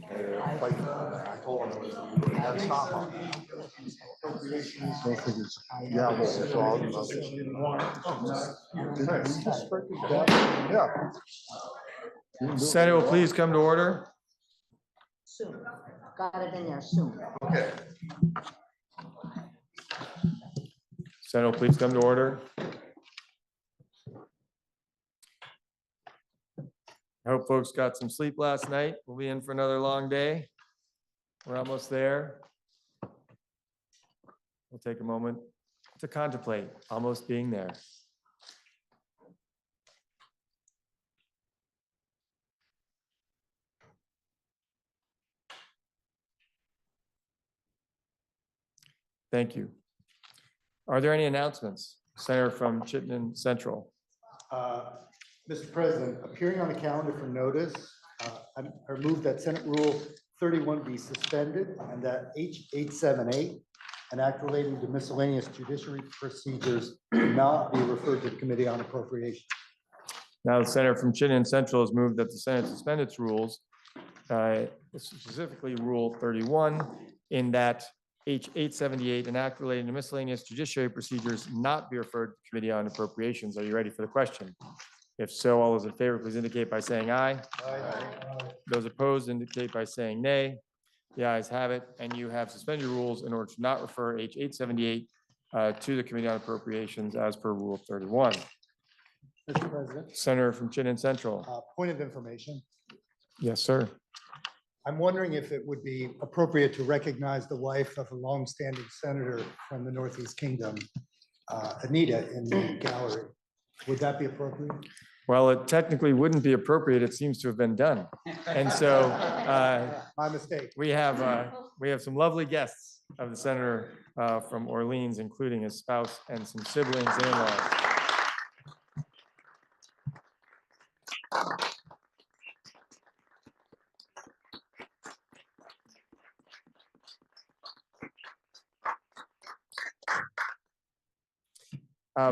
I told him that's not. Yeah, well, so I'll. Yeah. Senate will please come to order. Soon. Got it in there soon. Okay. Senate will please come to order. I hope folks got some sleep last night. We'll be in for another long day. We're almost there. We'll take a moment to contemplate almost being there. Thank you. Are there any announcements? Senator from Chittenden Central. Mr. President, appearing on the calendar for notice, I move that Senate Rule 31 be suspended and that H878, an act relating to miscellaneous judiciary procedures, not be referred to the Committee on Appropriations. Now, the senator from Chittenden Central has moved that the Senate suspend its rules, specifically Rule 31, in that H878, an act relating to miscellaneous judiciary procedures, not be referred to the Committee on Appropriations. Are you ready for the question? If so, all those in favor, please indicate by saying aye. Aye. Those opposed indicate by saying nay. The ayes have it, and you have suspended your rules in order to not refer H878 to the Committee on Appropriations as per Rule 31. Mr. President, Senator from Chittenden Central. point of information. Yes, sir. I'm wondering if it would be appropriate to recognize the wife of a longstanding senator from the Northeast Kingdom, Anita, in the gallery. Would that be appropriate? Well, it technically wouldn't be appropriate. It seems to have been done. And so My mistake. we have some lovely guests of the senator from Orleans, including his spouse and some siblings and in-laws.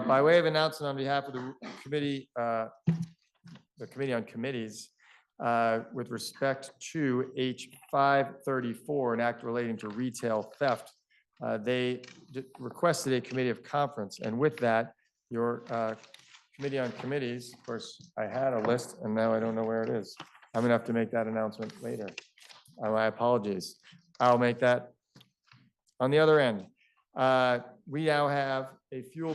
By way of announcement on behalf of the committee, the Committee on Committees, with respect to H534, an act relating to retail theft, they requested a committee of conference. And with that, your Committee on Committees, of course, I had a list and now I don't know where it is. I'm gonna have to make that announcement later. My apologies. I'll make that on the other end. We now have a few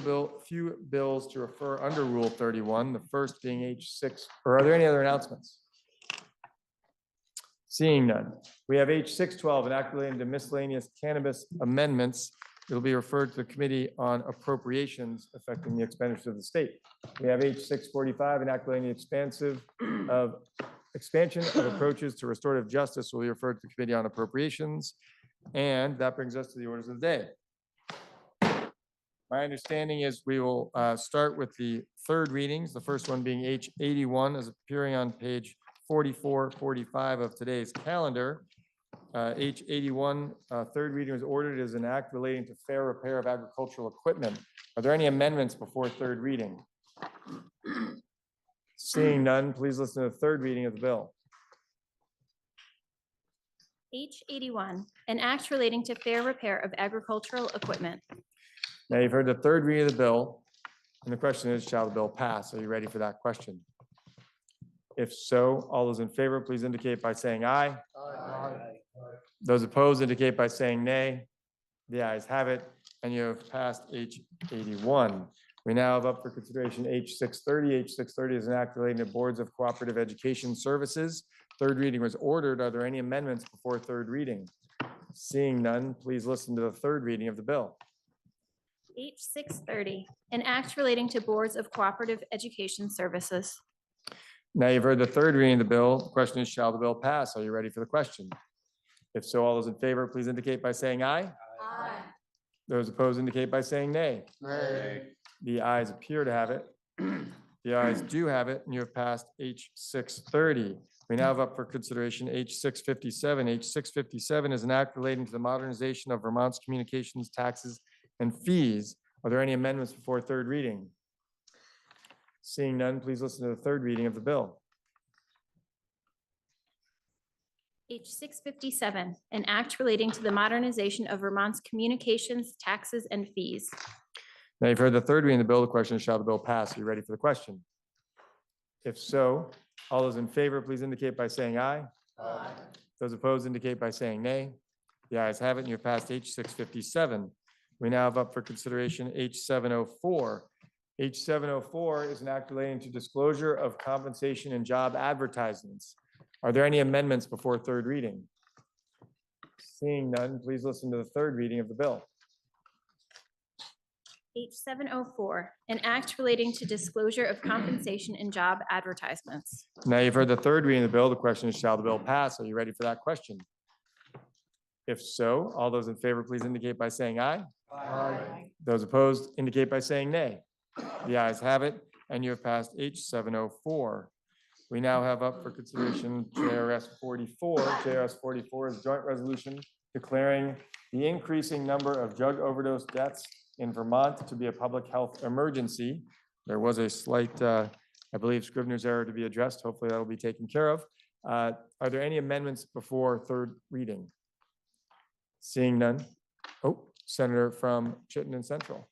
bills to refer under Rule 31, the first being H6, or are there any other announcements? Seeing none. We have H612, an act relating to miscellaneous cannabis amendments. It will be referred to the Committee on Appropriations affecting the expenditures of the state. We have H645, an act relating to expansion of approaches to restorative justice will be referred to the Committee on Appropriations. And that brings us to the orders of the day. My understanding is we will start with the third readings, the first one being H81 as appearing on page 4445 of today's calendar. H81, third reading is ordered as an act relating to fair repair of agricultural equipment. Are there any amendments before third reading? Seeing none, please listen to the third reading of the bill. H81, an act relating to fair repair of agricultural equipment. Now you've heard the third reading of the bill, and the question is, shall the bill pass? Are you ready for that question? If so, all those in favor, please indicate by saying aye. Aye. Those opposed indicate by saying nay. The ayes have it, and you have passed H81. We now have up for consideration H630. H630 is an act relating to boards of cooperative education services. Third reading was ordered. Are there any amendments before third reading? Seeing none, please listen to the third reading of the bill. H630, an act relating to boards of cooperative education services. Now you've heard the third reading of the bill. The question is, shall the bill pass? Are you ready for the question? If so, all those in favor, please indicate by saying aye. Aye. Those opposed indicate by saying nay. Nay. The ayes appear to have it. The ayes do have it, and you have passed H630. We now have up for consideration H657. H657 is an act relating to the modernization of Vermont's communications taxes and fees. Are there any amendments before third reading? Seeing none, please listen to the third reading of the bill. H 657, an act relating to the modernization of Vermont's communications, taxes, and fees. Now you've heard the third reading of the bill. The question is, shall the bill pass? Are you ready for the question? If so, all those in favor, please indicate by saying aye. Those opposed indicate by saying nay. The ayes have it, and you've passed H 657. We now have up for consideration H 704. H 704 is an act relating to disclosure of compensation and job advertisements. Are there any amendments before third reading? Seeing none, please listen to the third reading of the bill. H 704, an act relating to disclosure of compensation and job advertisements. Now you've heard the third reading of the bill. The question is, shall the bill pass? Are you ready for that question? If so, all those in favor, please indicate by saying aye. Those opposed indicate by saying nay. The ayes have it, and you have passed H 704. We now have up for consideration JRS 44. JRS 44 is a joint resolution declaring the increasing number of drug overdose deaths in Vermont to be a public health emergency. There was a slight, I believe, Scrivener's error to be addressed. Hopefully that'll be taken care of. Are there any amendments before third reading? Seeing none. Oh, Senator from Chittenden Central.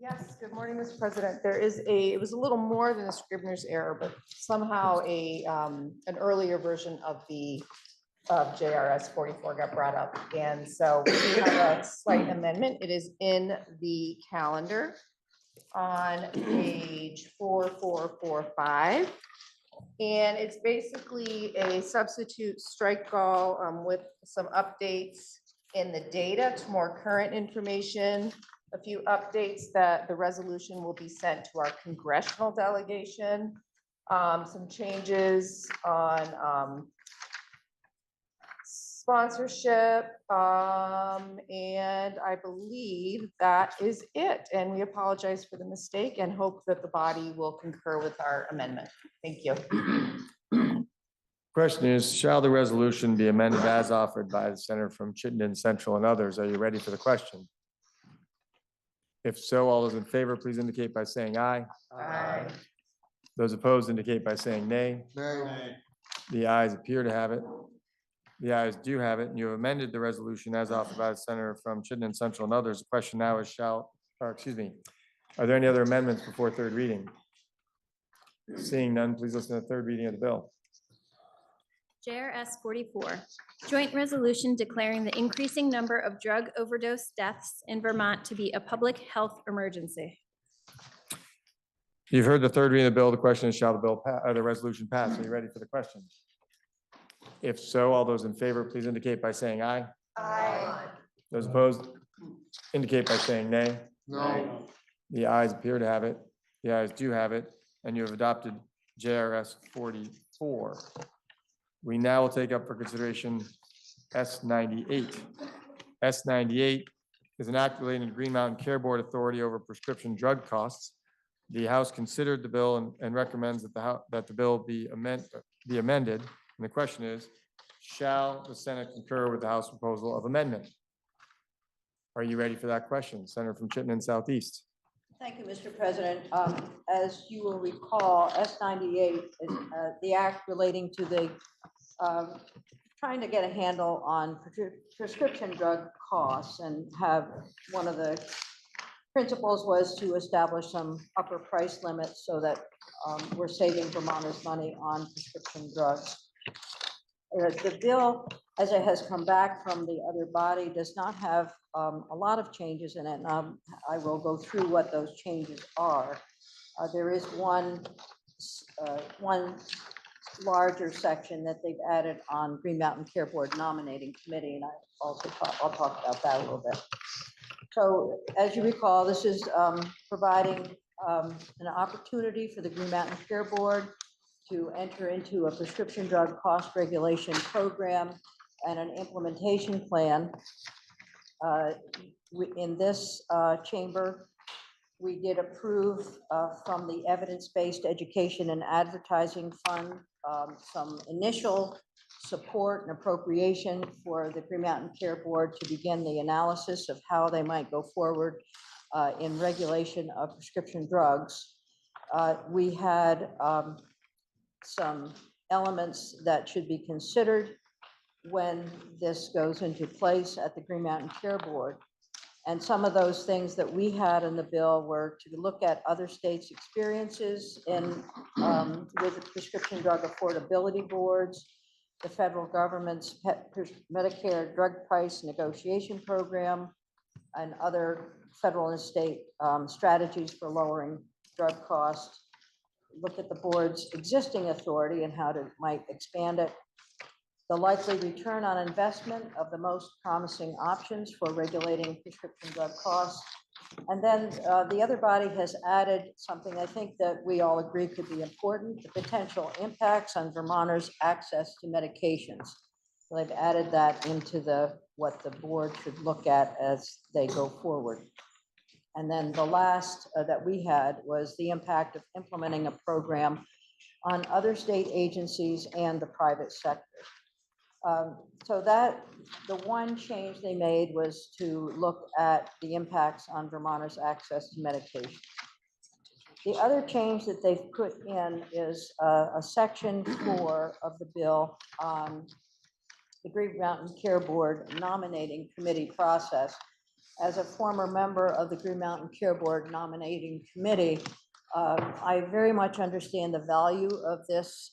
Yes, good morning, Mr. President. It was a little more than a Scrivener's error, but somehow an earlier version of JRS 44 got brought up. And so we do have a slight amendment. It is in the calendar on page 4445. And it's basically a substitute strike goal with some updates in the data to more current information. A few updates that the resolution will be sent to our congressional delegation. Some changes on sponsorship, and I believe that is it. And we apologize for the mistake and hope that the body will concur with our amendment. Thank you. Question is, shall the resolution be amended as offered by the Senator from Chittenden Central and others? Are you ready for the question? If so, all those in favor, please indicate by saying aye. Aye. Those opposed indicate by saying nay. The ayes appear to have it. The ayes do have it, and you have amended the resolution as offered by the Senator from Chittenden Central and others. The question now is are there any other amendments before third reading? Seeing none, please listen to the third reading of the bill. JRS 44, joint resolution declaring the increasing number of drug overdose deaths in Vermont to be a public health emergency. You've heard the third reading of the bill. The question is, shall the resolution pass? Are you ready for the question? If so, all those in favor, please indicate by saying aye. Aye. Those opposed indicate by saying nay. No. The ayes appear to have it. The ayes do have it, and you have adopted JRS 44. We now will take up for consideration S98. S98 is an act relating to Green Mountain Care Board authority over prescription drug costs. The House considered the bill and recommends that the bill be amended. And the question is, shall the Senate concur with the House proposal of amendment? Are you ready for that question? Senator from Chittenden Southeast. Thank you, Mr. President. As you will recall, S98 is the act relating to the trying to get a handle on prescription drug costs, and have one of the principles was to establish some upper price limits so that we're saving Vermonters money on prescription drugs. The bill, as it has come back from the other body, does not have a lot of changes in it. And I will go through what those changes are. There is one larger section that they've added on Green Mountain Care Board nominating committee, and I'll talk about that a little bit. So as you recall, this is providing an opportunity for the Green Mountain Care Board to enter into a prescription drug cost regulation program and an implementation plan. In this chamber, we did approve from the Evidence-Based Education and Advertising Fund some initial support and appropriation for the Green Mountain Care Board to begin the analysis of how they might go forward in regulation of prescription drugs. We had some elements that should be considered when this goes into place at the Green Mountain Care Board. And some of those things that we had in the bill were to look at other states' experiences in with prescription drug affordability boards, the federal government's Medicare drug price negotiation program, and other federal and state strategies for lowering drug costs. Look at the board's existing authority and how to might expand it. The likely return on investment of the most promising options for regulating prescription drug costs. And then the other body has added something I think that we all agree could be important, the potential impacts on Vermonters' access to medications. So they've added that into what the board should look at as they go forward. And then the last that we had was the impact of implementing a program on other state agencies and the private sector. So that the one change they made was to look at the impacts on Vermonters' access to medication. The other change that they've put in is a section 4 of the bill on the Green Mountain Care Board nominating committee process. As a former member of the Green Mountain Care Board nominating committee, I very much understand the value of this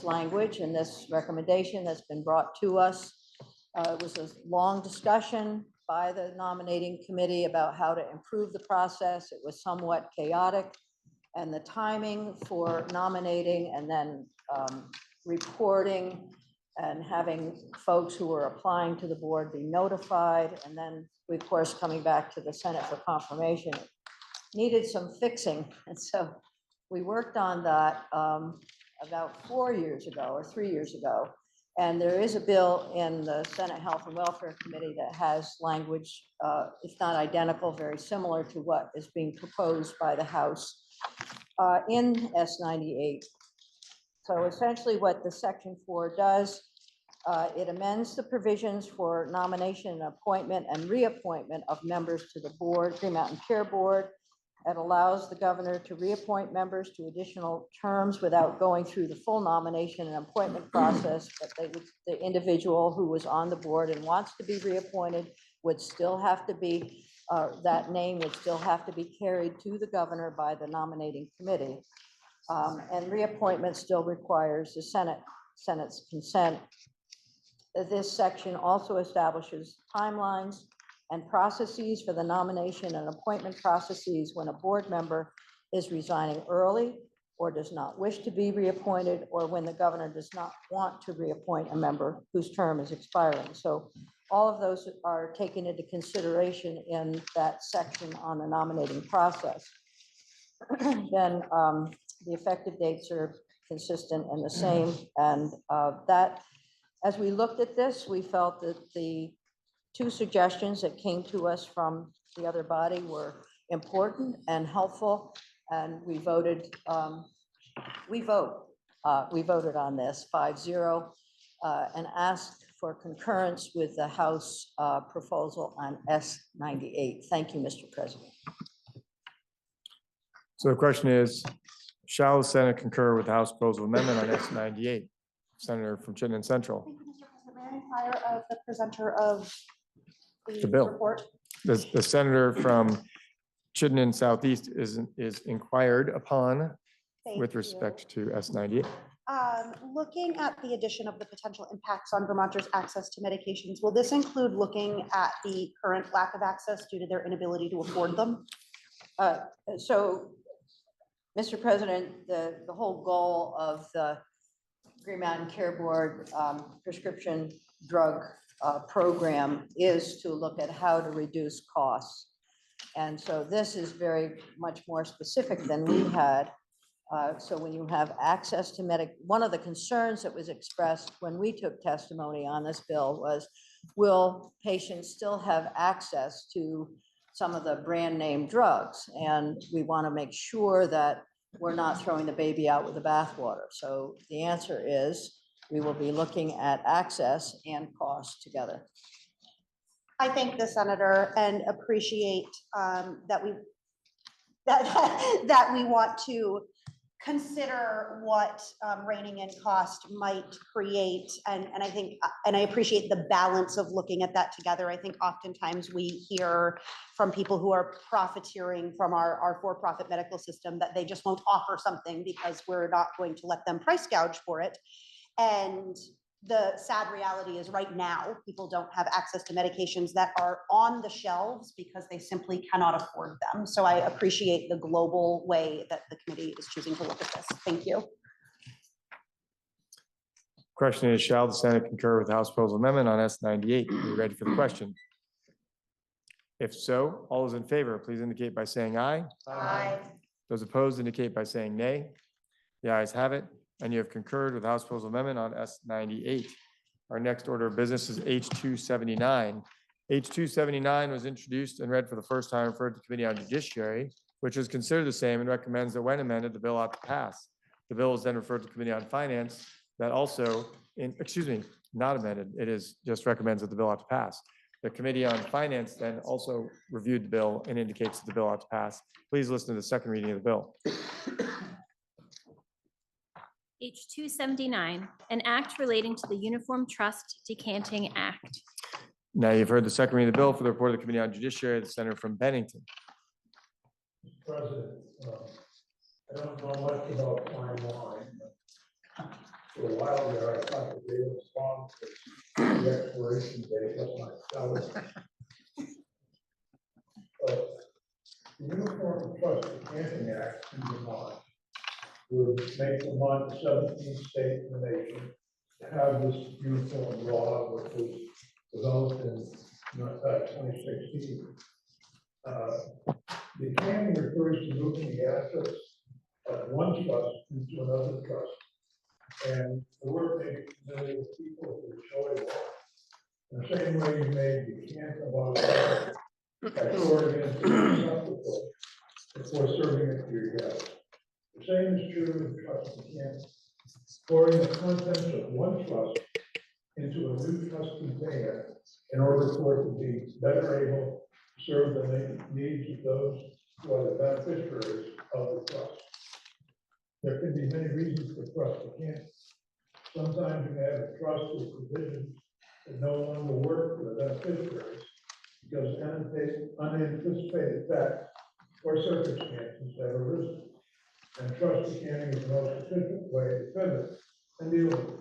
language and this recommendation that's been brought to us. It was a long discussion by the nominating committee about how to improve the process. It was somewhat chaotic, and the timing for nominating and then reporting and having folks who were applying to the board be notified, and then, of course, coming back to the Senate for confirmation, needed some fixing. And so we worked on that about 4 years ago or 3 years ago. And there is a bill in the Senate Health and Welfare Committee that has language, if not identical, very similar to what is being proposed by the House in S98. So essentially what the section 4 does, it amends the provisions for nomination, appointment, and reappointment of members to the board, Green Mountain Care Board. It allows the governor to reappoint members to additional terms without going through the full nomination and appointment process, but the individual who was on the board and wants to be reappointed would still have to be, that name would still have to be carried to the governor by the nominating committee. And reappointment still requires the Senate's consent. This section also establishes timelines and processes for the nomination and appointment processes when a board member is resigning early or does not wish to be reappointed, or when the governor does not want to reappoint a member whose term is expiring. So all of those are taken into consideration in that section on the nominating process. Then the effective dates are consistent and the same. And that, as we looked at this, we felt that the two suggestions that came to us from the other body were important and helpful, and we voted. We voted on this 5-0 and asked for concurrence with the House proposal on S98. Thank you, Mr. President. So the question is, shall the Senate concur with the House proposal amendment on S98? Senator from Chittenden Central. Thank you, Mr. President. May I inquire of the presenter of The bill. report? The senator from Chittenden Southeast is inquired upon Thank with you. respect to S98. Looking at the addition of the potential impacts on Vermonters' access to medications, will this include looking at the current lack of access due to their inability to afford them? So, Mr. President, the whole goal of the Green Mountain Care Board prescription drug program is to look at how to reduce costs. And so this is very much more specific than we had. So when you have access to one of the concerns that was expressed when we took testimony on this bill was, will patients still have access to some of the brand name drugs? And we want to make sure that we're not throwing the baby out with the bathwater. So the answer is we will be looking at access and cost together. I thank the senator and appreciate that we want to consider what reining in cost might create. And I think, and I appreciate the balance of looking at that together. I think oftentimes we hear from people who are profiteering from our for-profit medical system that they just won't offer something because we're not going to let them price gouge for it. And the sad reality is right now, people don't have access to medications that are on the shelves because they simply cannot afford them. So I appreciate the global way that the committee is choosing to look at this. Thank you. Question is, shall the Senate concur with the House proposal amendment on S98? Are you ready for the question? If so, all those in favor, please indicate by saying aye. Aye. Those opposed indicate by saying nay. The ayes have it, and you have concurred with the House proposal amendment on S98. Our next order of business is H279. H279 was introduced and read for the first time, referred to Committee on Judiciary, which is considered the same and recommends that when amended, the bill ought to pass. The bill is then referred to Committee on Finance that also, not amended. It is just recommends that the bill ought to pass. The Committee on Finance then also reviewed the bill and indicates that the bill ought to pass. Please listen to the second reading of the bill. H279, an act relating to the Uniform Trust Decanting Act. Now you've heard the second reading of the bill. For the report of the Committee on Judiciary, the Senator from Bennington. President, I don't know much about fine wine, but for a while there, I thought that they were strong for the expiration date of my salad. But the Uniform Trust Decanting Act in Vermont would make Vermont the 17th state in the nation to have this uniform law, which was developed in 2016. The decanting refers to moving the assets of one trust into another trust. And the word may be familiar with people who enjoy law. In the same way you may decant a lot of water by pouring it into a supplemental before serving it to your guests. The same is true with trust decanting. Pouring the contents of one trust into a new trust container in order for it to be better able to serve the needs of those who are the beneficiaries of the trust. There can be many reasons for trust decanting. Sometimes you may have a trust with provisions that no longer work for the beneficiaries because unanticipated facts or circumstances have arisen. And trust decanting is the most efficient way to defend it and deal with it.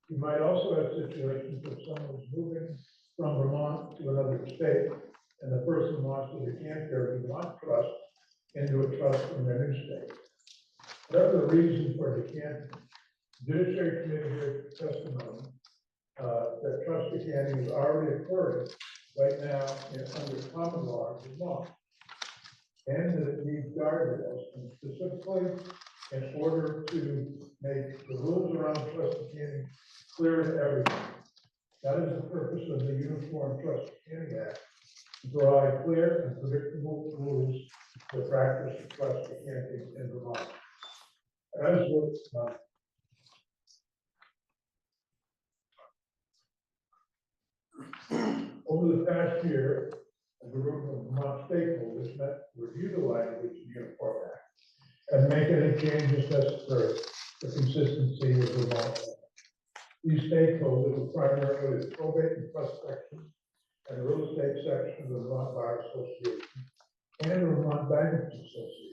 You might also have situations where someone is moving from Vermont to another state, and the person wants to decant their Vermont trust into a trust from their new state. Whatever the reason for decanting, the Judiciary Committee heard testimony that trust decanting is already occurring right now under common law in Vermont, and that it needs guardrails, and specifically in order to make the rules around trust decanting clear to everyone. That is the purpose of the Uniform Trust Decanting Act, to provide clear and predictable rules for practice of trust decanting in Vermont. As with over the past year, a group of Vermont stakeholders met to review the language of the Uniform Act and make any changes necessary for consistency with Vermont law. These stakeholders were primarily the probate and trust section and the real estate section of the Vermont Bar Association and the Vermont Bankers Association.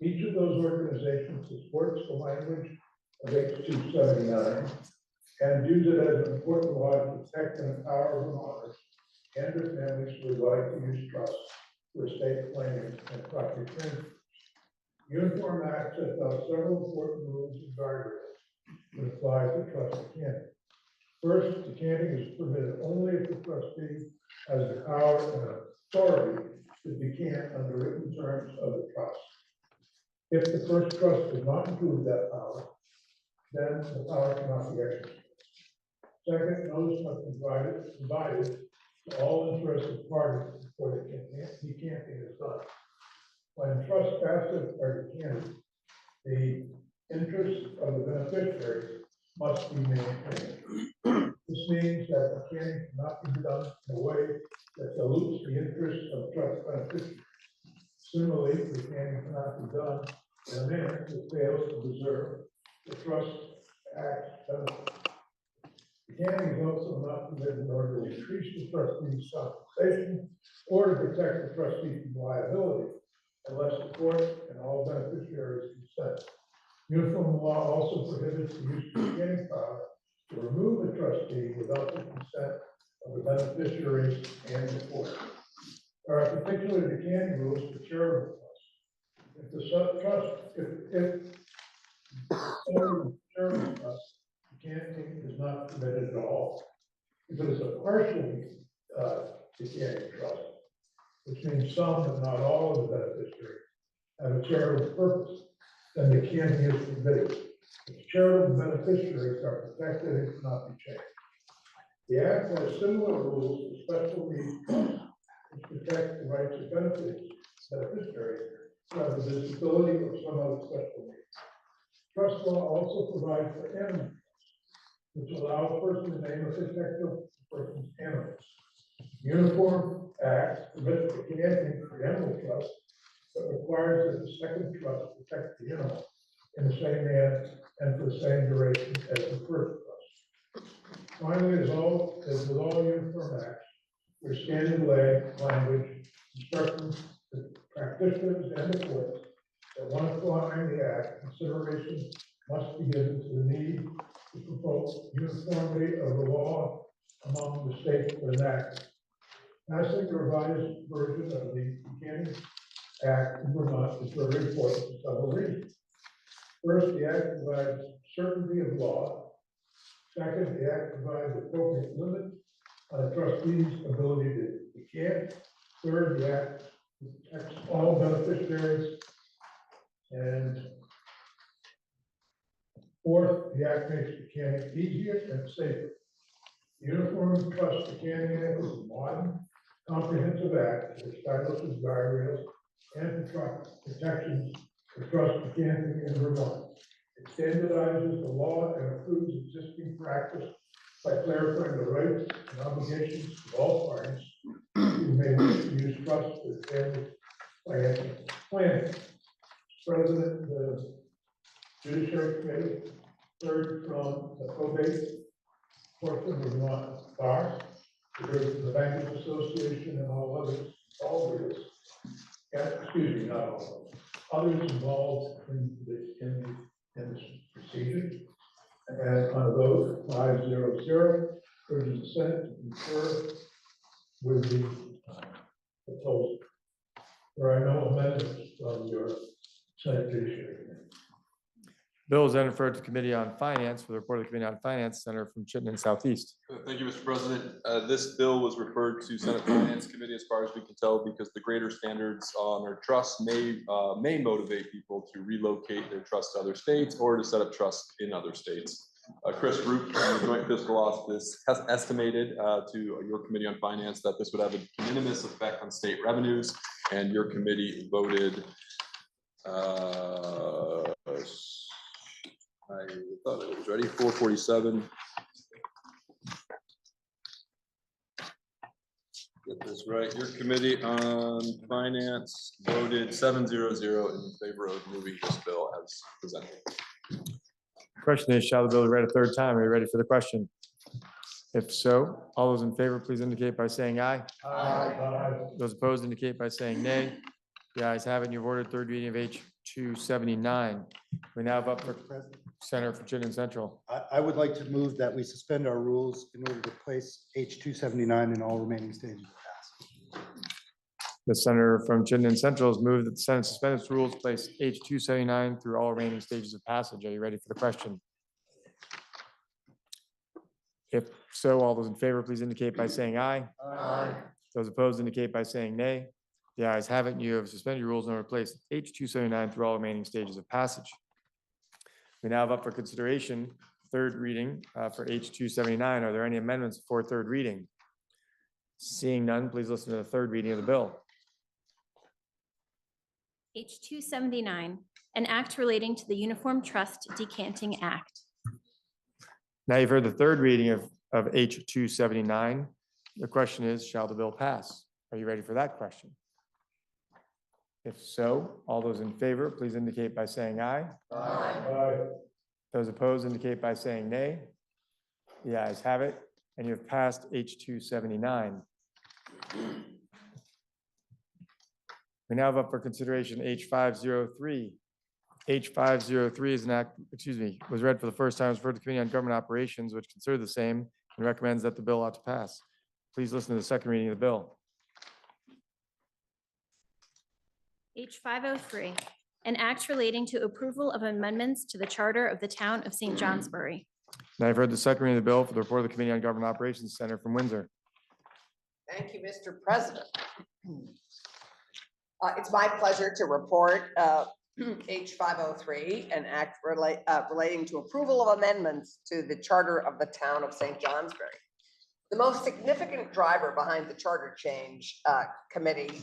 Each of those organizations supports the language of H279 and views it as an important law to protect and empower Vermonters and their families who would like to use trust for estate planning and property transfers. Uniform Act sets out several important rules and guardrails that apply to trust decanting. First, decanting is permitted only if the trustee has the power and authority to decant under written terms of the trust. If the first trust does not include that power, then the power cannot be exercised. Second, notice must be provided to all interested parties before the decanting is done. When trust assets are decanted, the interests of the beneficiaries must be maintained. This means that decanting cannot be done in a way that dilutes the interests of trust beneficiaries. Similarly, decanting cannot be done in a manner that fails to preserve the Trust Act benefits. The county is also not permitted in order to increase the trustee's compensation or to protect the trustee from liability unless the court and all beneficiaries consent. Uniform law also prohibits the use of bargaining power to remove a trustee without the consent of the beneficiaries and the court. There are particularly the county rules for charitable trusts. If the trust, charitable trust, the county is not permitted at all. If it is a partially decanting trust, which means some but not all of the beneficiaries have a charitable purpose, then the county is permitted. If charitable beneficiaries are protected, it cannot be changed. The Act has similar rules for special needs trusts, which protect the rights of beneficiaries who have a disability or some other special needs. Trust law also provides for animal trusts, which allow a person to name a protector of the person's animals. The Uniform Act permits the granting of the animal trust, but requires that the second trust protect the animal in the same manner and for the same duration as the first trust. Finally, as with all uniform acts, there's standard language instructing the practitioners and the courts that when applying the act, consideration must be given to the need to promote uniformity of the law among the states that enact it. Passing the revised version of the Buchanan Act in Vermont is very important for several reasons. First, the act provides certainty of law. Second, the act provides appropriate limits on a trustee's ability to decant. Third, the act protects all beneficiaries. And fourth, the act makes decanting easier and safer. The Uniform Trust Decanting Act is a modern, comprehensive act that establishes guardrails and protections for trust decanting in Vermont. It standardizes the law and approves existing practice by clarifying the rights and obligations of all parties who may wish to use trust for family financial planning. President, the Judiciary Committee heard from the probate portion of Vermont Bar, the Bankers Association, and all others, excuse me, not all others involved in this procedure. And on a vote 5-0-0, urges the Senate to concur with the proposal. There are no amendments from your Senate Judiciary Committee. Bill is then referred to Committee on Finance for the report of the Committee on Finance, Senator from Chittenden Southeast. Thank you, Mr. President. This bill was referred to Senate Finance Committee as far as we can tell, because the greater standards on their trusts may motivate people to relocate their trust to other states or to set up trusts in other states. Chris Root from the Joint Fiscal Office has estimated to your Committee on Finance that this would have a de minimis effect on state revenues, and your committee voted I thought it was ready, 447. Get this right. Your Committee on Finance voted 7-0-0 in favor of moving this bill as presented. Question is, shall the bill be read a third time? Are you ready for the question? If so, all those in favor, please indicate by saying aye. Aye. Those opposed indicate by saying nay. The ayes have it, and you've ordered third reading of H 279. We now have up for Senator from Chittenden Central. I would like to move that we suspend our rules in order to place H 279 in all remaining stages of passage. The senator from Chittenden Central has moved that the Senate suspend its rules, place H 279 through all remaining stages of passage. Are you ready for the question? If so, all those in favor, please indicate by saying aye. Aye. Those opposed indicate by saying nay. The ayes have it, and you have suspended your rules and replaced H 279 through all remaining stages of passage. We now have up for consideration third reading for H 279. Are there any amendments for third reading? Seeing none, please listen to the third reading of the bill. H 279, an act relating to the Uniform Trust Decanting Act. Now you've heard the third reading of H 279. The question is, shall the bill pass? Are you ready for that question? If so, all those in favor, please indicate by saying aye. Aye. Those opposed indicate by saying nay. The ayes have it, and you have passed H279. We now have up for consideration H503. H503 is an act, was read for the first time, was referred to Committee on Government Operations, which considered the same and recommends that the bill ought to pass. Please listen to the second reading of the bill. H503, an act relating to approval of amendments to the charter of the town of St. Johnsbury. Now I've heard the second reading of the bill for the report of the Committee on Government Operations, Senator from Windsor. Thank you, Mr. President. It's my pleasure to report H503, an act relating to approval of amendments to the charter of the town of St. Johnsbury. The most significant driver behind the charter change committee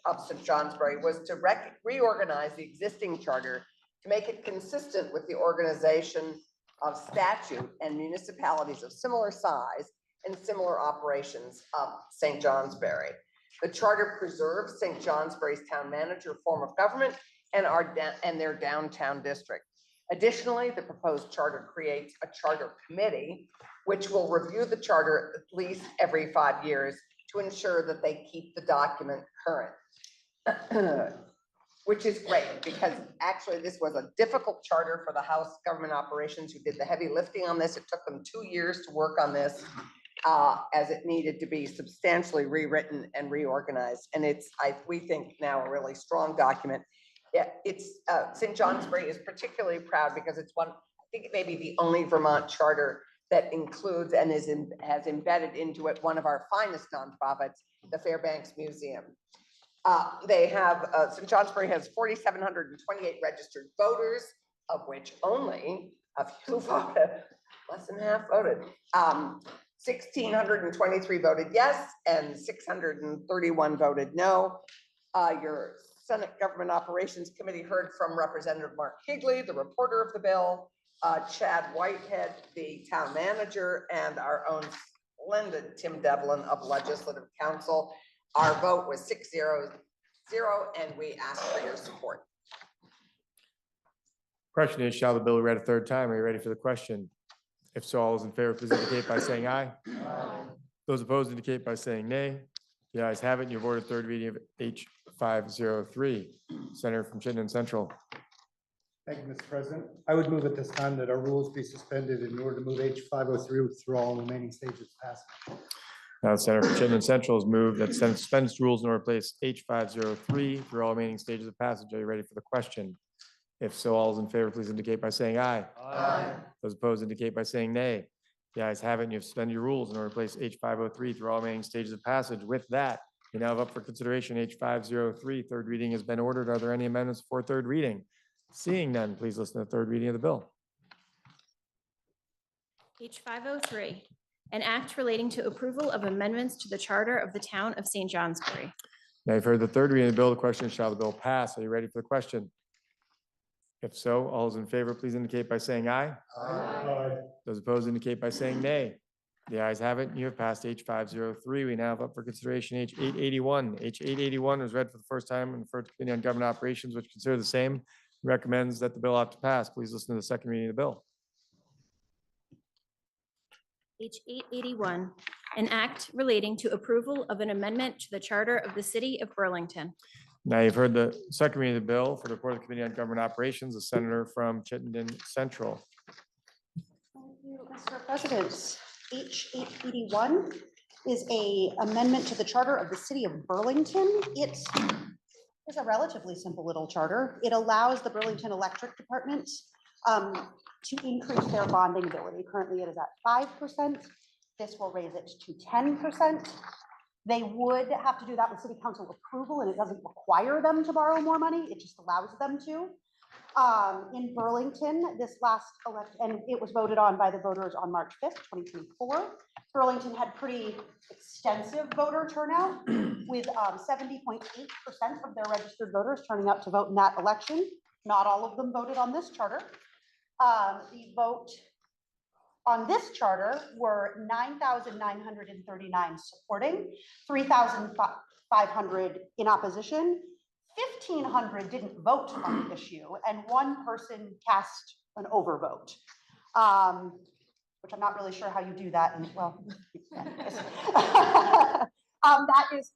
of St. Johnsbury was to reorganize the existing charter to make it consistent with the organization of statute and municipalities of similar size and similar operations of St. Johnsbury. The charter preserves St. Johnsbury's town manager form of government and their downtown district. Additionally, the proposed charter creates a charter committee, which will review the charter at least every 5 years to ensure that they keep the document current. Which is great, because actually this was a difficult charter for the House Government Operations, who did the heavy lifting on this. It took them 2 years to work on this, as it needed to be substantially rewritten and reorganized. And we think now a really strong document. Yeah, St. Johnsbury is particularly proud because it's I think it may be the only Vermont charter that includes and has embedded into it one of our finest nonprofits, the Fairbanks Museum. St. Johnsbury has 4,728 registered voters, of which only a few voted, less than half voted. 1,623 voted yes, and 631 voted no. Your Senate Government Operations Committee heard from Representative Mark Higley, the reporter of the bill, Chad Whitehead, the town manager, and our own splendid Tim Devlin of Legislative Council. Our vote was 6-0, and we ask for your support. Question is, shall the bill be read a third time? Are you ready for the question? If so, all those in favor, please indicate by saying aye. Those opposed indicate by saying nay. The ayes have it, and you've ordered third reading of H503. Senator from Chittenden Central. Thank you, Mr. President. I would move at this time that our rules be suspended in order to move H503 through all remaining stages of passage. Now, the Senator from Chittenden Central has moved that the Senate suspends rules in order to place H503 through all remaining stages of passage. Are you ready for the question? If so, all those in favor, please indicate by saying aye. Aye. Those opposed indicate by saying nay. The ayes have it, and you have suspended your rules in order to place H503 through all remaining stages of passage. With that, we now have up for consideration H503. Third reading has been ordered. Are there any amendments for third reading? Seeing none, please listen to the third reading of the bill. H503, an act relating to approval of amendments to the charter of the town of St. Johnsbury. Now you've heard the third reading of the bill. The question is, shall the bill pass? Are you ready for the question? If so, all those in favor, please indicate by saying aye. Aye. Those opposed indicate by saying nay. The ayes have it, and you have passed H503. We now have up for consideration H881. H881 was read for the first time and referred to Committee on Government Operations, which consider the same, recommends that the bill ought to pass. Please listen to the second reading of the bill. H881, an act relating to approval of an amendment to the charter of the city of Burlington. Now you've heard the second reading of the bill for the report of the Committee on Government Operations, the Senator from Chittenden Central. Thank you, Mr. President. H881 is a amendment to the charter of the city of Burlington. It is a relatively simple little charter. It allows the Burlington Electric Department to increase their bonding ability. Currently, it is at 5%. This will raise it to 10%. They would have to do that with city council approval, and it doesn't require them to borrow more money. It just allows them to. In Burlington, this last election, and it was voted on by the voters on March 5th, 2024. Burlington had pretty extensive voter turnout with 70.8% of their registered voters turning out to vote in that election. Not all of them voted on this charter. The vote on this charter were 9,939 supporting, 3,500 in opposition, 1,500 didn't vote on the issue, and one person cast an overvote. Which I'm not really sure how you do that, and well, that is,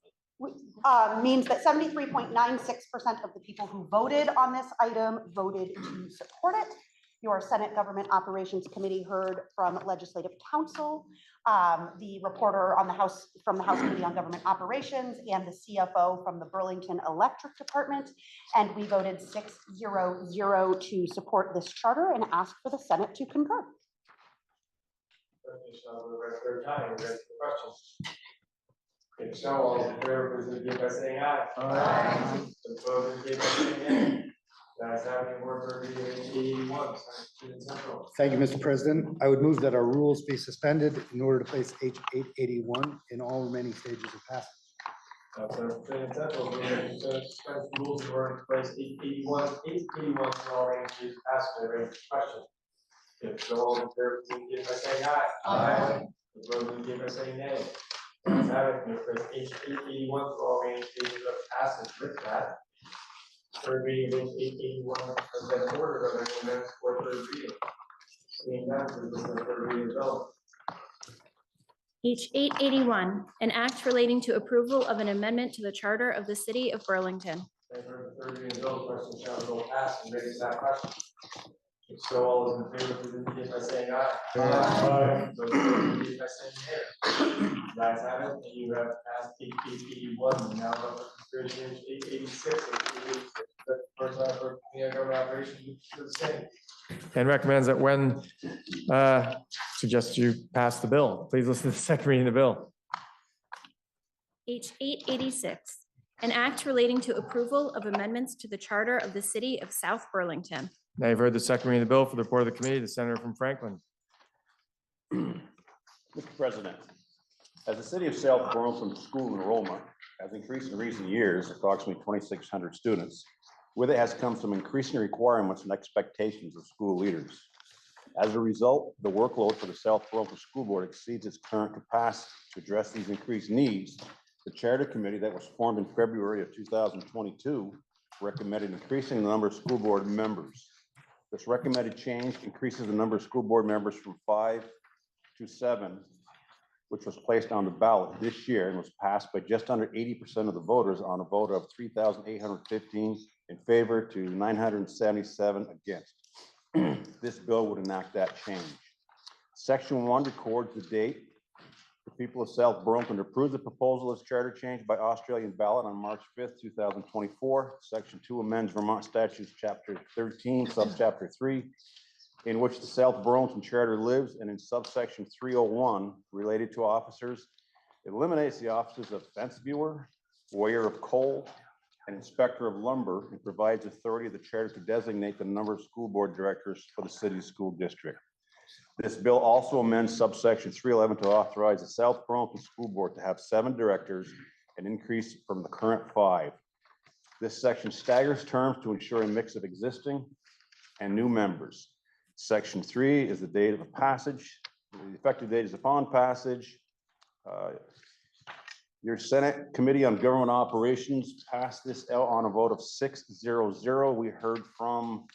means that 73.96% of the people who voted on this item voted to support it. Your Senate Government Operations Committee heard from Legislative Counsel, the reporter on the House, from the House Committee on Government Operations, and the CFO from the Burlington Electric Department. And we voted 6-0-0 to support this charter and ask for the Senate to concur. Third time, ready for the question? If so, all those in favor, please indicate by saying aye. Aye. Opposed, indicate by saying nay. Guys, having word for reading 81, Student Central. Thank you, Mr. President. I would move that our rules be suspended in order to place H 881 in all remaining stages of passage. Student Central, suspend rules in order to place 881 for all remaining stages of passage. Ready for the question? If so, all in favor, please indicate by saying aye. Aye. Opposed, indicate by saying nay. Guys, having H 881 for all remaining stages of passage. With that, third reading of H 881 has been ordered. Are there any amendments for third reading? Seeing none, please listen to the third reading of the bill. H 881, an act relating to approval of an amendment to the charter of the city of Burlington. I've heard the third reading of the bill. Question shall the bill pass and ready for that question? If so, all those in favor, please indicate by saying aye. Aye. Those opposed, indicate by saying nay. You guys have it, and you have passed H 881, now up to consideration H 886. First time for government operations, do the same. And recommends that when suggests you pass the bill. Please listen to the second reading of the bill. H 886, an act relating to approval of amendments to the charter of the city of South Burlington. Now you've heard the second reading of the bill. For the report of the committee, the senator from Franklin. Mr. President, as the city of South Burlington school enrollment has increased in recent years, approximately 2,600 students, with it has come some increasing requirements and expectations of school leaders. As a result, the workload for the South Burlington School Board exceeds its current capacity. To address these increased needs, the Charter Committee that was formed in February of 2022 recommended increasing the number of school board members. This recommended change increases the number of school board members from 5 to 7, which was placed on the ballot this year and was passed by just under 80% of the voters on a vote of 3,815 in favor to 977 against. This bill would enact that change. Section 1 records the date the people of South Burlington approved the proposal as charter change by Australian ballot on March 5th, 2024. Section 2 amends Vermont Statutes Chapter 13, Subchapter 3, in which the South Burlington Charter lives, and in subsection 301 related to officers, it eliminates the offices of fence viewer, weigher of coal, and inspector of lumber, and provides authority of the charter to designate the number of school board directors for the city school district. This bill also amends subsection 311 to authorize the South Burlington School Board to have 7 directors, an increase from the current 5. This section staggers terms to ensure a mix of existing and new members. Section 3 is the date of the passage. The effective date is upon passage. Your Senate Committee on Government Operations passed this out on a vote of 6-0-0. We heard from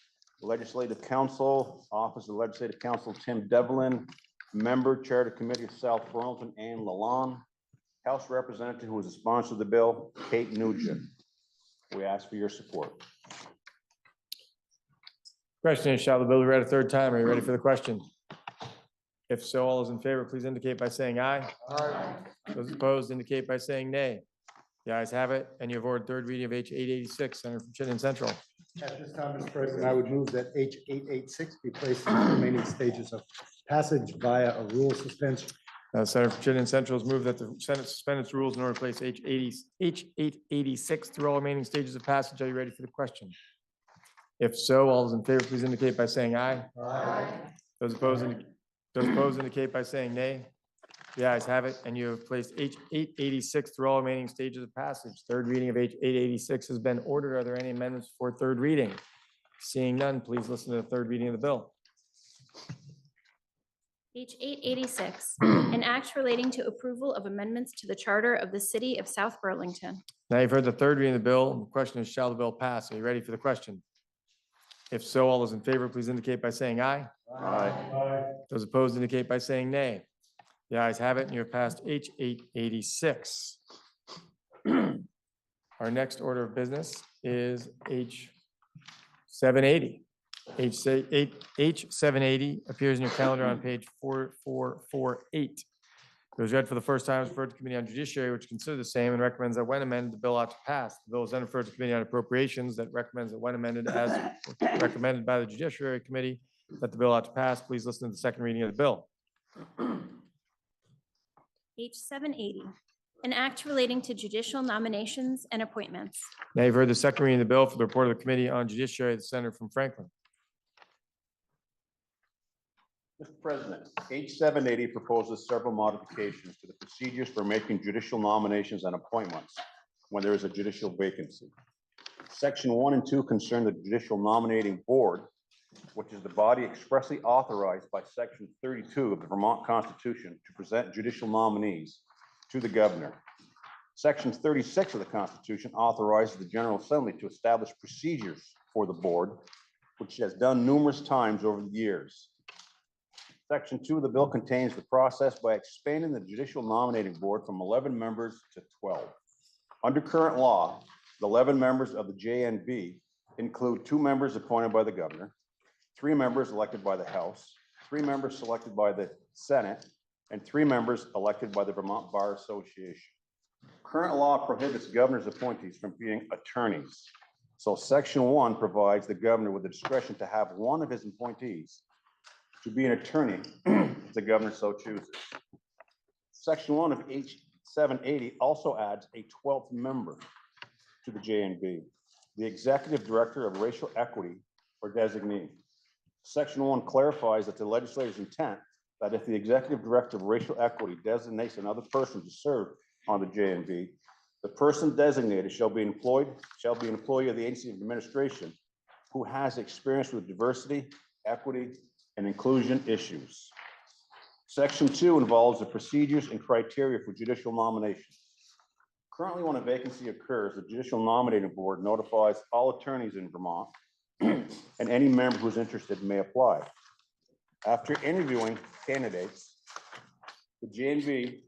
Legislative Council, Office of Legislative Council, Tim Devlin, Member, Charter Committee of South Burlington, Ann Lalonde, House Representative, who was the sponsor of the bill, Kate Nugent. We ask for your support. Question is, shall the bill be read a third time? Are you ready for the question? If so, all those in favor, please indicate by saying aye. Aye. Those opposed indicate by saying nay. The ayes have it, and you have ordered third reading of H 886, Senator from Chittenden Central. At this time, Mr. President, I would move that H 886 be placed in the remaining stages of passage via a rule suspension. Senator from Chittenden Central has moved that the Senate suspend its rules in order to place H 886 through all remaining stages of passage. Are you ready for the question? If so, all those in favor, please indicate by saying aye. Aye. Those opposed indicate by saying nay. The ayes have it, and you have placed H 886 through all remaining stages of passage. Third reading of H 886 has been ordered. Are there any amendments for third reading? Seeing none, please listen to the third reading of the bill. H 886, an act relating to approval of amendments to the charter of the city of South Burlington. Now you've heard the third reading of the bill. The question is, shall the bill pass? Are you ready for the question? If so, all those in favor, please indicate by saying aye. Aye. Those opposed indicate by saying nay. The ayes have it, and you have passed H 886. Our next order of business is H 780. H 780 appears in your calendar on page 4448. It was read for the first time, referred to Committee on Judiciary, which considered the same and recommends that when amended, the bill ought to pass. The bill is then referred to Committee on Appropriations that recommends that when amended as recommended by the Judiciary Committee, that the bill ought to pass. Please listen to the second reading of the bill. H 780, an act relating to judicial nominations and appointments. Now you've heard the second reading of the bill for the report of the Committee on Judiciary, the Senator from Franklin. Mr. President, H 780 proposes several modifications to the procedures for making judicial nominations and appointments when there is a judicial vacancy. Section 1 and 2 concern the Judicial Nominating Board, which is the body expressly authorized by Section 32 of the Vermont Constitution to present judicial nominees to the governor. Section 36 of the Constitution authorizes the General Assembly to establish procedures for the board, which it has done numerous times over the years. Section 2 of the bill contains the process by expanding the Judicial Nominating Board from 11 members to 12. Under current law, the 11 members of the JNB include 2 members appointed by the governor, 3 members elected by the House, 3 members selected by the Senate, and 3 members elected by the Vermont Bar Association. Current law prohibits governor's appointees from being attorneys. So Section 1 provides the governor with the discretion to have one of his appointees to be an attorney if the governor so chooses. Section 1 of H 780 also adds a 12th member to the JNB, the Executive Director of Racial Equity or designee. Section 1 clarifies that the legislator's intent that if the Executive Director of Racial Equity designates another person to serve on the JNB, the person designated shall be an employee of the agency of administration who has experience with diversity, equity, and inclusion issues. Section 2 involves the procedures and criteria for judicial nominations. Currently, when a vacancy occurs, the Judicial Nominating Board notifies all attorneys in Vermont and any member who is interested may apply. After interviewing candidates, the JNB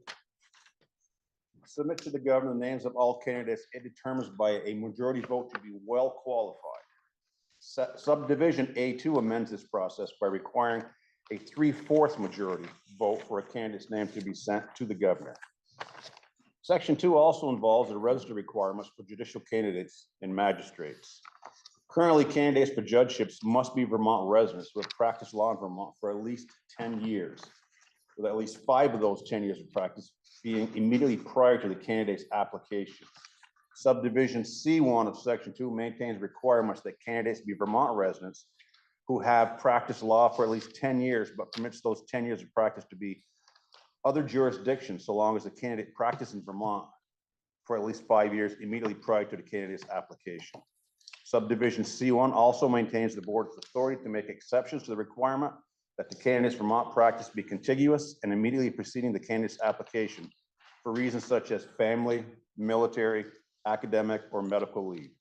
submits to the governor the names of all candidates it determines by a majority vote to be well qualified. Subdivision A2 amends this process by requiring a 3/4 majority vote for a candidate's name to be sent to the governor. Section 2 also involves the register requirements for judicial candidates and magistrates. Currently, candidates for judgeships must be Vermont residents who have practiced law in Vermont for at least 10 years, with at least 5 of those 10 years of practice being immediately prior to the candidate's application. Subdivision C1 of Section 2 maintains requirements that candidates be Vermont residents who have practiced law for at least 10 years, but permits those 10 years of practice to be other jurisdictions, so long as the candidate practiced in Vermont for at least 5 years immediately prior to the candidate's application. Subdivision C1 also maintains the board's authority to make exceptions to the requirement that the candidate's Vermont practice be contiguous and immediately preceding the candidate's application for reasons such as family, military, academic, or medical leave.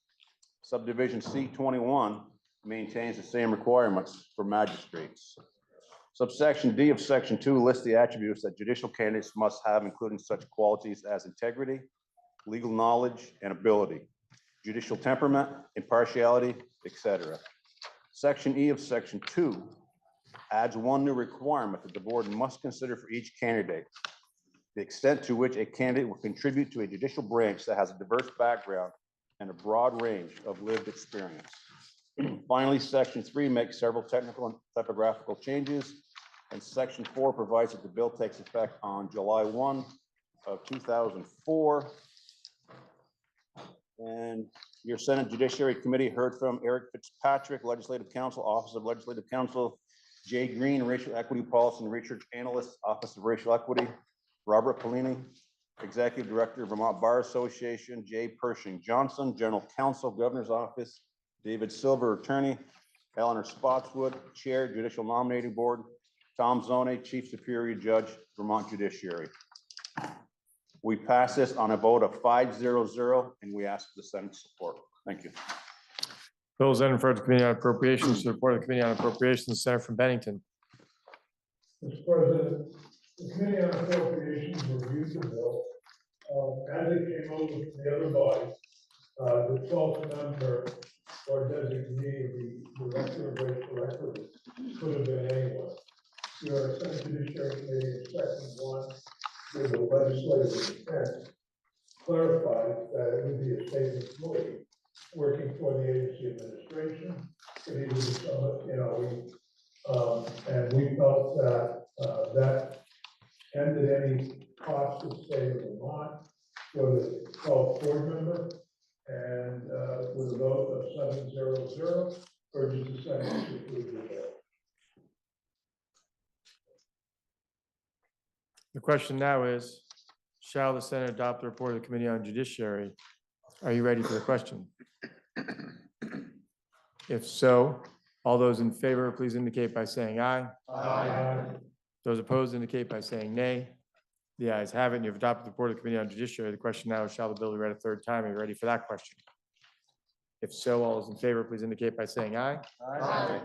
Subdivision C21 maintains the same requirements for magistrates. Subsection D of Section 2 lists the attributes that judicial candidates must have, including such qualities as integrity, legal knowledge, and ability, judicial temperament, impartiality, etc. Section E of Section 2 adds one new requirement that the board must consider for each candidate: the extent to which a candidate will contribute to a judicial branch that has a diverse background and a broad range of lived experience. Finally, Section 3 makes several technical and typographical changes, and Section 4 provides that the bill takes effect on July 1 of 2004. And your Senate Judiciary Committee heard from Eric Fitzpatrick, Legislative Counsel, Office of Legislative Counsel, Jay Green, Racial Equity Policy and Research Analyst, Office of Racial Equity, Robert Polini, Executive Director of Vermont Bar Association, Jay Pershing Johnson, General Counsel, Governor's Office, David Silver, Attorney, Eleanor Spotswood, Chair, Judicial Nominating Board, Tom Zone, Chief Superior Judge, Vermont Judiciary. We pass this on a vote of 5-0-0, and we ask the Senate support. Thank you. Bill is then referred to Committee on Appropriations. To report of the Committee on Appropriations, Senator from Bennington. Mr. President, the Committee on Appropriations reviewed the bill. As it came over from the other body, the 12th member or designee of the Director of Racial Equity could have been anyone. Your Senate Judiciary Committee in section 1 with the legislative intent clarified that it would be a state employee working for the agency administration. It either be somebody, and we felt that that ended any cost to the state of Vermont for the 12th board member. And with a vote of 7-0-0, urges the Senate to approve the bill. The question now is, shall the Senate adopt the report of the Committee on Judiciary? Are you ready for the question? If so, all those in favor, please indicate by saying aye. Aye. Those opposed indicate by saying nay. The ayes have it, and you've adopted the report of the Committee on Judiciary. The question now is, shall the bill be read a third time? Are you ready for that question? If so, all those in favor, please indicate by saying aye. Aye.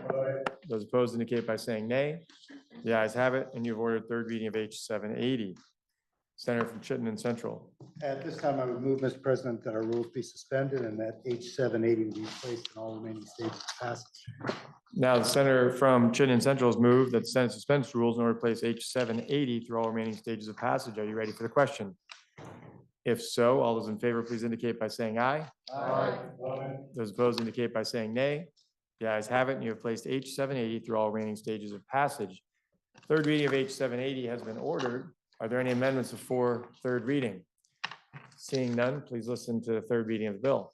Those opposed indicate by saying nay. The ayes have it, and you've ordered third reading of H 780. Senator from Chittenden Central. At this time, I would move, Mr. President, that our rules be suspended and that H 780 be placed in all remaining stages of passage. Now, the senator from Chittenden Central has moved that the Senate suspends rules in order to place H 780 through all remaining stages of passage. Are you ready for the question? If so, all those in favor, please indicate by saying aye. Aye. Those opposed indicate by saying nay. The ayes have it, and you have placed H 780 through all remaining stages of passage. Third reading of H 780 has been ordered. Are there any amendments before third reading? Seeing none, please listen to the third reading of the bill.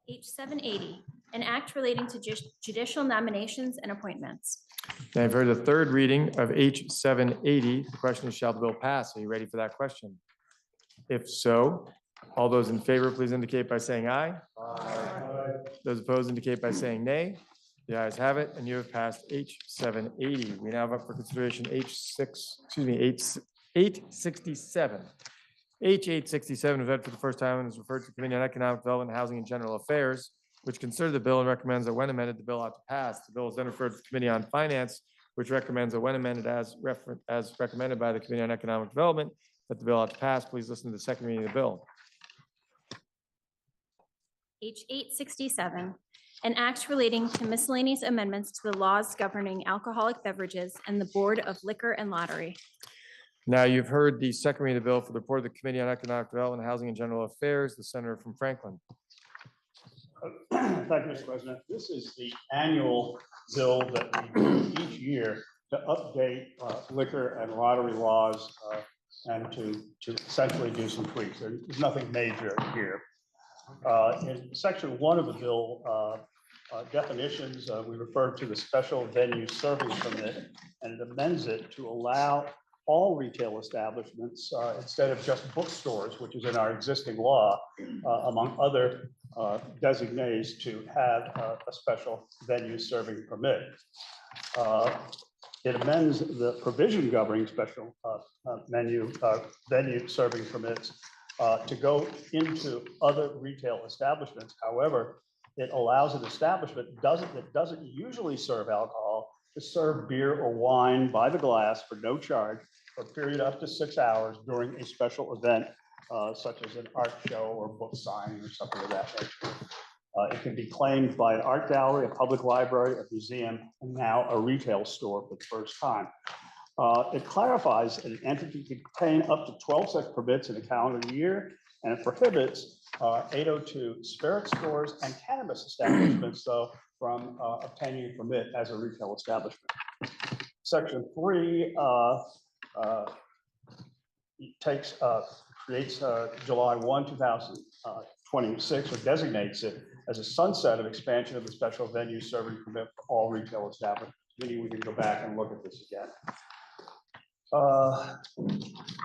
H 780, an act relating to judicial nominations and appointments. Now, I've heard the third reading of H 780. The question is, shall the bill pass? Are you ready for that question? If so, all those in favor, please indicate by saying aye. Aye. Those opposed indicate by saying nay. The ayes have it, and you have passed H 780. We now have up for consideration H 867. H 867 was read for the first time and is referred to the Committee on Economic Development, Housing, and General Affairs, which considered the bill and recommends that when amended, the bill ought to pass. The bill is then referred to the Committee on Finance, which recommends that when amended as recommended by the Committee on Economic Development, that the bill ought to pass. Please listen to the second reading of the bill. H 867, an act relating to miscellaneous amendments to the laws governing alcoholic beverages and the Board of Liquor and Lottery. Now, you've heard the second reading of the bill for the report of the Committee on Economic Development, Housing, and General Affairs. The senator from Franklin. Thank you, Mr. President. This is the annual bill that we do each year to update liquor and lottery laws and to essentially do some tweaks. There's nothing major here. In section 1 of the bill, definitions, we refer to the special venue serving permit, and it amends it to allow all retail establishments, instead of just bookstores, which is in our existing law, among other designates, to have a special venue serving permit. It amends the provision governing special venue serving permits to go into other retail establishments. However, it allows an establishment that doesn't usually serve alcohol to serve beer or wine by the glass for no charge for a period up to 6 hours during a special event, such as an art show or book signing or something of that nature. It can be claimed by an art gallery, a public library, a museum, and now a retail store for the first time. It clarifies an entity can obtain up to 12 such permits in a calendar year, and it prohibits 802 spirit stores and cannabis establishments, though, from obtaining a permit as a retail establishment. Section 3 creates July 1, 2026, or designates it as a sunset of expansion of the special venue serving permit for all retail establishments. Meaning we can go back and look at this again.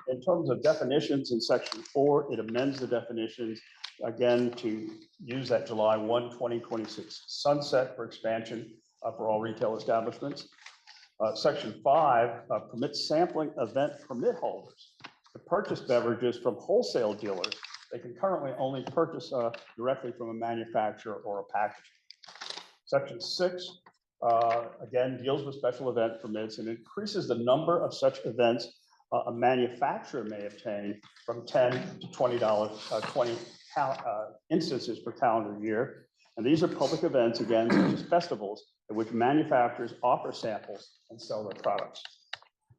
In terms of definitions in section 4, it amends the definitions again to use that July 1, 2026 sunset for expansion for all retail establishments. Section 5 permits sampling event permit holders to purchase beverages from wholesale dealers. They can currently only purchase directly from a manufacturer or a package. Section 6, again, deals with special event permits and increases the number of such events a manufacturer may obtain from $10 to $20, 20 instances per calendar year. And these are public events, again, such as festivals, in which manufacturers offer samples and sell their products.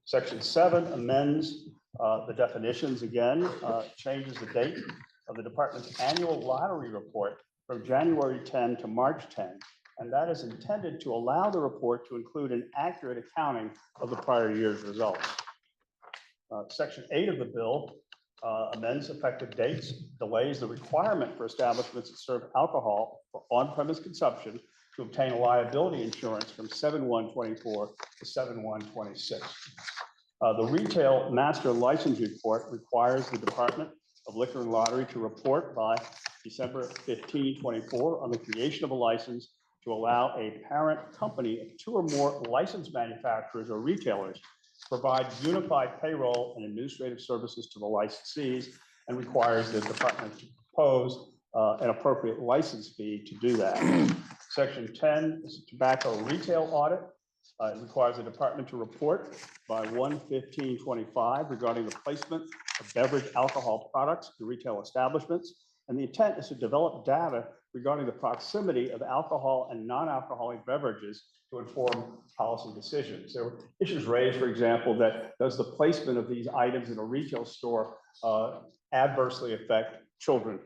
Section 7 amends the definitions again, changes the date of the department's annual lottery report from January 10 to March 10. And that is intended to allow the report to include an accurate accounting of the prior year's results. Section 8 of the bill amends effective dates, delays the requirement for establishments that serve alcohol for on-premise consumption to obtain a liability insurance from 7/1/24 to 7/1/26. The retail master license report requires the Department of Liquor and Lottery to report by December 15, 24 on the creation of a license to allow a parent company of 2 or more licensed manufacturers or retailers to provide unified payroll and administrative services to the licensees, and requires the department to propose an appropriate license fee to do that. Section 10 is a tobacco retail audit. It requires the department to report by 1/15/25 regarding the placement of beverage alcohol products to retail establishments. And the intent is to develop data regarding the proximity of alcohol and non-alcoholic beverages to inform policy decisions. There were issues raised, for example, that does the placement of these items in a retail store adversely affect children?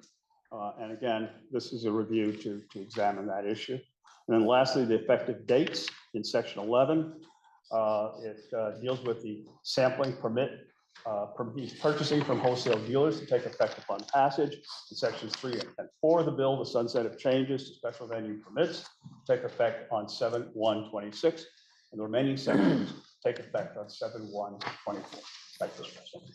And again, this is a review to examine that issue. And then lastly, the effective dates in section 11. It deals with the sampling permit purchasing from wholesale dealers to take effect upon passage. In sections 3 and 4 of the bill, the sunset of changes to special venue permits take effect on 7/1/26, and the remaining sections take effect on 7/1/24. Thank you, Mr. President.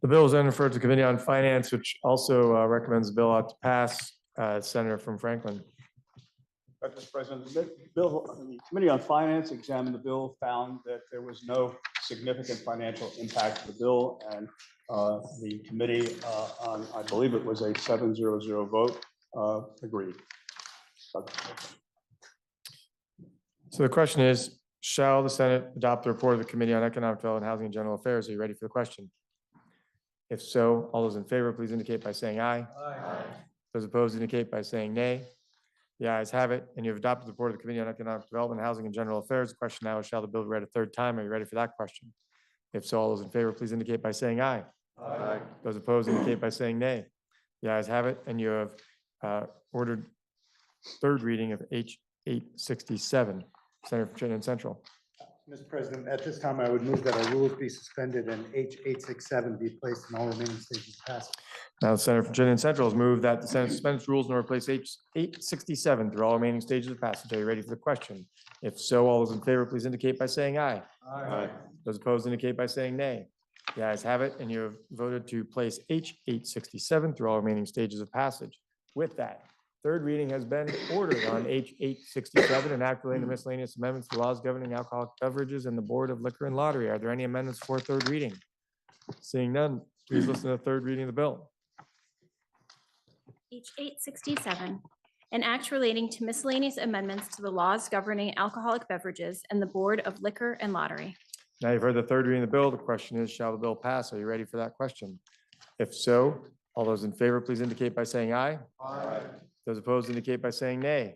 The bill is then referred to Committee on Finance, which also recommends the bill ought to pass. Senator from Franklin. Mr. President, the Committee on Finance examined the bill, found that there was no significant financial impact to the bill, and the committee, on, I believe it was a 7-0-0 vote, agreed. So the question is, shall the Senate adopt the report of the Committee on Economic Development, Housing and General Affairs? Are you ready for the question? If so, all those in favor, please indicate by saying aye. Aye. Those opposed indicate by saying nay. The ayes have it, and you have adopted the report of the Committee on Economic Development, Housing and General Affairs. The question now is, shall the bill be read a third time? Are you ready for that question? If so, all those in favor, please indicate by saying aye. Aye. Those opposed indicate by saying nay. The ayes have it, and you have ordered third reading of H 867. Senator from Chittenden Central. Mr. President, at this time, I would move that our rules be suspended and H 867 be placed in all remaining stages of passage. Now, the Senator from Chittenden Central has moved that the Senate suspend its rules and replace H 867 through all remaining stages of passage. Are you ready for the question? If so, all those in favor, please indicate by saying aye. Aye. Those opposed indicate by saying nay. The ayes have it, and you have voted to place H 867 through all remaining stages of passage. With that, third reading has been ordered on H 867, an act relating to miscellaneous amendments to laws governing alcoholic beverages and the Board of Liquor and Lottery. Are there any amendments for third reading? Seeing none, please listen to the third reading of the bill. H 867, an act relating to miscellaneous amendments to the laws governing alcoholic beverages and the Board of Liquor and Lottery. Now you've heard the third reading of the bill. The question is, shall the bill pass? Are you ready for that question? If so, all those in favor, please indicate by saying aye. Aye. Those opposed indicate by saying nay.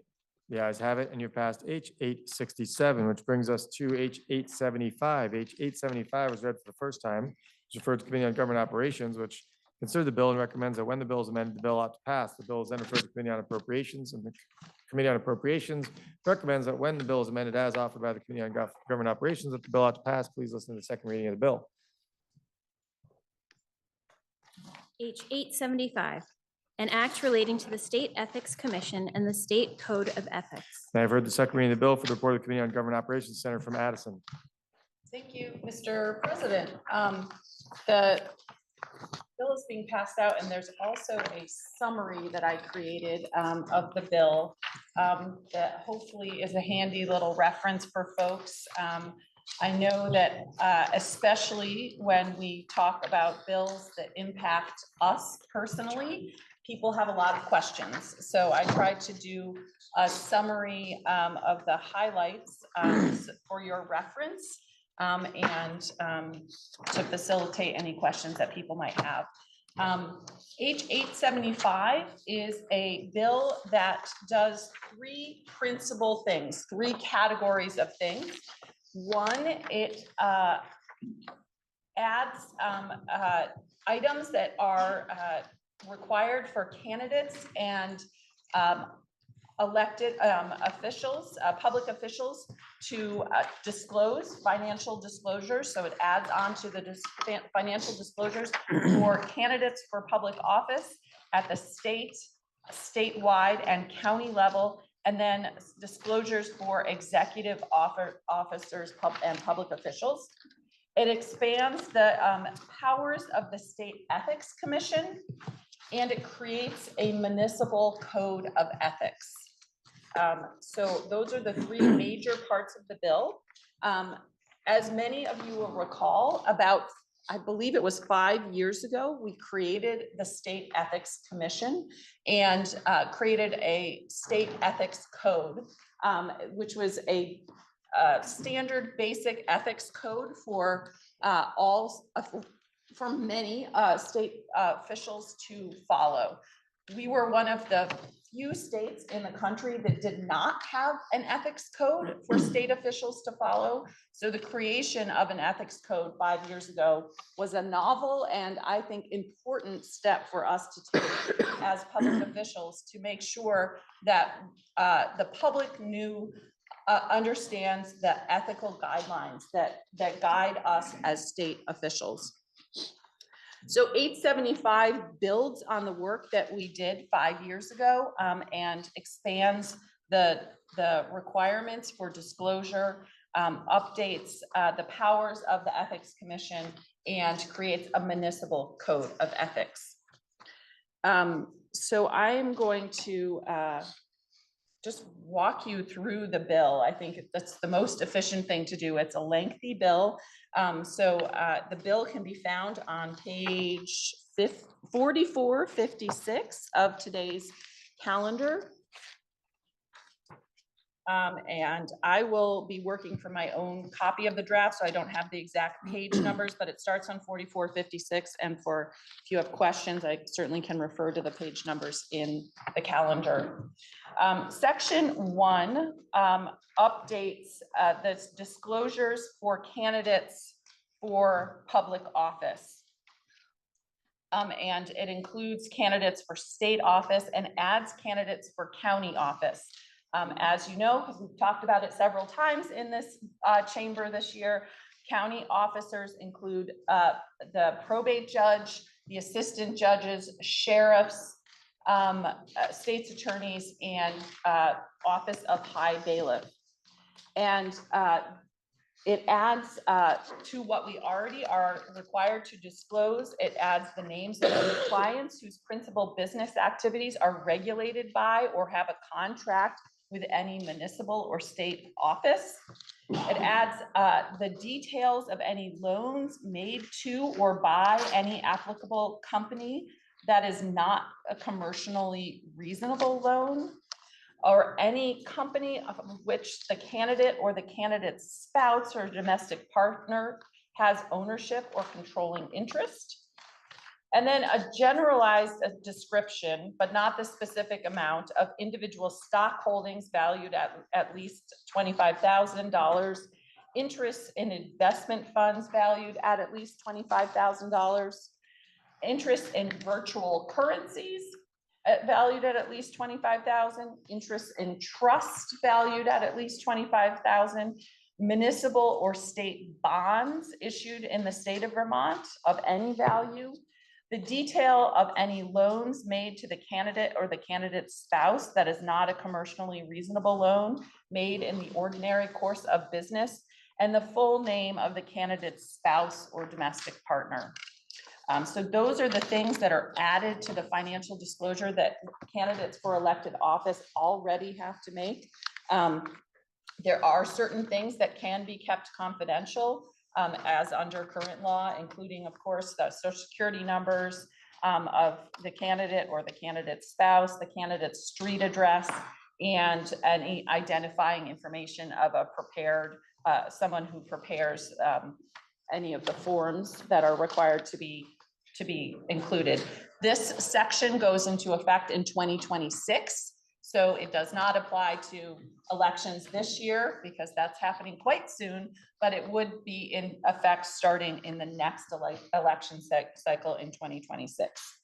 The ayes have it, and you've passed H 867, which brings us to H 875. H 875 was read for the first time. It's referred to Committee on Government Operations, which considered the bill and recommends that when the bill is amended, the bill ought to pass. The bill is then referred to Committee on Appropriations, and the Committee on Appropriations recommends that when the bill is amended as offered by the Committee on Government Operations, that the bill ought to pass. Please listen to the second reading of the bill. H 875, an act relating to the State Ethics Commission and the State Code of Ethics. Now I've heard the second reading of the bill. For the report of the Committee on Government Operations, Senator from Addison. Thank you, Mr. President. The bill is being passed out, and there's also a summary that I created of the bill that hopefully is a handy little reference for folks. I know that especially when we talk about bills that impact us personally, people have a lot of questions. So I tried to do a summary of the highlights for your reference and to facilitate any questions that people might have. H 875 is a bill that does three principal things, three categories of things. One, it adds items that are required for candidates and elected officials, public officials to disclose financial disclosures. So it adds on to the financial disclosures for candidates for public office at the state, statewide, and county level, and then disclosures for executive officers and public officials. It expands the powers of the State Ethics Commission, and it creates a municipal code of ethics. So those are the three major parts of the bill. As many of you will recall, about, I believe it was 5 years ago, we created the State Ethics Commission and created a state ethics code, which was a standard basic ethics code for for many state officials to follow. We were one of the few states in the country that did not have an ethics code for state officials to follow. So the creation of an ethics code 5 years ago was a novel and I think important step for us to take as public officials to make sure that the public understands the ethical guidelines that guide us as state officials. So 875 builds on the work that we did 5 years ago and expands the requirements for disclosure, updates the powers of the Ethics Commission, and creates a municipal code of ethics. So I'm going to just walk you through the bill. I think that's the most efficient thing to do. It's a lengthy bill. The bill can be found on page 4456 of today's calendar. And I will be working from my own copy of the draft, so I don't have the exact page numbers, but it starts on 4456. And if you have questions, I certainly can refer to the page numbers in the calendar. Section 1 updates the disclosures for candidates for public office. And it includes candidates for state office and adds candidates for county office. As you know, because we've talked about it several times in this chamber this year, county officers include the probate judge, the assistant judges, sheriffs, state's attorneys, and office of high bailiff. And it adds to what we already are required to disclose. It adds the names of those clients whose principal business activities are regulated by or have a contract with any municipal or state office. It adds the details of any loans made to or by any applicable company that is not a commercially reasonable loan, or any company of which the candidate or the candidate's spouse or domestic partner has ownership or controlling interest. And then a generalized description, but not the specific amount, of individual stock holdings valued at least $25,000, interest in investment funds valued at least $25,000, interest in virtual currencies valued at least $25,000, interest in trust valued at least $25,000, municipal or state bonds issued in the state of Vermont of any value, the detail of any loans made to the candidate or the candidate's spouse that is not a commercially reasonable loan made in the ordinary course of business, and the full name of the candidate's spouse or domestic partner. So those are the things that are added to the financial disclosure that candidates for elected office already have to make. There are certain things that can be kept confidential as under current law, including, of course, the social security numbers of the candidate or the candidate's spouse, the candidate's street address, and any identifying information of a prepared, someone who prepares any of the forms that are required to be included. This section goes into effect in 2026. So it does not apply to elections this year because that's happening quite soon, but it would be in effect starting in the next election cycle in 2026.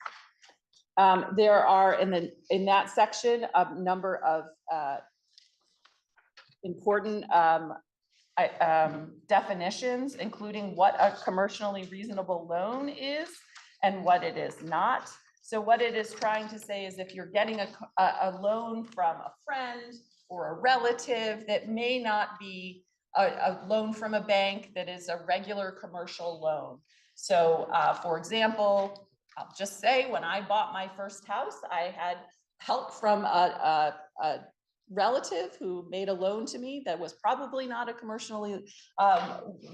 There are in that section a number of important definitions, including what a commercially reasonable loan is and what it is not. So what it is trying to say is if you're getting a loan from a friend or a relative, that may not be a loan from a bank that is a regular commercial loan. So for example, I'll just say when I bought my first house, I had help from a relative who made a loan to me that was probably not a commercially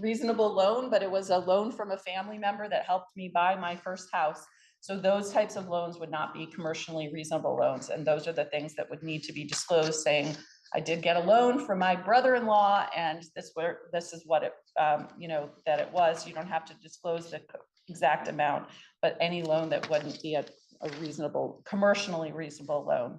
reasonable loan, but it was a loan from a family member that helped me buy my first house. So those types of loans would not be commercially reasonable loans. And those are the things that would need to be disclosed, saying, I did get a loan from my brother-in-law and this is what it, that it was. You don't have to disclose the exact amount, but any loan that wouldn't be a reasonable, commercially reasonable loan.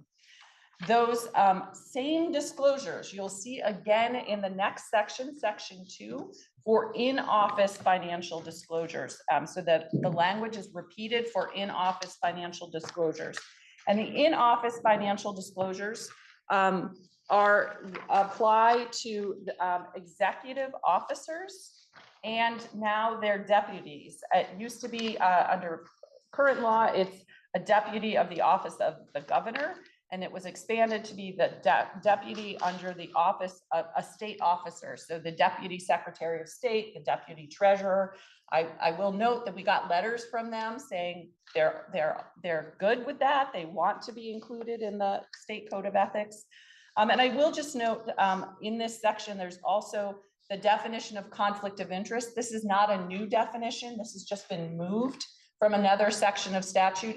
Those same disclosures you'll see again in the next section, section 2, for in-office financial disclosures. So that the language is repeated for in-office financial disclosures. And the in-office financial disclosures apply to executive officers and now their deputies. It used to be under current law, it's a deputy of the office of the governor. And it was expanded to be the deputy under the office of a state officer. So the deputy secretary of state, the deputy treasurer. I will note that we got letters from them saying they're good with that. They want to be included in the state code of ethics. And I will just note in this section, there's also the definition of conflict of interest. This is not a new definition. This has just been moved from another section of statute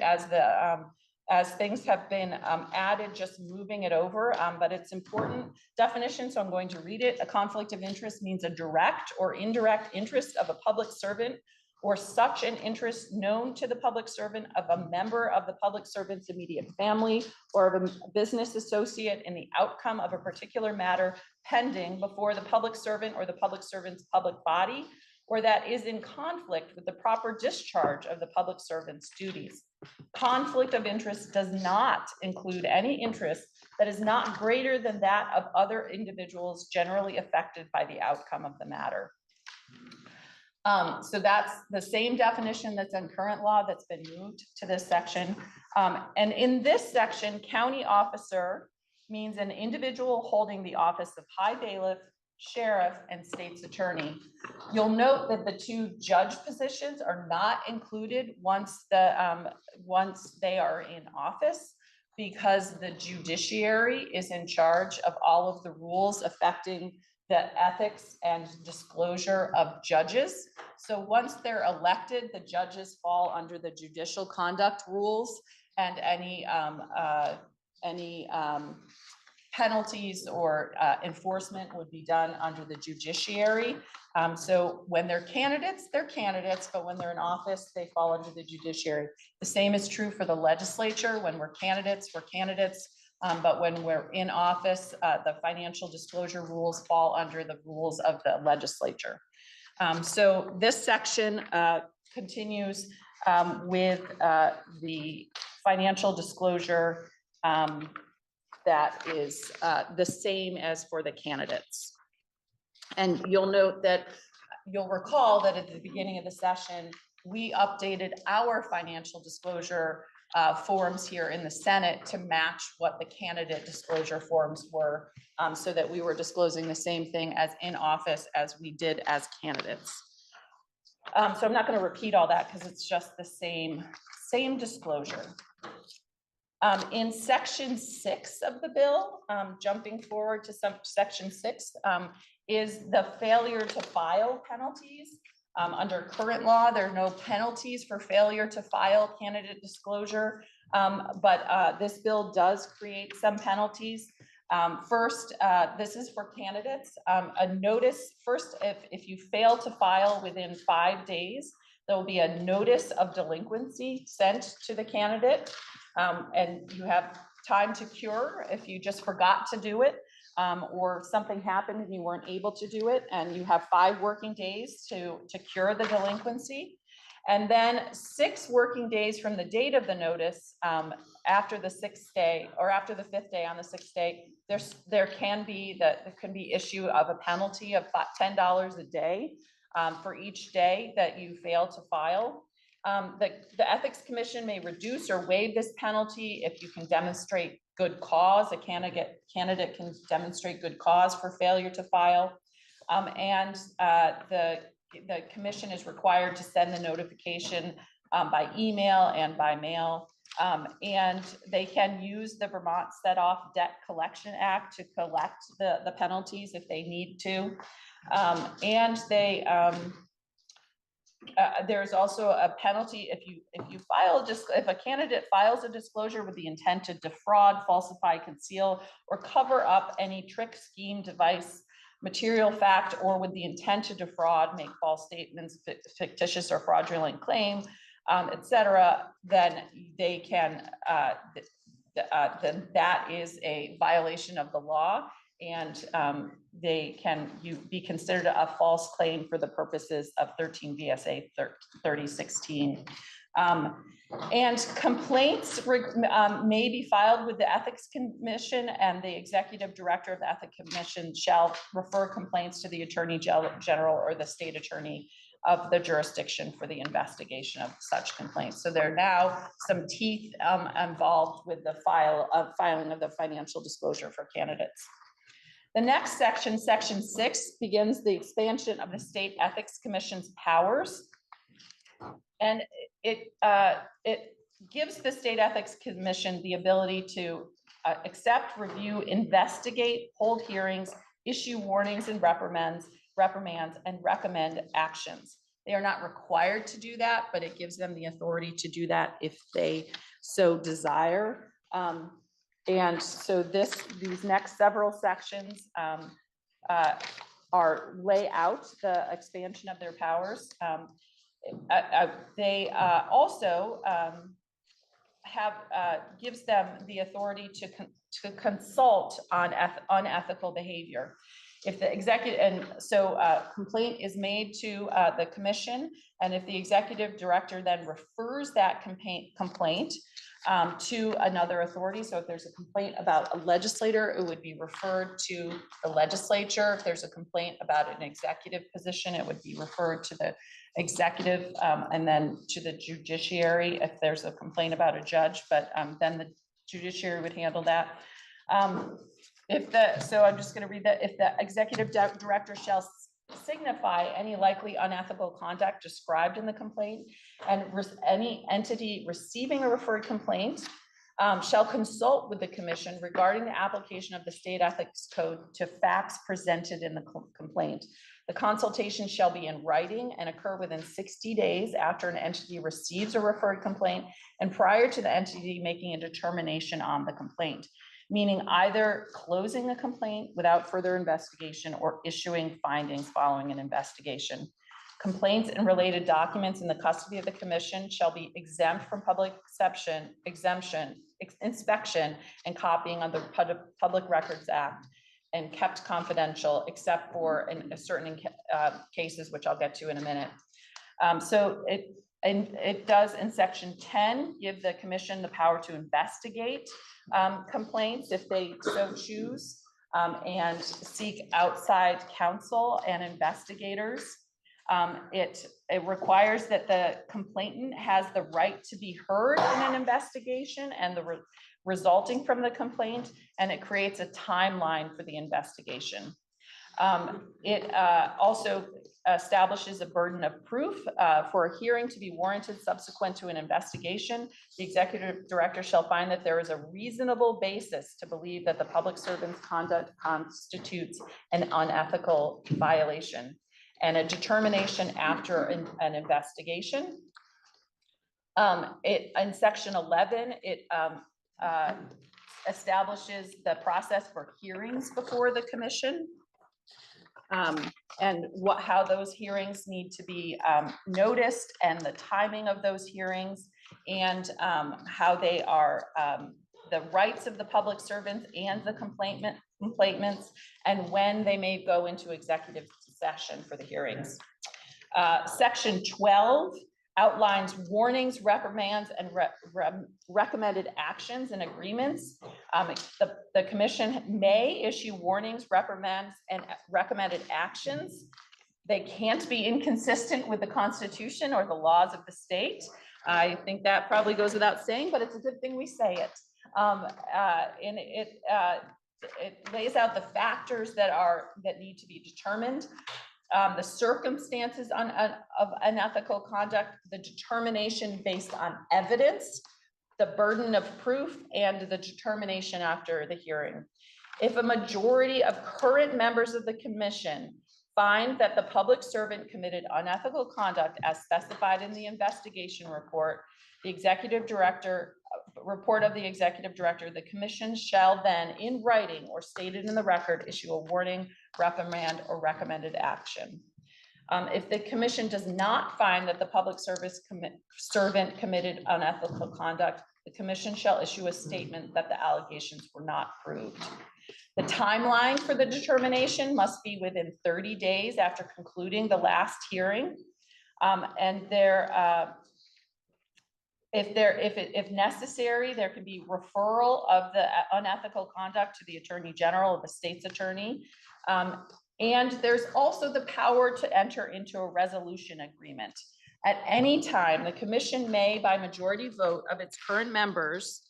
as things have been added, just moving it over, but it's important definition, so I'm going to read it. A conflict of interest means a direct or indirect interest of a public servant or such an interest known to the public servant of a member of the public servant's immediate family or of a business associate in the outcome of a particular matter pending before the public servant or the public servant's public body, or that is in conflict with the proper discharge of the public servant's duties. Conflict of interest does not include any interest that is not greater than that of other individuals generally affected by the outcome of the matter. So that's the same definition that's in current law that's been moved to this section. And in this section, county officer means an individual holding the office of high bailiff, sheriff, and state's attorney. You'll note that the 2 judge positions are not included once they are in office, because the judiciary is in charge of all of the rules affecting the ethics and disclosure of judges. So once they're elected, the judges fall under the judicial conduct rules, and any penalties or enforcement would be done under the judiciary. So when they're candidates, but when they're in office, they fall under the judiciary. The same is true for the legislature. When we're candidates, but when we're in office, the financial disclosure rules fall under the rules of the legislature. So this section continues with the financial disclosure that is the same as for the candidates. And you'll note that, you'll recall that at the beginning of the session, we updated our financial disclosure forms here in the Senate to match what the candidate disclosure forms were, so that we were disclosing the same thing as in office as we did as candidates. So I'm not going to repeat all that because it's just the same disclosure. In section 6 of the bill, jumping forward to section 6, is the failure to file penalties. Under current law, there are no penalties for failure to file candidate disclosure, but this bill does create some penalties. First, this is for candidates. A notice, first, if you fail to file within 5 days, there will be a notice of delinquency sent to the candidate. And you have time to cure if you just forgot to do it, or something happened and you weren't able to do it, and you have 5 working days to cure the delinquency. And then 6 working days from the date of the notice, after the 6th day or after the 5th day on the 6th day, there can be issue of a penalty of $10 a day for each day that you fail to file. The Ethics Commission may reduce or waive this penalty if you can demonstrate good cause. A candidate can demonstrate good cause for failure to file. And the commission is required to send the notification by email and by mail. And they can use the Vermont Set-Off Debt Collection Act to collect the penalties if they need to. And they there's also a penalty if a candidate files a disclosure with the intent to defraud, falsify, conceal, or cover up any trick, scheme, device, material fact, or with the intent to defraud, make false statements, fictitious or fraudulent claim, etc., then they can then that is a violation of the law, and they can be considered a false claim for the purposes of 13 VSA 3016. And complaints may be filed with the Ethics Commission, and the Executive Director of the Ethics Commission shall refer complaints to the Attorney General or the State Attorney of the jurisdiction for the investigation of such complaints. So there are now some teeth involved with the filing of the financial disclosure for candidates. The next section, section 6, begins the expansion of the State Ethics Commission's powers. And it gives the State Ethics Commission the ability to accept, review, investigate, hold hearings, issue warnings and reprimands, and recommend actions. They are not required to do that, but it gives them the authority to do that if they so desire. And so these next several sections lay out the expansion of their powers. They also gives them the authority to consult on unethical behavior. If the complaint is made to the commission, and if the executive director then refers that complaint to another authority. So if there's a complaint about a legislator, it would be referred to the legislature. If there's a complaint about an executive position, it would be referred to the executive, and then to the judiciary if there's a complaint about a judge, but then the judiciary would handle that. So I'm just going to read that. If the executive director shall signify any likely unethical conduct described in the complaint, and any entity receiving a referred complaint shall consult with the commission regarding the application of the state ethics code to facts presented in the complaint. The consultation shall be in writing and occur within 60 days after an entity receives a referred complaint and prior to the entity making a determination on the complaint, meaning either closing the complaint without further investigation or issuing findings following an investigation. Complaints and related documents in the custody of the commission shall be exempt from public inspection and copying under the Public Records Act, and kept confidential except for in certain cases, which I'll get to in a minute. So it does in section 10 give the commission the power to investigate complaints if they so choose, and seek outside counsel and investigators. It requires that the complainant has the right to be heard in an investigation and the resulting from the complaint, and it creates a timeline for the investigation. It also establishes a burden of proof for a hearing to be warranted subsequent to an investigation. The executive director shall find that there is a reasonable basis to believe that the public servant's conduct constitutes an unethical violation, and a determination after an investigation. In section 11, it establishes the process for hearings before the commission. And how those hearings need to be noticed, and the timing of those hearings, and how they are the rights of the public servants and the complainants, and when they may go into executive session for the hearings. Section 12 outlines warnings, reprimands, and recommended actions and agreements. The commission may issue warnings, reprimands, and recommended actions. They can't be inconsistent with the Constitution or the laws of the state. I think that probably goes without saying, but it's a good thing we say it. And it lays out the factors that need to be determined. The circumstances of unethical conduct, the determination based on evidence, the burden of proof, and the determination after the hearing. If a majority of current members of the commission find that the public servant committed unethical conduct as specified in the investigation report, the executive director, report of the executive director, the commission shall then, in writing or stated in the record, issue a warning, reprimand, or recommended action. If the commission does not find that the public servant committed unethical conduct, the commission shall issue a statement that the allegations were not proved. The timeline for the determination must be within 30 days after concluding the last hearing. If necessary, there can be referral of the unethical conduct to the Attorney General, the state's attorney. And there's also the power to enter into a resolution agreement. At any time, the commission may, by majority vote of its current members,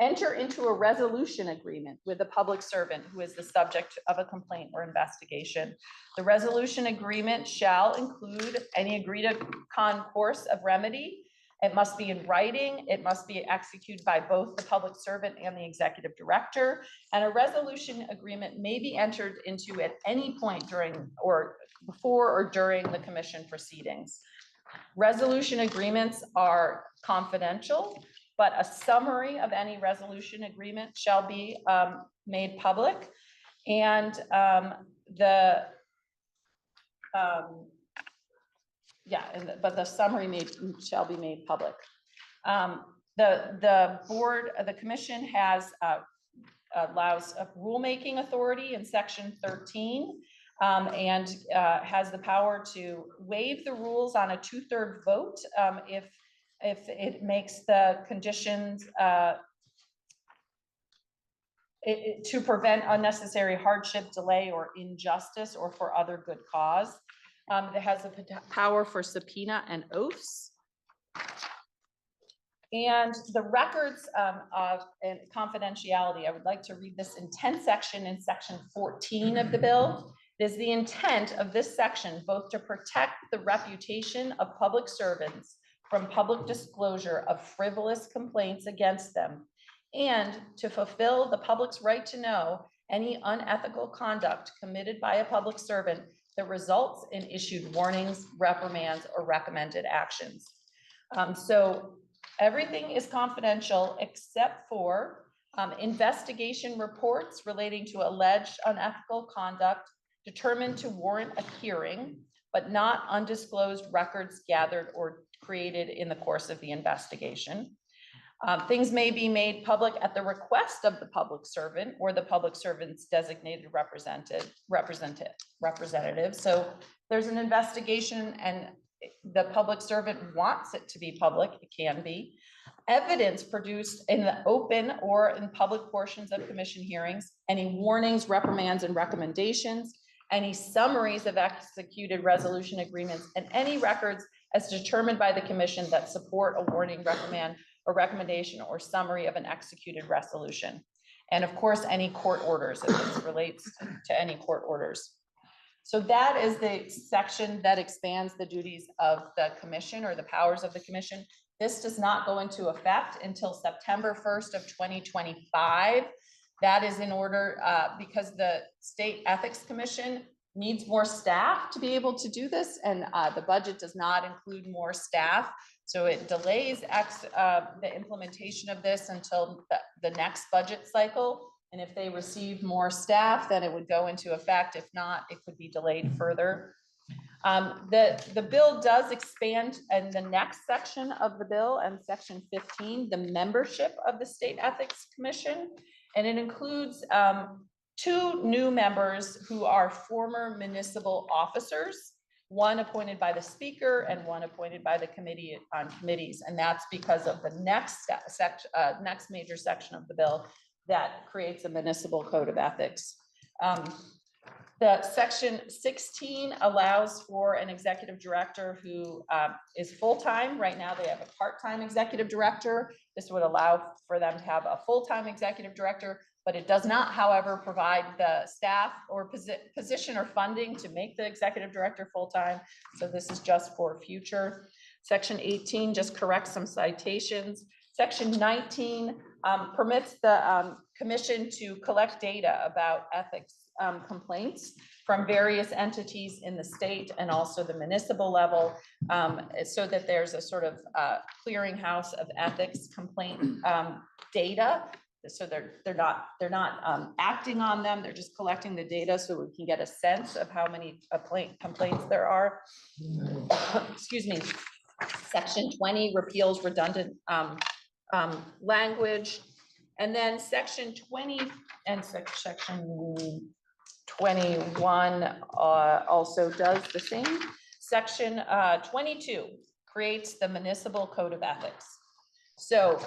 enter into a resolution agreement with the public servant who is the subject of a complaint or investigation. The resolution agreement shall include any agreed upon course of remedy. It must be in writing. It must be executed by both the public servant and the executive director. And a resolution agreement may be entered into at any point during or before or during the commission proceedings. Resolution agreements are confidential, but a summary of any resolution agreement shall be made public. And but the summary shall be made public. The commission allows a rulemaking authority in section 13, and has the power to waive the rules on a 2/3 vote if it makes the conditions to prevent unnecessary hardship, delay, or injustice, or for other good cause. It has the power for subpoena and oaths. And the records of confidentiality, I would like to read this intent section in section 14 of the bill. It is the intent of this section both to protect the reputation of public servants from public disclosure of frivolous complaints against them, and to fulfill the public's right to know any unethical conduct committed by a public servant that results in issued warnings, reprimands, or recommended actions. So everything is confidential except for investigation reports relating to alleged unethical conduct determined to warrant a hearing, but not undisclosed records gathered or created in the course of the investigation. Things may be made public at the request of the public servant or the public servant's designated representative. So there's an investigation and the public servant wants it to be public, it can be. Evidence produced in the open or in public portions of commission hearings, any warnings, reprimands, and recommendations, any summaries of executed resolution agreements, and any records as determined by the commission that support a warning, reprimand, a recommendation or summary of an executed resolution. And of course, any court orders, if this relates to any court orders. So that is the section that expands the duties of the commission or the powers of the commission. This does not go into effect until September 1st of 2025. That is in order because the State Ethics Commission needs more staff to be able to do this, and the budget does not include more staff. So it delays the implementation of this until the next budget cycle. And if they receive more staff, then it would go into effect. If not, it could be delayed further. The bill does expand in the next section of the bill, and section 15, the membership of the State Ethics Commission. And it includes 2 new members who are former municipal officers, one appointed by the speaker and one appointed by the committee on committees. And that's because of the next major section of the bill that creates a municipal code of ethics. The section 16 allows for an executive director who is full-time. Right now, they have a part-time executive director. This would allow for them to have a full-time executive director, but it does not, however, provide the staff or position or funding to make the executive director full-time. So this is just for future. Section 18 just corrects some citations. Section 19 permits the commission to collect data about ethics complaints from various entities in the state and also the municipal level, so that there's a sort of clearinghouse of ethics complaint data. So they're not acting on them, they're just collecting the data so we can get a sense of how many complaints there are. Excuse me. Section 20 repeals redundant language. And then section 20 and section 21 also does the same. Section 22 creates the municipal code of ethics. So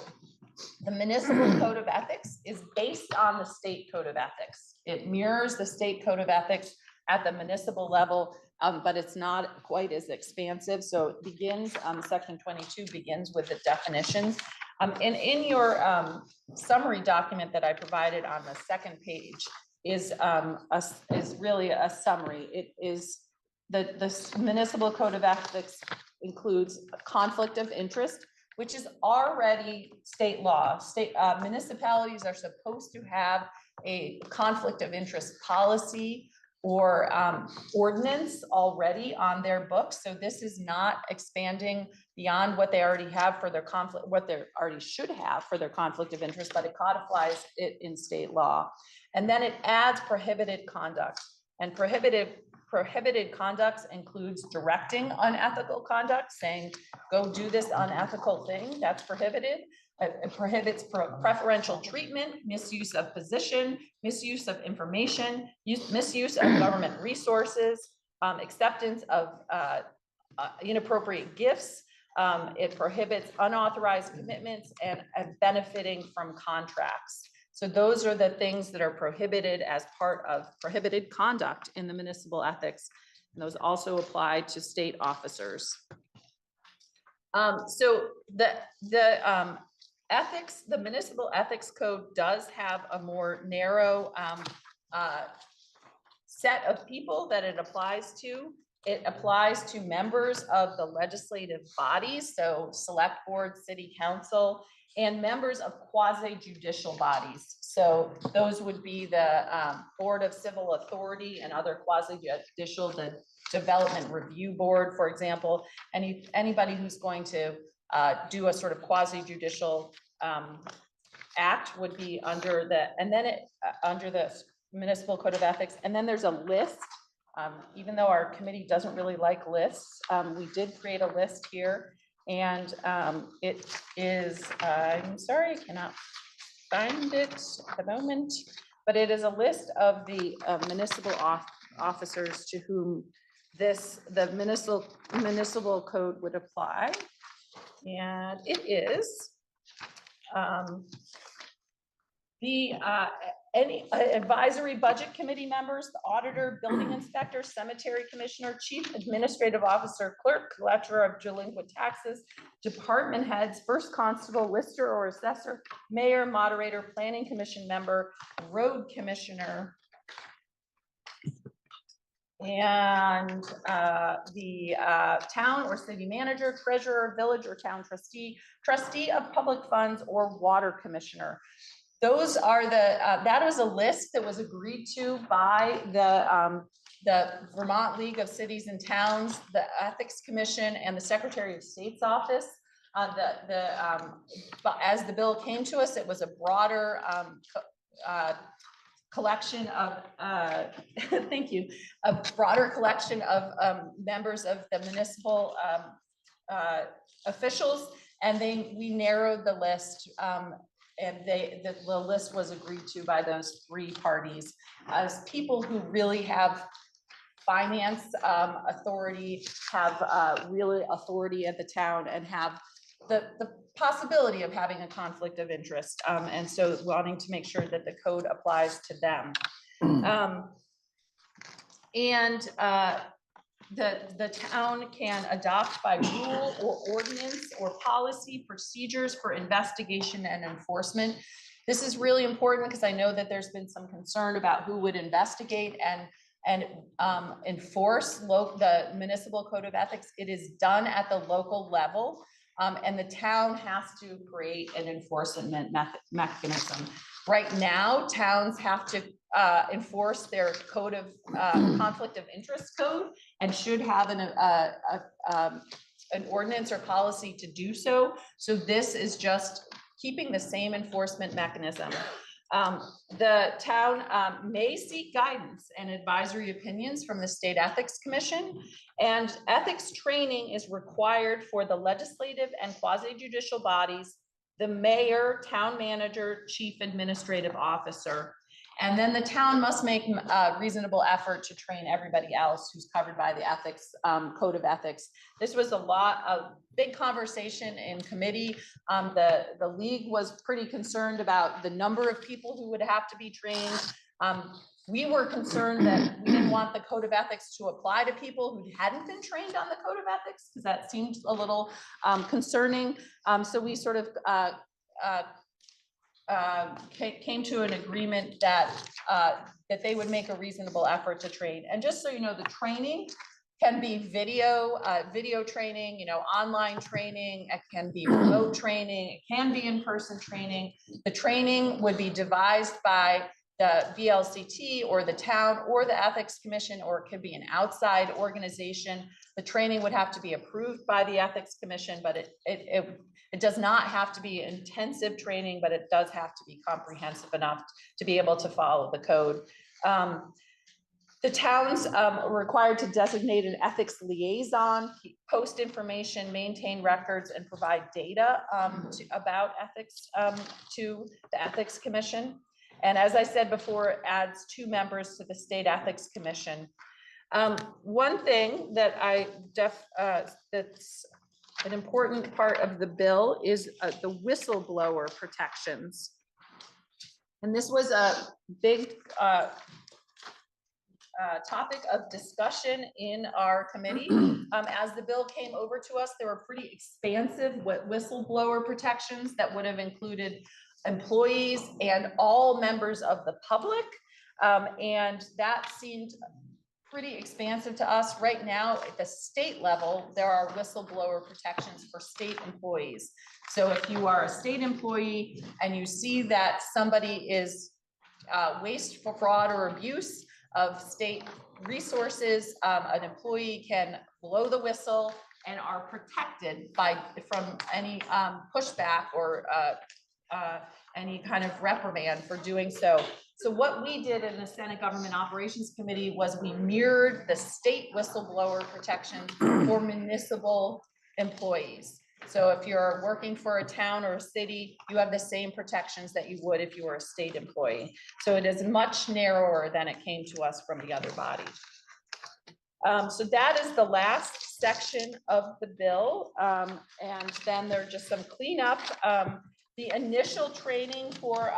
the municipal code of ethics is based on the state code of ethics. It mirrors the state code of ethics at the municipal level, but it's not quite as expansive. So it begins, section 22 begins with the definitions. And in your summary document that I provided on the second page is really a summary. It is the municipal code of ethics includes a conflict of interest, which is already state law. Municipalities are supposed to have a conflict of interest policy or ordinance already on their books. So this is not expanding beyond what they already have for their conflict, what they already should have for their conflict of interest, but it codifies it in state law. And then it adds prohibited conduct, and prohibited conduct includes directing unethical conduct, saying, go do this unethical thing, that's prohibited. It prohibits preferential treatment, misuse of position, misuse of information, misuse of government resources, acceptance of inappropriate gifts. It prohibits unauthorized commitments and benefiting from contracts. So those are the things that are prohibited as part of prohibited conduct in the municipal ethics. And those also apply to state officers. So the municipal ethics code does have a more narrow set of people that it applies to. It applies to members of the legislative bodies, so select board, city council, and members of quasi-judicial bodies. So those would be the Board of Civil Authority and other quasi-judicial, the Development Review Board, for example. Anybody who's going to do a sort of quasi-judicial act would be under under the Municipal Code of Ethics. And then there's a list. Even though our committee doesn't really like lists, we did create a list here. And it is, I'm sorry, I cannot find it at the moment, but it is a list of the municipal officers to whom the municipal code would apply. And it is Any advisory budget committee members, the auditor, building inspector, cemetery commissioner, chief administrative officer, clerk, collector of delinquent taxes, department heads, first constable, lister or assessor, mayor, moderator, planning commission member, road commissioner, and the town or city manager, treasurer, village or town trustee, trustee of public funds, or water commissioner. Those are the, that was a list that was agreed to by the Vermont League of Cities and Towns, the Ethics Commission, and the Secretary of State's office. But as the bill came to us, it was a broader collection of, thank you, a broader collection of members of the municipal officials, and we narrowed the list. And the list was agreed to by those three parties as people who really have finance authority, have really authority at the town, and have the possibility of having a conflict of interest. And so wanting to make sure that the code applies to them. The town can adopt by rule or ordinance or policy procedures for investigation and enforcement. This is really important because I know that there's been some concern about who would investigate and enforce the municipal code of ethics. It is done at the local level, and the town has to create an enforcement mechanism. Right now, towns have to enforce their code of conflict of interest code and should have an ordinance or policy to do so. So this is just keeping the same enforcement mechanism. The town may seek guidance and advisory opinions from the State Ethics Commission, and ethics training is required for the legislative and quasi-judicial bodies, the mayor, town manager, chief administrative officer. And then the town must make a reasonable effort to train everybody else who's covered by the ethics code of ethics. This was a big conversation in committee. The league was pretty concerned about the number of people who would have to be trained. We were concerned that we didn't want the code of ethics to apply to people who hadn't been trained on the code of ethics, because that seemed a little concerning. So we sort of came to an agreement that they would make a reasonable effort to train. And just so you know, the training can be video training, online training, it can be remote training, it can be in-person training. The training would be devised by the VLCT or the town or the Ethics Commission, or it could be an outside organization. The training would have to be approved by the Ethics Commission, but it does not have to be intensive training, but it does have to be comprehensive enough to be able to follow the code. The towns are required to designate an ethics liaison, post information, maintain records, and provide data about ethics to the Ethics Commission. And as I said before, it adds 2 members to the State Ethics Commission. One thing that that's an important part of the bill is the whistleblower protections. And this was a big topic of discussion in our committee. As the bill came over to us, there were pretty expansive whistleblower protections that would have included employees and all members of the public. And that seemed pretty expansive to us. Right now, at the state level, there are whistleblower protections for state employees. So if you are a state employee and you see that somebody is wasteful, fraud, or abuse of state resources, an employee can blow the whistle and are protected from any pushback or any kind of reprimand for doing so. So what we did in the Senate Government Operations Committee was we mirrored the state whistleblower protection for municipal employees. So if you're working for a town or a city, you have the same protections that you would if you were a state employee. So it is much narrower than it came to us from the other body. So that is the last section of the bill. And then there's just some cleanup. The initial training for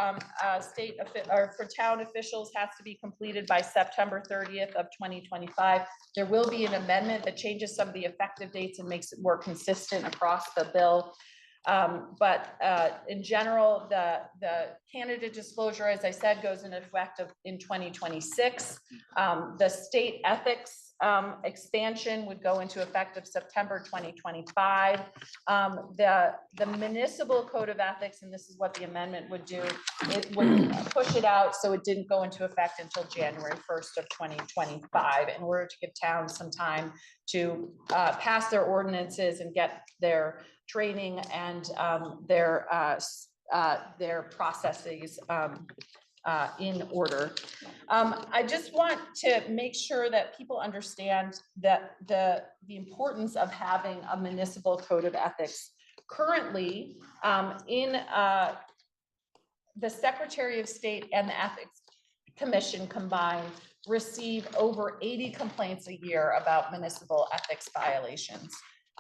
for town officials has to be completed by September 30th of 2025. There will be an amendment that changes some of the effective dates and makes it more consistent across the bill. But in general, the candidate disclosure, as I said, goes into effect in 2026. The state ethics expansion would go into effect of September 2025. The municipal code of ethics, and this is what the amendment would do, it would push it out so it didn't go into effect until January 1st of 2025 in order to give towns some time to pass their ordinances and get their training and their processes in order. I just want to make sure that people understand that the importance of having a municipal code of ethics. Currently, in the Secretary of State and the Ethics Commission combined receive over 80 complaints a year about municipal ethics violations.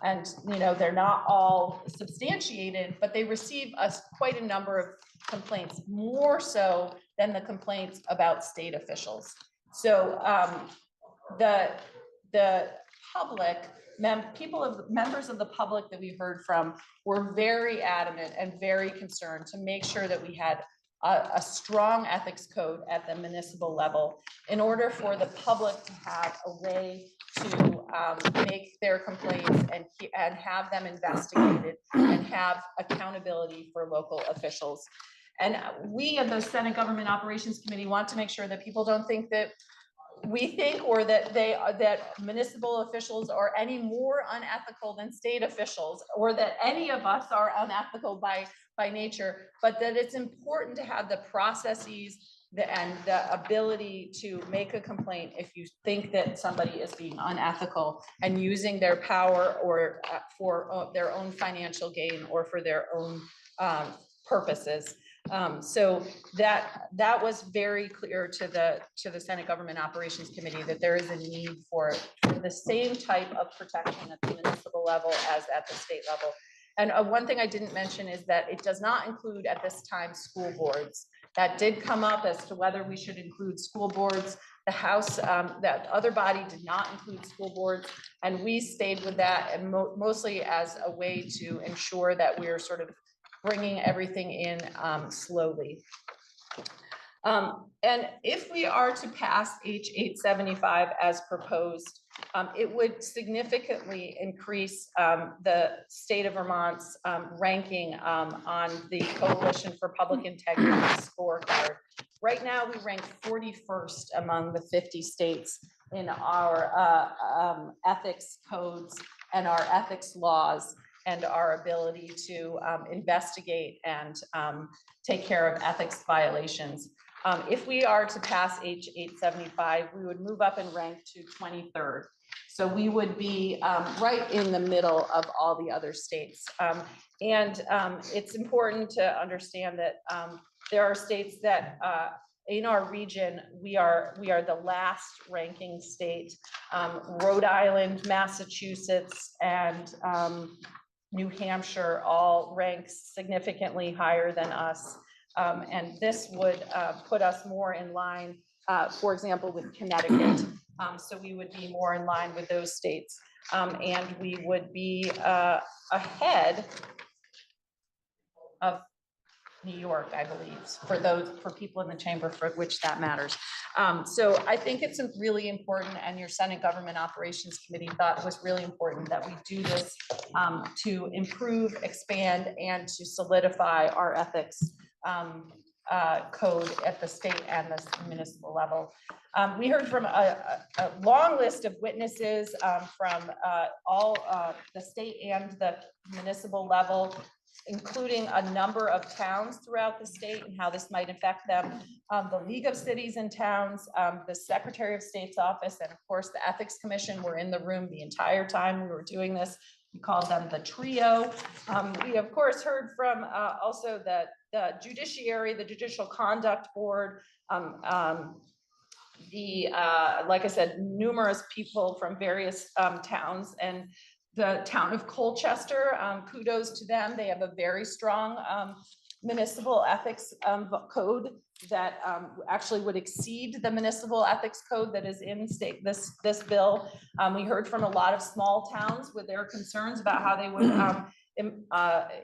And, you know, they're not all substantiated, but they receive quite a number of complaints, more so than the complaints about state officials. So the public, members of the public that we heard from were very adamant and very concerned to make sure that we had a strong ethics code at the municipal level in order for the public to have a way to make their complaints and have them investigated and have accountability for local officials. And we at the Senate Government Operations Committee want to make sure that people don't think that we think or that that municipal officials are any more unethical than state officials, or that any of us are unethical by nature, but that it's important to have the processes and the ability to make a complaint if you think that somebody is being unethical and using their power or for their own financial gain or for their own purposes. So that was very clear to the Senate Government Operations Committee that there is a need for the same type of protection at the municipal level as at the state level. And one thing I didn't mention is that it does not include at this time school boards. That did come up as to whether we should include school boards. The House, that other body did not include school boards, and we stayed with that, and mostly as a way to ensure that we're sort of bringing everything in slowly. And if we are to pass H 875 as proposed, it would significantly increase the state of Vermont's ranking on the Coalition for Public Integrity scorecard. Right now, we rank 41st among the 50 states in our ethics codes and our ethics laws and our ability to investigate and take care of ethics violations. If we are to pass H 875, we would move up in rank to 23rd. So we would be right in the middle of all the other states. It's important to understand that there are states that in our region, we are the last ranking state. Rhode Island, Massachusetts, and New Hampshire all rank significantly higher than us. And this would put us more in line, for example, with Connecticut. So we would be more in line with those states. And we would be ahead of New York, I believe, for people in the chamber for which that matters. So I think it's really important, and your Senate Government Operations Committee thought it was really important that we do this to improve, expand, and to solidify our ethics code at the state and the municipal level. We heard from a long list of witnesses from all the state and the municipal level, including a number of towns throughout the state and how this might affect them. The League of Cities and Towns, the Secretary of State's office, and of course the Ethics Commission were in the room the entire time we were doing this. We called them the trio. We of course heard from also the judiciary, the Judicial Conduct Board, like I said, numerous people from various towns, and the town of Colchester, kudos to them. They have a very strong municipal ethics code that actually would exceed the municipal ethics code that is in this bill. We heard from a lot of small towns with their concerns about how they would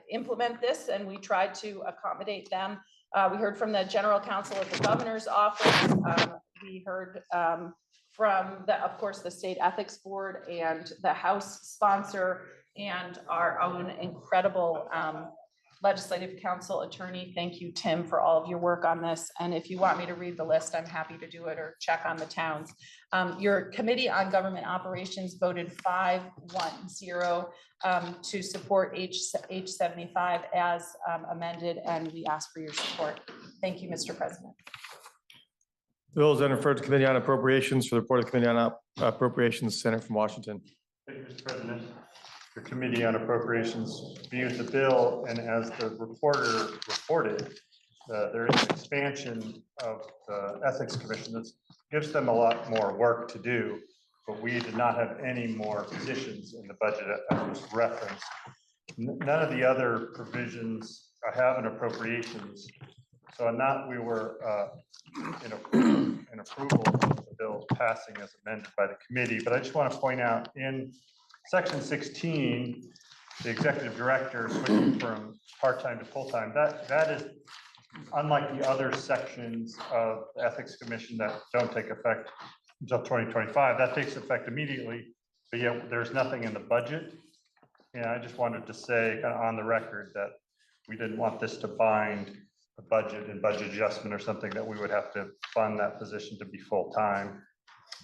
implement this, and we tried to accommodate them. We heard from the general counsel at the governor's office. We heard from of course, the state ethics board and the House sponsor and our own incredible legislative council attorney. Thank you, Tim, for all of your work on this. And if you want me to read the list, I'm happy to do it or check on the towns. Your Committee on Government Operations voted 5-1-0 to support H75 as amended, and we ask for your support. Thank you, Mr. President. Bills then referred to Committee on Appropriations for the report of Committee on Appropriations, Senator from Washington. Thank you, Mr. President. The Committee on Appropriations views the bill, and as the reporter reported, there is an expansion of the Ethics Commission that gives them a lot more work to do, but we did not have any more positions in the budget as was referenced. None of the other provisions have an appropriations. So on that, we were in approval of the bill passing as amended by the committee. But I just want to point out in section 16, the executive director switching from part-time to full-time, that is unlike the other sections of the Ethics Commission that don't take effect until 2025. That takes effect immediately, but yet there's nothing in the budget. And I just wanted to say on the record that we didn't want this to bind the budget and budget adjustment or something that we would have to fund that position to be full-time.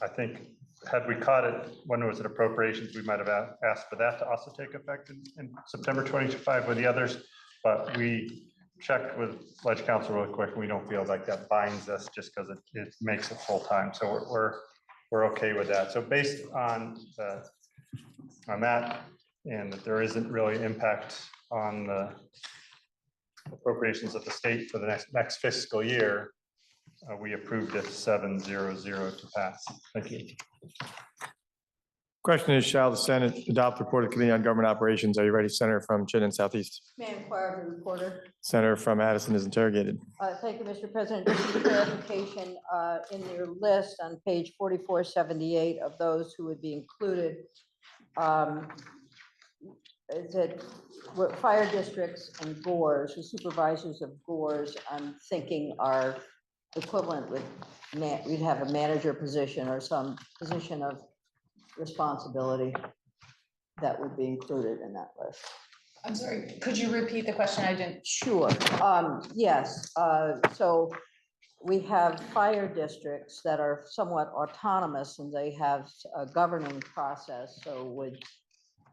I think had we caught it when it was at appropriations, we might have asked for that to also take effect in September 2025 with the others, but we checked with Ledge Council really quick, and we don't feel like that binds us just because it makes it full-time. So we're okay with that. So based on that, and that there isn't really impact on the appropriations of the state for the next fiscal year, we approved it 7-0-0 to pass. Thank you. Question is, shall the Senate adopt the report of Committee on Government Operations? Are you ready, Senator from Chittenden Southeast? May I inquire of the reporter? Senator from Addison is interrogated. Thank you, Mr. President. Just a clarification in your list on page 4478 of those who would be included. Is it what fire districts and GORs, the supervisors of GORs, I'm thinking are equivalent with, we'd have a manager position or some position of responsibility that would be included in that list. I'm sorry, could you repeat the question? I didn't. Sure. Yes. So we have fire districts that are somewhat autonomous and they have a governing process. So would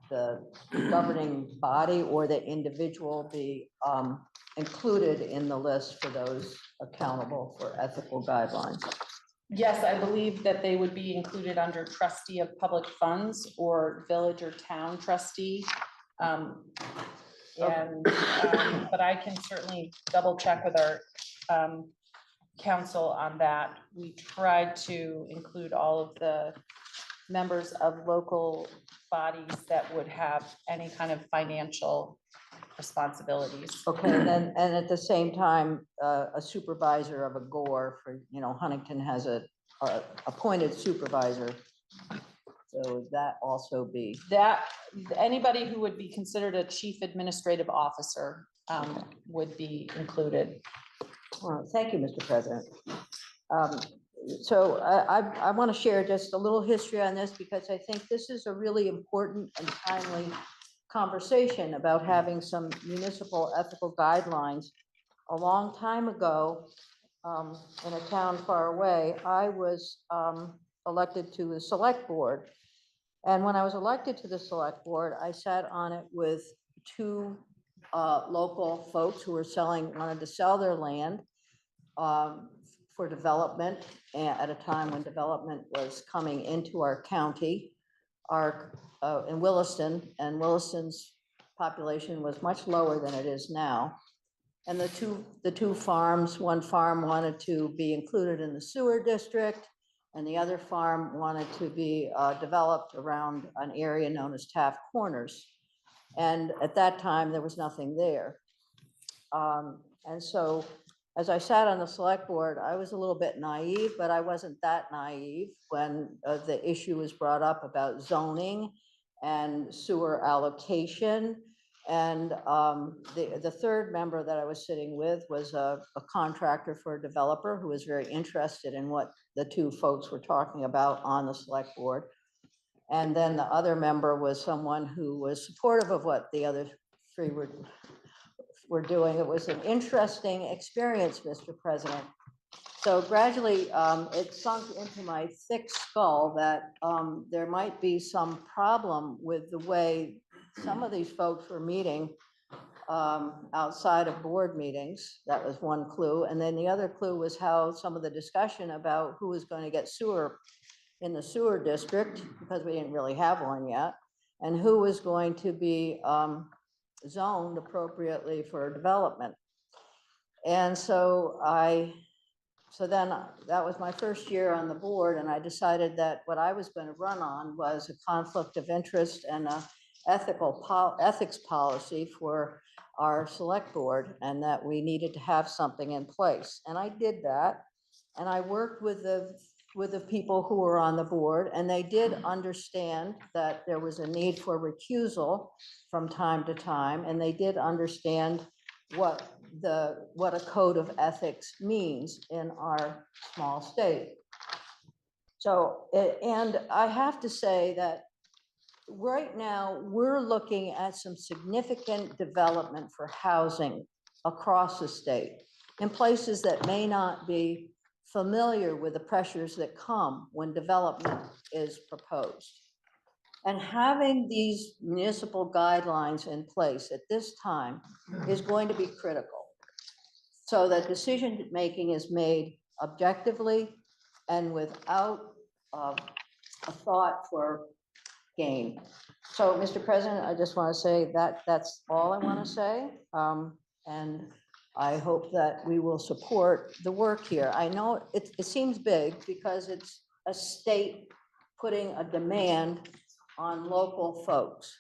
the governing body or the individual be included in the list for those accountable for ethical guidelines? Yes, I believe that they would be included under trustee of public funds or village or town trustee. But I can certainly double check with our council on that. We tried to include all of the members of local bodies that would have any kind of financial responsibilities. Okay, and at the same time, a supervisor of a GOR for, Huntington has a appointed supervisor. So would that also be? That, anybody who would be considered a chief administrative officer would be included. Well, thank you, Mr. President. So I want to share just a little history on this because I think this is a really important and timely conversation about having some municipal ethical guidelines. A long time ago, in a town far away, I was elected to the select board. And when I was elected to the select board, I sat on it with two local folks who wanted to sell their land for development at a time when development was coming into our county, in Williston, and Williston's population was much lower than it is now. And the two farms, one farm wanted to be included in the sewer district, and the other farm wanted to be developed around an area known as Taft Corners. And at that time, there was nothing there. And so as I sat on the select board, I was a little bit naive, but I wasn't that naive when the issue was brought up about zoning and sewer allocation. And the third member that I was sitting with was a contractor for a developer who was very interested in what the two folks were talking about on the select board. And then the other member was someone who was supportive of what the other three were doing. It was an interesting experience, Mr. President. So gradually, it sunk into my thick skull that there might be some problem with the way some of these folks were meeting outside of board meetings. That was one clue. And then the other clue was how some of the discussion about who was going to get sewer in the sewer district, because we didn't really have one yet, and who was going to be zoned appropriately for development. And so then that was my first year on the board, and I decided that what I was going to run on was a conflict of interest and a ethics policy for our select board, and that we needed to have something in place. And I did that, and I worked with the people who were on the board, and they did understand that there was a need for recusal from time to time, and they did understand what a code of ethics means in our small state. So, and I have to say that right now, we're looking at some significant development for housing across the state in places that may not be familiar with the pressures that come when development is proposed. And having these municipal guidelines in place at this time is going to be critical, so that decision-making is made objectively and without a thought for gain. So, Mr. President, I just want to say that that's all I want to say. And I hope that we will support the work here. I know it seems big because it's a state putting a demand on local folks.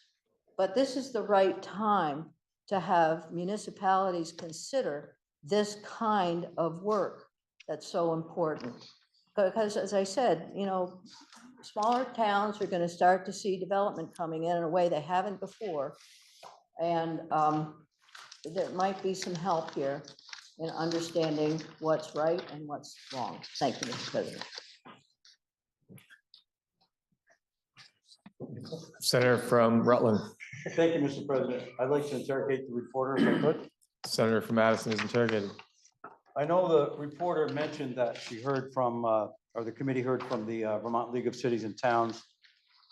But this is the right time to have municipalities consider this kind of work that's so important. Because as I said, smaller towns are going to start to see development coming in a way they haven't before. And there might be some help here in understanding what's right and what's wrong. Thank you, Mr. President. Senator from Rutland. Thank you, Mr. President. I'd like to interrogate the reporter if I could. Senator from Madison is interrogated. I know the reporter mentioned that she heard from, or the committee heard from the Vermont League of Cities and Towns,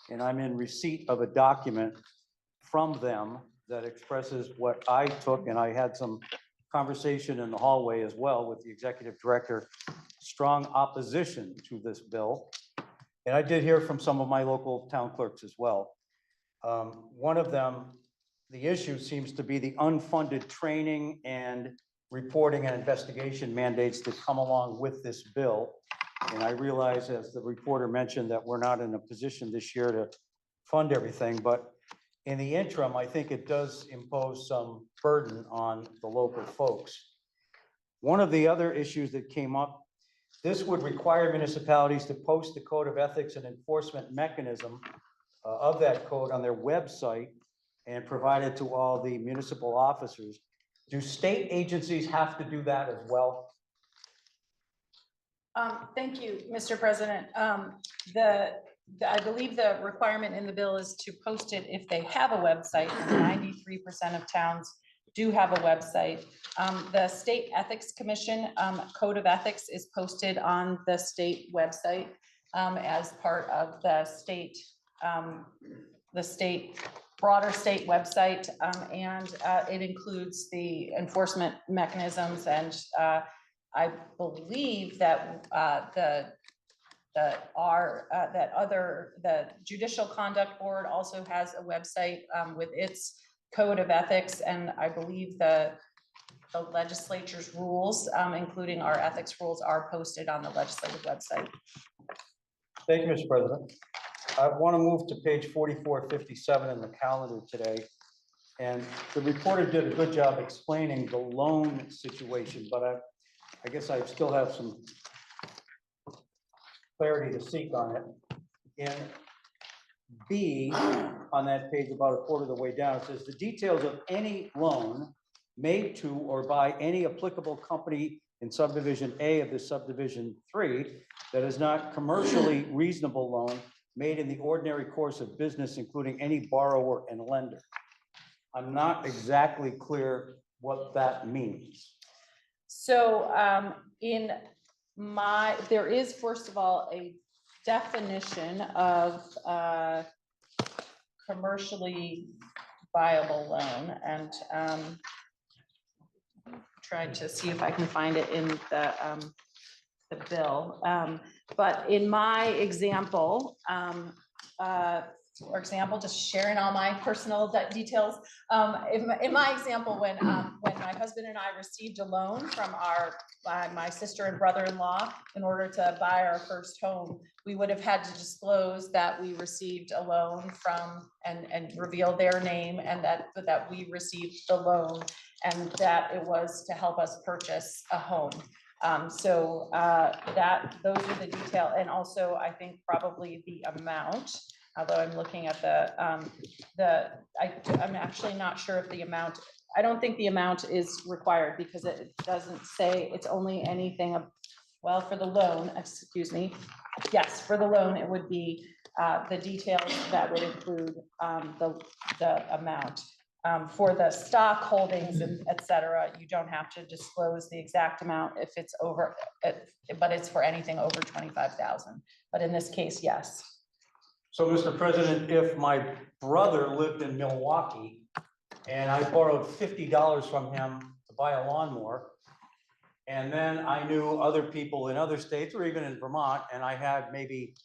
and I'm in receipt of a document from them that expresses what I took, and I had some conversation in the hallway as well with the executive director, strong opposition to this bill. And I did hear from some of my local town clerks as well. One of them, the issue seems to be the unfunded training and reporting and investigation mandates that come along with this bill. And I realize, as the reporter mentioned, that we're not in a position this year to fund everything, but in the interim, I think it does impose some burden on the local folks. One of the other issues that came up, this would require municipalities to post the code of ethics and enforcement mechanism of that code on their website and provide it to all the municipal officers. Do state agencies have to do that as well? Thank you, Mr. President. I believe the requirement in the bill is to post it if they have a website, and 93% of towns do have a website. The State Ethics Commission Code of Ethics is posted on the state website as part of the broader state website, and it includes the enforcement mechanisms, and I believe that the Judicial Conduct Board also has a website with its code of ethics, and I believe the legislature's rules, including our ethics rules, are posted on the legislative website. Thank you, Mr. President. I want to move to page 4457 in the calendar today. And the reporter did a good job explaining the loan situation, but I guess I still have some clarity to seek on it. In B, on that page, about a quarter of the way down, it says the details of any loan made to or by any applicable company in subdivision A of the subdivision 3 that is not commercially reasonable loan made in the ordinary course of business, including any borrower and lender. I'm not exactly clear what that means. So there is, first of all, a definition of commercially viable loan, and trying to see if I can find it in the bill. But in my example, for example, just sharing all my personal details. In my example, when my husband and I received a loan from my sister and brother-in-law in order to buy our first home, we would have had to disclose that we received a loan from and reveal their name, and that we received the loan and that it was to help us purchase a home. So those are the detail, and also I think probably the amount. Although I'm looking at I'm actually not sure if the amount, I don't think the amount is required because it doesn't say, it's only anything, well, for the loan, excuse me. Yes, for the loan, it would be the details that would include the amount. For the stock holdings and et cetera, you don't have to disclose the exact amount if it's over, but it's for anything over 25,000. But in this case, yes. So, Mr. President, if my brother lived in Milwaukee and I borrowed $50 from him to buy a lawnmower, and then I knew other people in other states or even in Vermont, and I had maybe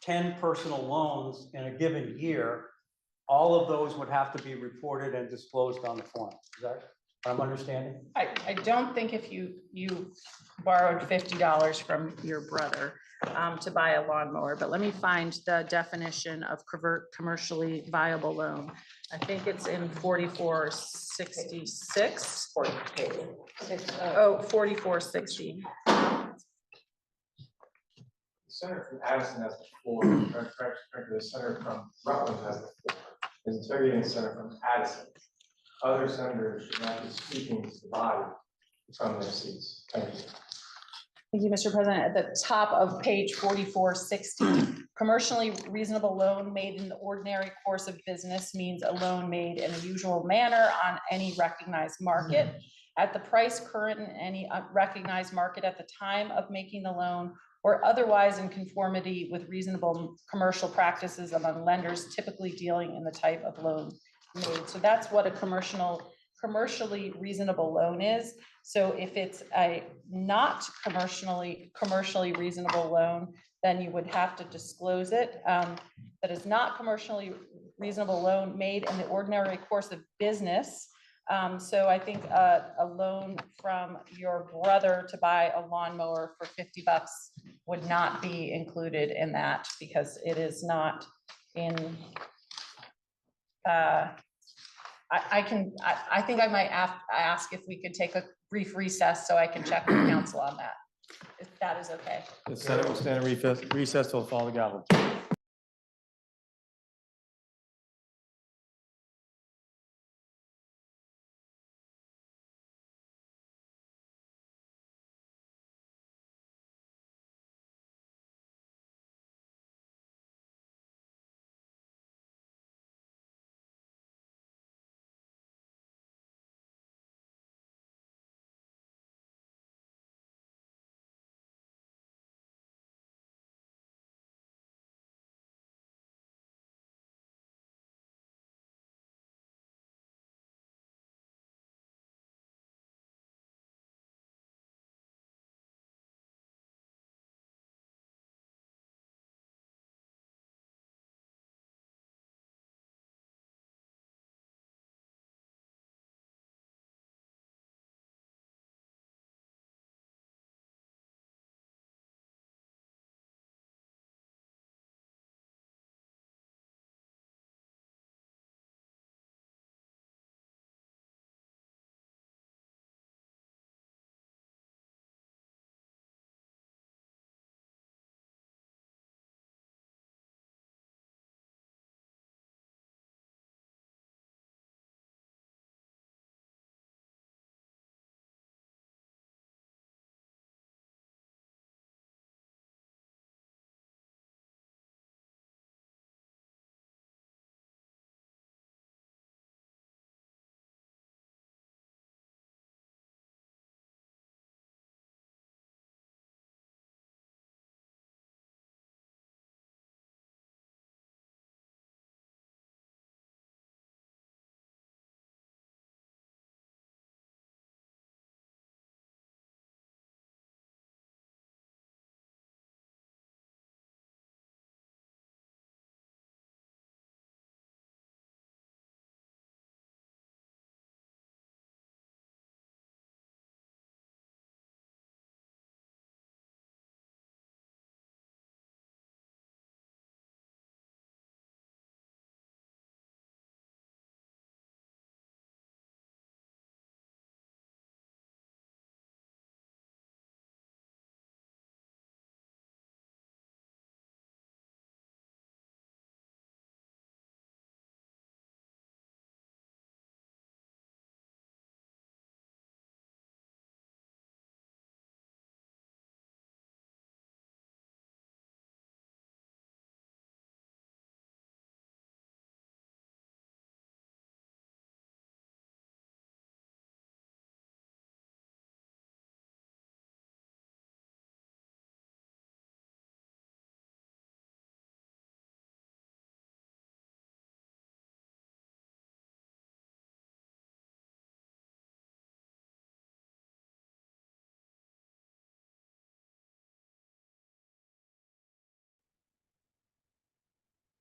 10 personal loans in a given year, all of those would have to be reported and disclosed on the form. Is that what I'm understanding? I don't think if you borrowed $50 from your brother to buy a lawnmower, but let me find the definition of commercially viable loan. I think it's in 4466. Oh, 4460. The Senator from Addison has the floor, the Senator from Rutland has the floor. Is Terry and the Senator from Addison. Other senators should not be speaking to the body from their seats. Thank you. Thank you, Mr. President. At the top of page 4460, commercially reasonable loan made in the ordinary course of business means a loan made in a usual manner on any recognized market at the price current in any recognized market at the time of making the loan, or otherwise in conformity with reasonable commercial practices among lenders typically dealing in the type of loan made. So that's what a commercially reasonable loan is. So if it's a not commercially reasonable loan, then you would have to disclose it. That is not commercially reasonable loan made in the ordinary course of business. So I think a loan from your brother to buy a lawnmower for $50 would not be included in that because it is not in. I think I might ask if we could take a brief recess so I can check with council on that, if that is okay. The Senate will stand in recess till follow the gavel.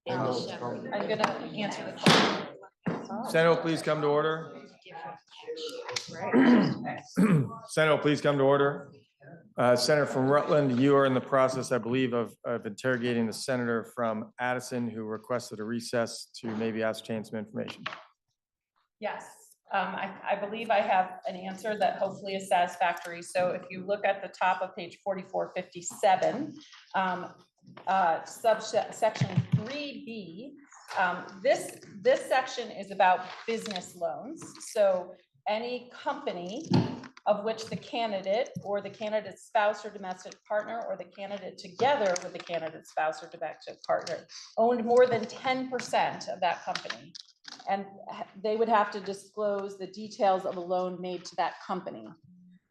I'm gonna answer the question. Senate will please come to order. Senate will please come to order. Senator from Rutland, you are in the process, I believe, of interrogating the senator from Addison who requested a recess to maybe ascertain some information. Yes, I believe I have an answer that hopefully is satisfactory. So if you look at the top of page 4457, subsection 3B, this section is about business loans. So any company of which the candidate or the candidate's spouse or domestic partner or the candidate together with the candidate's spouse or domestic partner owned more than 10% of that company. And they would have to disclose the details of a loan made to that company.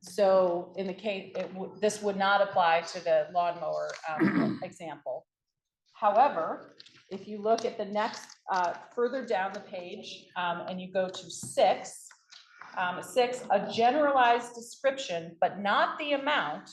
So in the case, this would not apply to the lawnmower example. However, if you look at the next, further down the page, and you go to 6, a generalized description, but not the amount,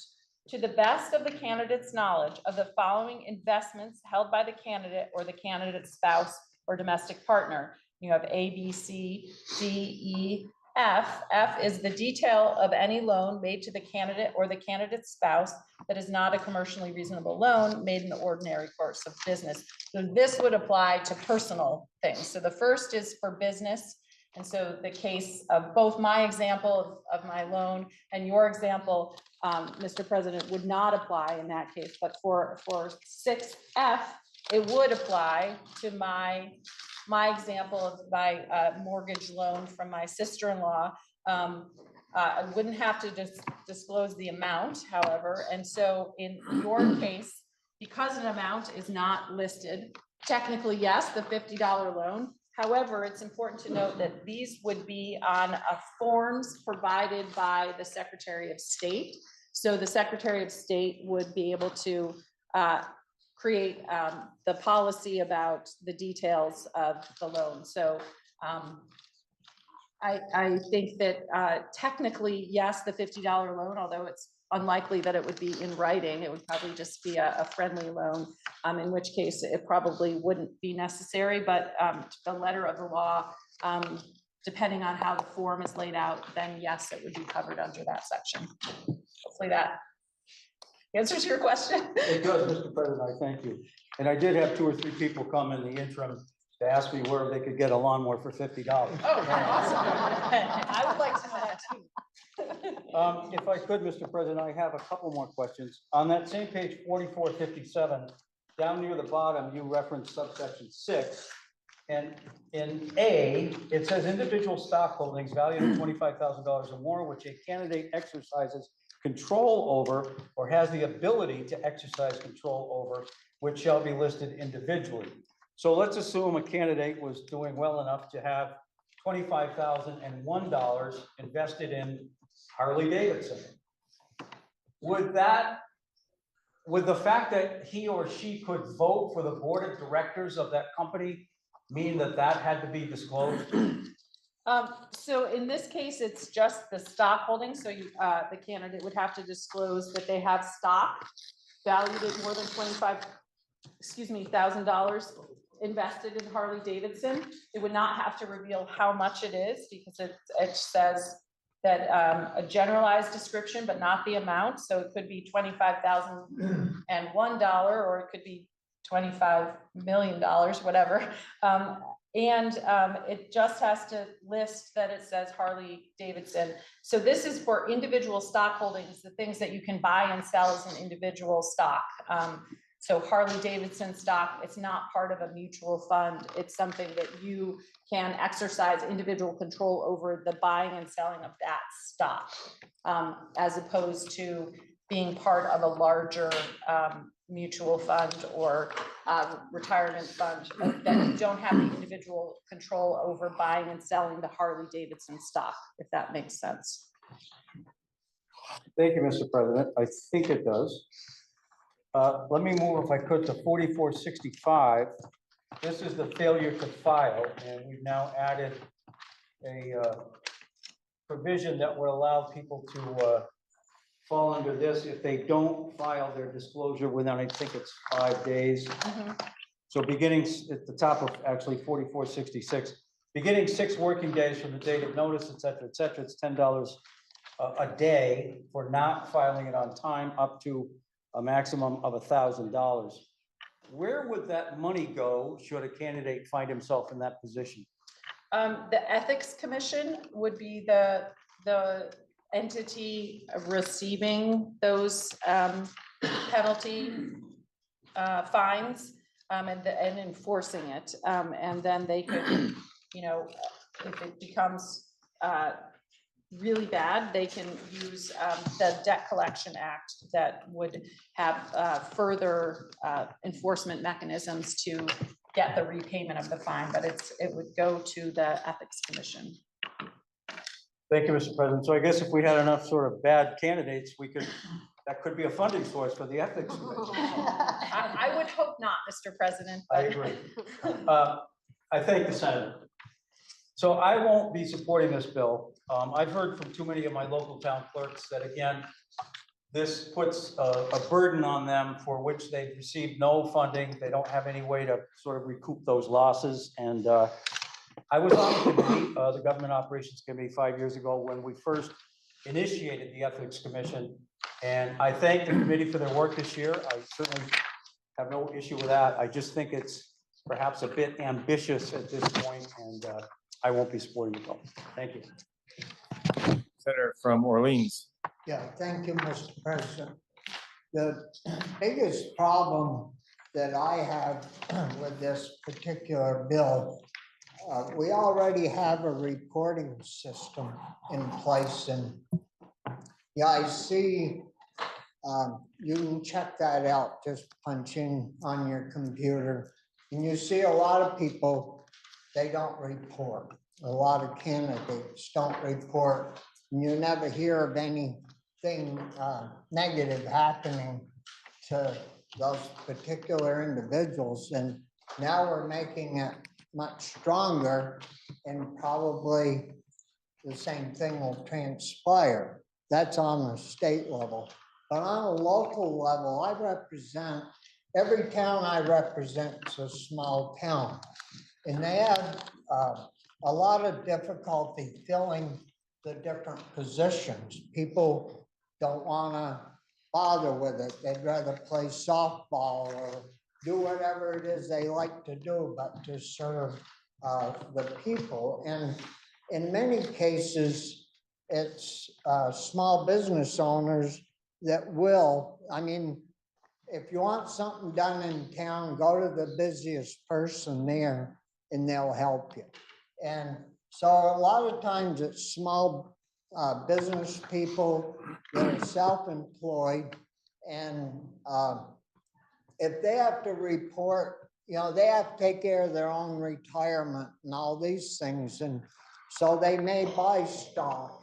to the best of the candidate's knowledge of the following investments held by the candidate or the candidate's spouse or domestic partner. You have A, B, C, D, E, F. F is the detail of any loan made to the candidate or the candidate's spouse that is not a commercially reasonable loan made in the ordinary course of business. So this would apply to personal things. So the first is for business. And so the case of both my example of my loan and your example, Mr. President, would not apply in that case. But for 6F, it would apply to my example of my mortgage loan from my sister-in-law. I wouldn't have to disclose the amount, however. And so in your case, because an amount is not listed, technically, yes, the $50 loan. However, it's important to note that these would be on forms provided by the Secretary of State. So the Secretary of State would be able to create the policy about the details of the loan. So I think that technically, yes, the $50 loan, although it's unlikely that it would be in writing, it would probably just be a friendly loan, in which case it probably wouldn't be necessary, but the letter of the law, depending on how the form is laid out, then yes, it would be covered under that section. Hopefully that answers your question. It does, Mr. President, I thank you. And I did have 2 or 3 people come in the interim to ask me where they could get a lawnmower for $50. Oh, awesome. I would like to know that too. If I could, Mr. President, I have a couple more questions. On that same page 4457, down near the bottom, you reference subsection 6. And in A, it says individual stock holdings valued at $25,000 or more, which a candidate exercises control over or has the ability to exercise control over, which shall be listed individually. So let's assume a candidate was doing well enough to have $25,001 invested in Harley Davidson. Would the fact that he or she could vote for the board of directors of that company mean that that had to be disclosed? So in this case, it's just the stock holding. So you, the candidate would have to disclose that they have stock valued at more than $1,000 invested in Harley Davidson. It would not have to reveal how much it is because it says that a generalized description, but not the amount. So it could be $25,001, or it could be $25 million, whatever. It just has to list that it says Harley Davidson. So this is for individual stock holdings, the things that you can buy and sell as an individual stock. So Harley Davidson stock, it's not part of a mutual fund. It's something that you can exercise individual control over the buying and selling of that stock, as opposed to being part of a larger mutual fund or retirement fund that you don't have the individual control over buying and selling the Harley Davidson stock, if that makes sense. Thank you, Mr. President. I think it does. Let me move, if I could, to 4465. This is the failure to file, and we've now added a provision that would allow people to fall under this if they don't file their disclosure within, I think it's 5 days. So beginning at the top of actually 4466, beginning 6 working days from the date of notice, et cetera, it's $10 a day for not filing it on time, up to a maximum of $1,000. Where would that money go should a candidate find himself in that position? The Ethics Commission would be the entity receiving those penalty fines and enforcing it. And then they could, you know, if it becomes really bad, they can use the Debt Collection Act that would have further enforcement mechanisms to get the repayment of the fine, but it would go to the Ethics Commission. Thank you, Mr. President. So I guess if we had enough sort of bad candidates, that could be a funding source for the Ethics Commission. I would hope not, Mr. President. I but- agree. I thank the senator. So I won't be supporting this bill. I've heard from too many of my local town clerks that, again, this puts a burden on them for which they've received no funding. They don't have any way to sort of recoup those losses. And I was on the committee, the Government Operations Committee 5 years ago when we first initiated the Ethics Commission. And I thank the committee for their work this year. I certainly have no issue with that. I just think it's perhaps a bit ambitious at this point, and I won't be supporting the bill. Thank you. Senator from Orleans. Yeah, thank you, Mr. President. The biggest problem that I have with this particular bill, we already have a reporting system in place, and yeah, I see you can check that out, just punching on your computer. And you see a lot of people, they don't report. A lot of candidates don't report. And you never hear of anything negative happening to those particular individuals. And now we're making it much stronger, and probably the same thing will transpire. That's on the state level. But on a local level, I represent, every town I represent is a small town. And they have a lot of difficulty filling the different positions. People don't want to bother with it. They'd rather play softball or do whatever it is they like to do, but to serve the people. And in many cases, it's small business owners that will, I mean, if you want something done in town, go to the busiest person there and they'll help you. And so a lot of times it's small business people that are self-employed, and if they have to report, you know, they have to take care of their own retirement and all these things. And so they may buy stock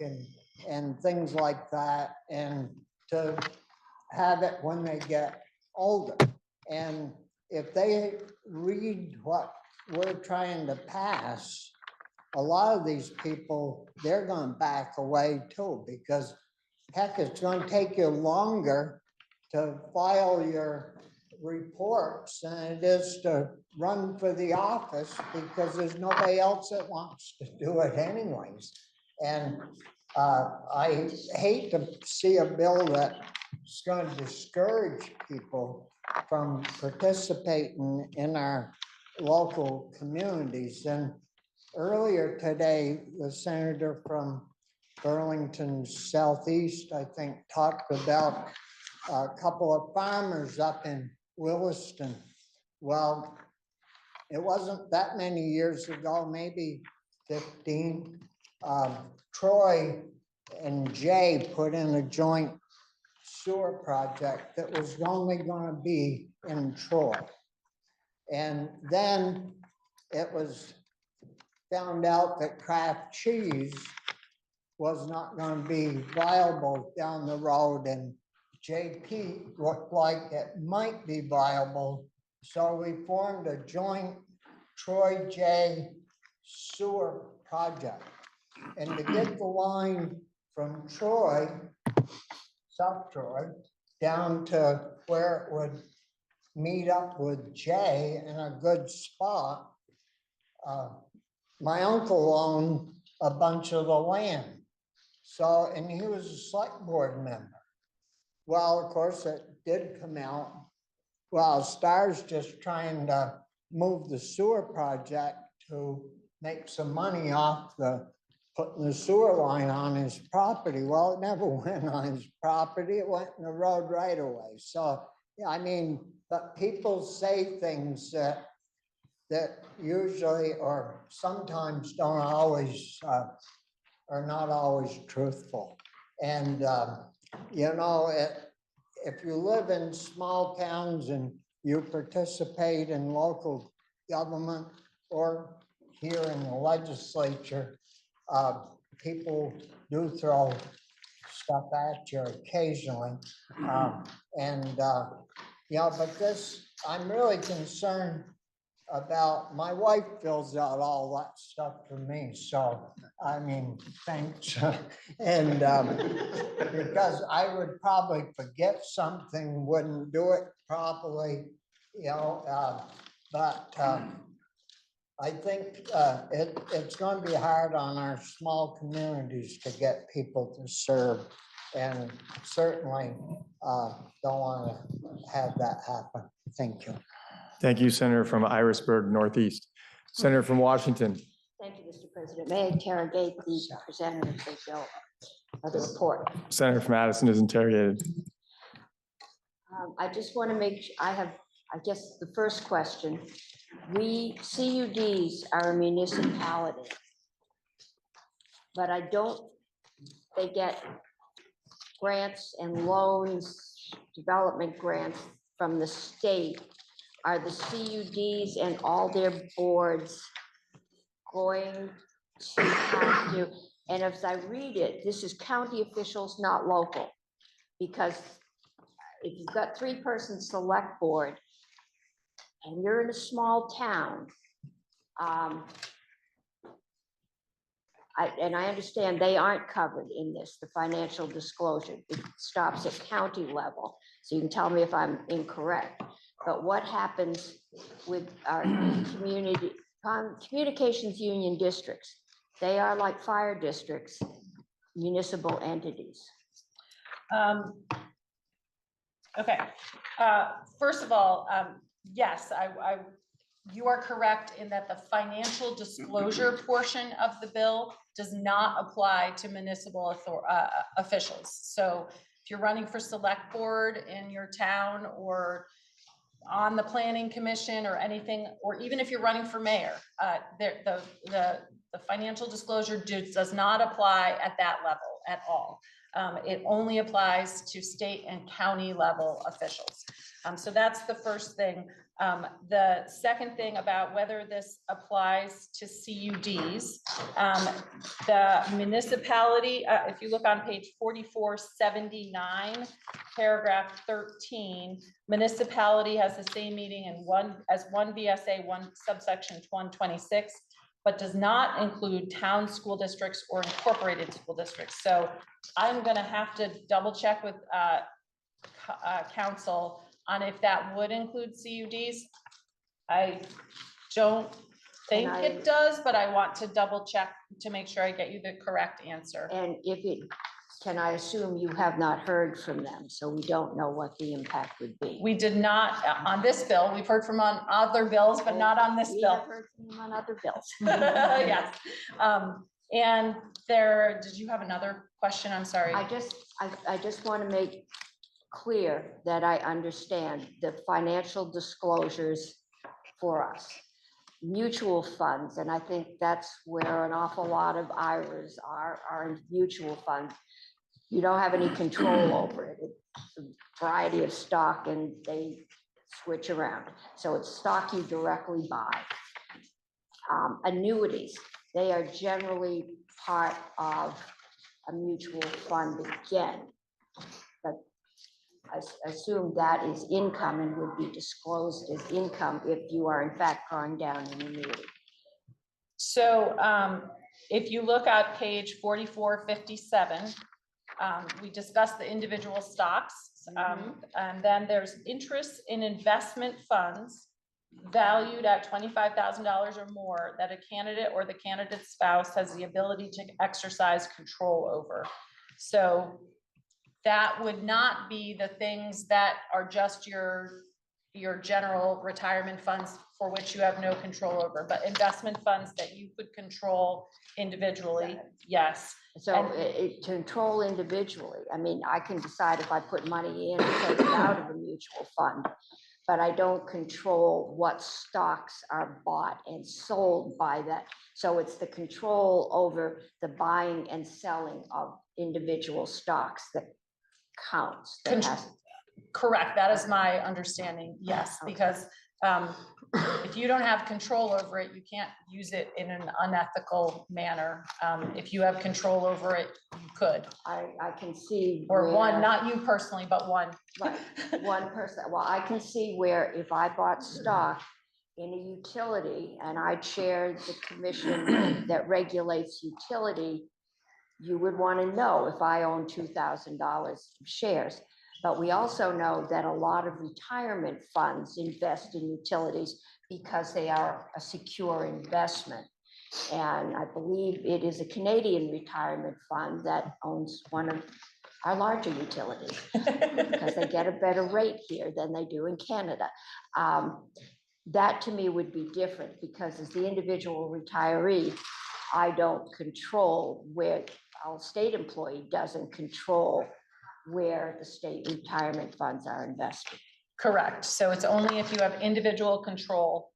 and things like that, and to have it when they get older. And if they read what we're trying to pass, a lot of these people, they're going to back away too, because heck, it's going to take you longer to file your reports than it is to run for the office, because there's nobody else that wants to do it anyways. And I hate to see a bill that's going to discourage people from participating in our local communities. And earlier today, the senator from Burlington Southeast, I think, talked about a couple of farmers up in Williston. Well, it wasn't that many years ago, maybe 15. Troy and Jay put in a joint sewer project that was only going to be in Troy. And then it was found out that Kraft cheese was not going to be viable down the road, and JP looked like it might be viable. So we formed a joint Troy J sewer project. And to get the line from Troy, South Troy, down to where it would meet up with Jay in a good spot. My uncle owned a bunch of the land. So, and he was a select board member. Well, of course, it did come out. Well, Star's just trying to move the sewer project to make some money off the, putting the sewer line on his property. Well, it never went on his property. It went in the road right away. So, yeah, I mean, but people say things that usually or sometimes don't always, are not always truthful. And, you know, if you live in small towns and you participate in local government or here in the legislature, people do throw stuff at you occasionally. Yeah, but this, I'm really concerned about, my wife fills out all that stuff for me, so, I mean, thanks. And because I would probably forget something, wouldn't do it properly, you know, but I think it's going to be hard on our small communities to get people to serve, and certainly don't want to have that happen. Thank you. Thank you, Senator from Irisburg Northeast. Senator from Washington. Thank you, Mr. President. May I interrogate the presenter of the bill, of the report? Senator from Madison is interrogated. I just want to make, I guess the first question, CUDs are a municipality, but they get grants and loans, development grants from the state. Are the CUDs and all their boards going to have to, and as I read it, this is county officials, not local. Because if you've got 3-person select board and you're in a small town, and I understand they aren't covered in this, the financial disclosure, it stops at county level. So you can tell me if I'm incorrect. But what happens with our communications union districts? They are like fire districts, municipal entities. Okay, first of all, yes, you are correct in that the financial disclosure portion of the bill does not apply to municipal officials. So if you're running for select board in your town or on the planning commission or anything, or even if you're running for mayor, the financial disclosure does not apply at that level at all. It only applies to state and county level officials. So that's the first thing. The second thing about whether this applies to CUDs, the municipality, if you look on page 4479, paragraph 13, municipality has the same meaning in one VSA, one subsection 126, but does not include town school districts or incorporated school districts. So I'm going to have to double check with council on if that would include CUDs. I don't think it does, but I want to double check to make sure I get you the correct answer. And if it, can I assume you have not heard from them, so we don't know what the impact would be? We did not on this bill. We've heard from on other bills, but not on this We bill. have heard from them on other bills. Yes. And there, did you have another question? I'm sorry. I just want to make clear that I understand the financial disclosures for us. Mutual funds, and I think that's where an awful lot of IRAs are in mutual funds. You don't have any control over it. It's a variety of stock and they switch around. So it's stock you directly buy. Annuities, they are generally part of a mutual fund again. But I assume that is income and would be disclosed as income if you are in fact drawing down an annuity. So if you look at page 4457, We discussed the individual stocks. And then there's interest in investment funds valued at $25,000 or more that a candidate or the candidate's spouse has the ability to exercise control over. So that would not be the things that are just your general retirement funds for which you have no control over, but investment funds that you could control individually, yes. So to control individually, I mean, I can decide if I put money in or take it out of a mutual fund, but I don't control what stocks are bought and sold by that. So it's the control over the buying and selling of individual stocks that counts. that has- Correct, that is my understanding, yes, because if you don't have control over it, you can't use it in an unethical manner. If you have control over it, you could. I can see. Or one, where- not you personally, but one. Right, one person. Well, I can see where if I bought stock in a utility and I chaired the commission that regulates utility, you would want to know if I own $2,000 of shares. But we also know that a lot of retirement funds invest in utilities because they are a secure investment. And I believe it is a Canadian retirement fund that owns one of our larger utilities because they get a better rate here than they do in Canada. That to me would be different because as the individual retiree, I don't control where our state employee doesn't control where the state retirement funds are invested. Correct. So it's only if you have individual control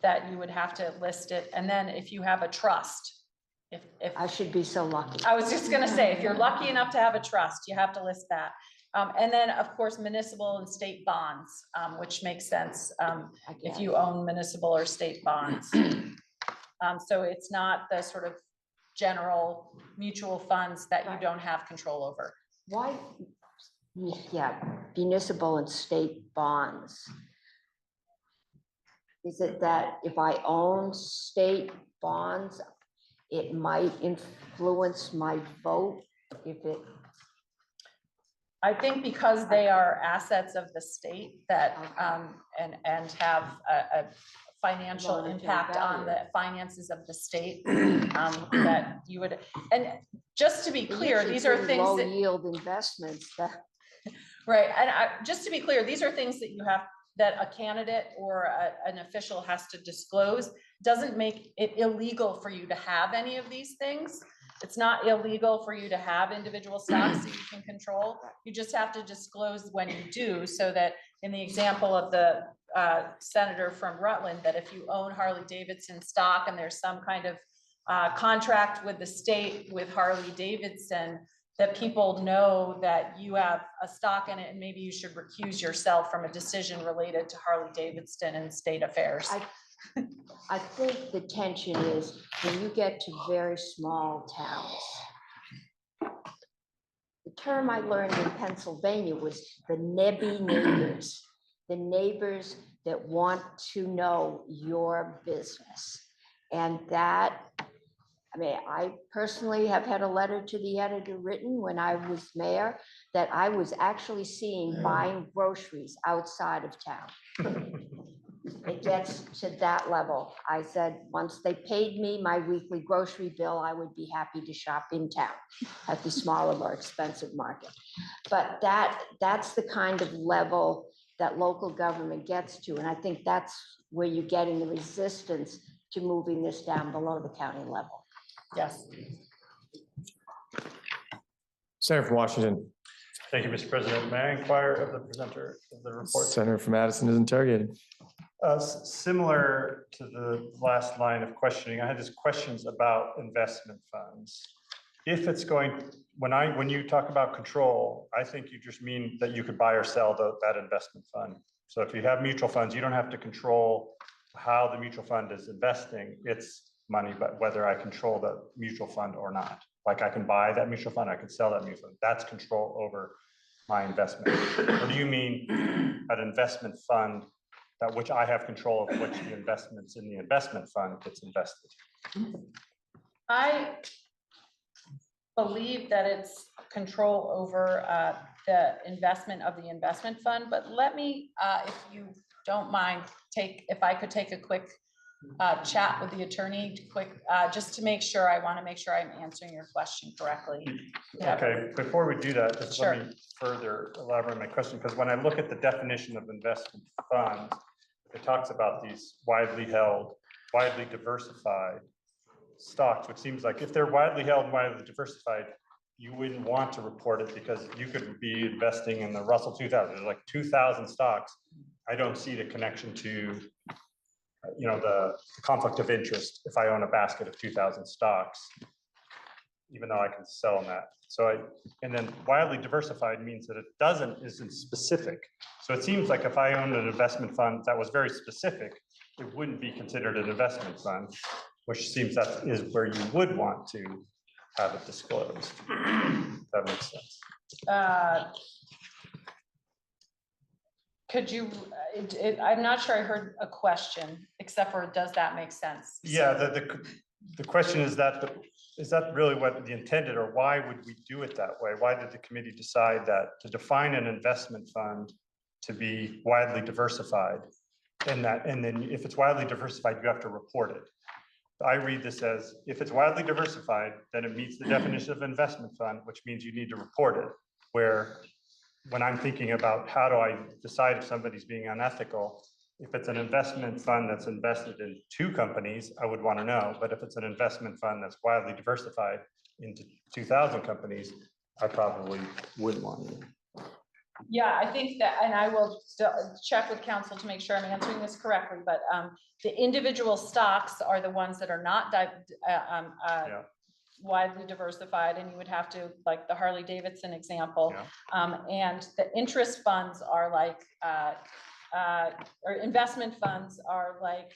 that you would have to list it. And then if you have a trust, if I should be so lucky. I was just gonna say, if you're lucky enough to have a trust, you have to list that. And then, of course, municipal and state bonds, which makes sense if you own municipal or state bonds. So it's not the sort of general mutual funds that you don't have control over. Why? Yeah, municipal and state bonds. Is it that if I own state bonds, it might influence my vote if it? I think because they are assets of the state that, and have a financial Monetary impact on value. the finances of the state, that you would, and just to be clear, these are things Low that, yield investments that. right, and just to be clear, these are things that you have, that a candidate or an official has to disclose. Doesn't make it illegal for you to have any of these things. It's not illegal for you to have individual stocks that you can control. You just have to disclose when you do, so that in the example of the senator from Rutland, that if you own Harley Davidson stock and there's some kind of contract with the state with Harley Davidson, that people know that you have a stock in it and maybe you should recuse yourself from a decision related to Harley Davidson and state affairs. I think the tension is when you get to very small towns. The term I learned in Pennsylvania was the NEBby neighbors, the neighbors that want to know your business. And that, I mean, I personally have had a letter to the editor written when I was mayor that I was actually seeing buying groceries outside of town. It gets to that level. I said, once they paid me my weekly grocery bill, I would be happy to shop in town at the smaller, more expensive market. But that's the kind of level that local government gets to. And I think that's where you're getting the resistance to moving this down below the county level. Yes. Senator from Washington. Thank you, Mr. President. May I inquire of the presenter of the report? Senator from Madison is interrogated. Similar to the last line of questioning, I had just questions about investment funds. If it's going, when you talk about control, I think you just mean that you could buy or sell that investment fund. So if you have mutual funds, you don't have to control how the mutual fund is investing its money, but whether I control the mutual fund or not. Like I can buy that mutual fund, I can sell that mutual fund. That's control over my investment. Or do you mean an investment fund that which I have control of which the investments in the investment fund gets invested? I believe that it's control over the investment of the investment fund, but let me, if you don't mind, if I could take a quick chat with the attorney, just to make sure, I want to make sure I'm answering your question correctly. Yeah. Okay, before we do that, just Sure. let me further elaborate my question, because when I look at the definition of investment funds, it talks about these widely held, widely diversified stocks, which seems like if they're widely held and widely diversified, you wouldn't want to report it because you could be investing in the Russell 2000, there's like 2,000 stocks. I don't see the connection to, you know, the conflict of interest if I own a basket of 2,000 stocks, even though I can sell them that. So and then widely diversified means that it isn't specific. So it seems like if I owned an investment fund that was very specific, it wouldn't be considered an investment fund, which seems that is where you would want to have it disclosed. That makes sense. Could you, I'm not sure I heard a question, except for does that make sense? Yeah, the question is that really what the intended, or why would we do it that way? Why did the committee decide that to define an investment fund to be widely diversified? And then if it's widely diversified, you have to report it. I read this as if it's widely diversified, then it meets the definition of investment fund, which means you need to report it. Where when I'm thinking about how do I decide if somebody's being unethical, if it's an investment fund that's invested in 2 companies, I would want to know. But if it's an investment fund that's widely diversified into 2,000 companies, I probably wouldn't want to know. Yeah, I think that, and I will still check with counsel to make sure I'm answering this correctly, but the individual stocks are the ones that are not widely diversified, and you would have to, like the Harley Davidson example. Yeah. And the interest funds are like, or investment funds are like,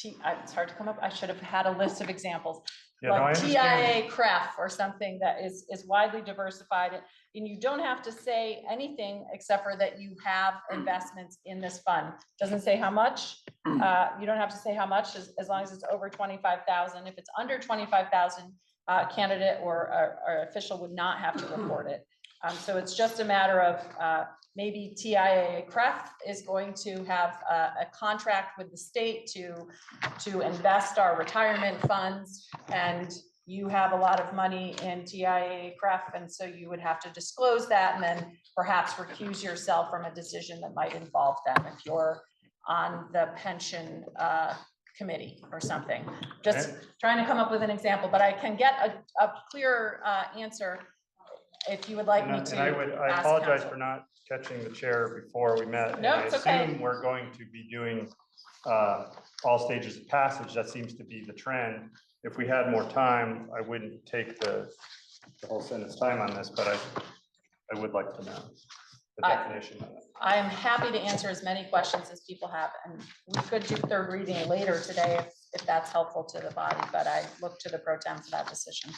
it's hard to come up, I should have had a list of examples. Yeah, no, I Like understand. TIA, CREF, or something that is widely diversified, and you don't have to say anything except for that you have investments in this fund. Doesn't say how much. You don't have to say how much, as long as it's over 25,000. If it's under 25,000, candidate or official would not have to report it. So it's just a matter of maybe TIA CREF is going to have a contract with the state to invest our retirement funds, and you have a lot of money in TIA CREF, and so you would have to disclose that and then perhaps recuse yourself from a decision that might involve them if you're on the pension committee or something. Just trying to come up with an example, but I can get a clearer answer if you would like me to. I apologize for not catching the chair before we met. No, And it's I okay. assume we're going to be doing all stages of passage. That seems to be the trend. If we had more time, I wouldn't take the whole sentence time on this, but I would like to know the definition of it. I am happy to answer as many questions as people have, and we could do 3rd reading later today if that's helpful to the body, but I look to the pro tem for that decision.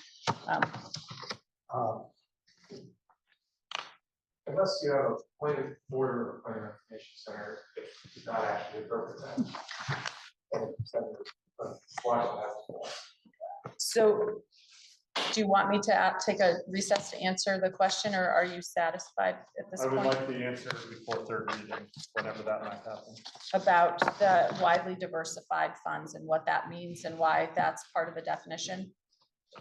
Unless you have a point of order or point of information center, it's not actually appropriate. So do you want me to take a recess to answer the question, or are you satisfied at this I would point like the answer before 3rd reading, whenever that might happen. about the widely diversified funds and what that means and why that's part of the definition?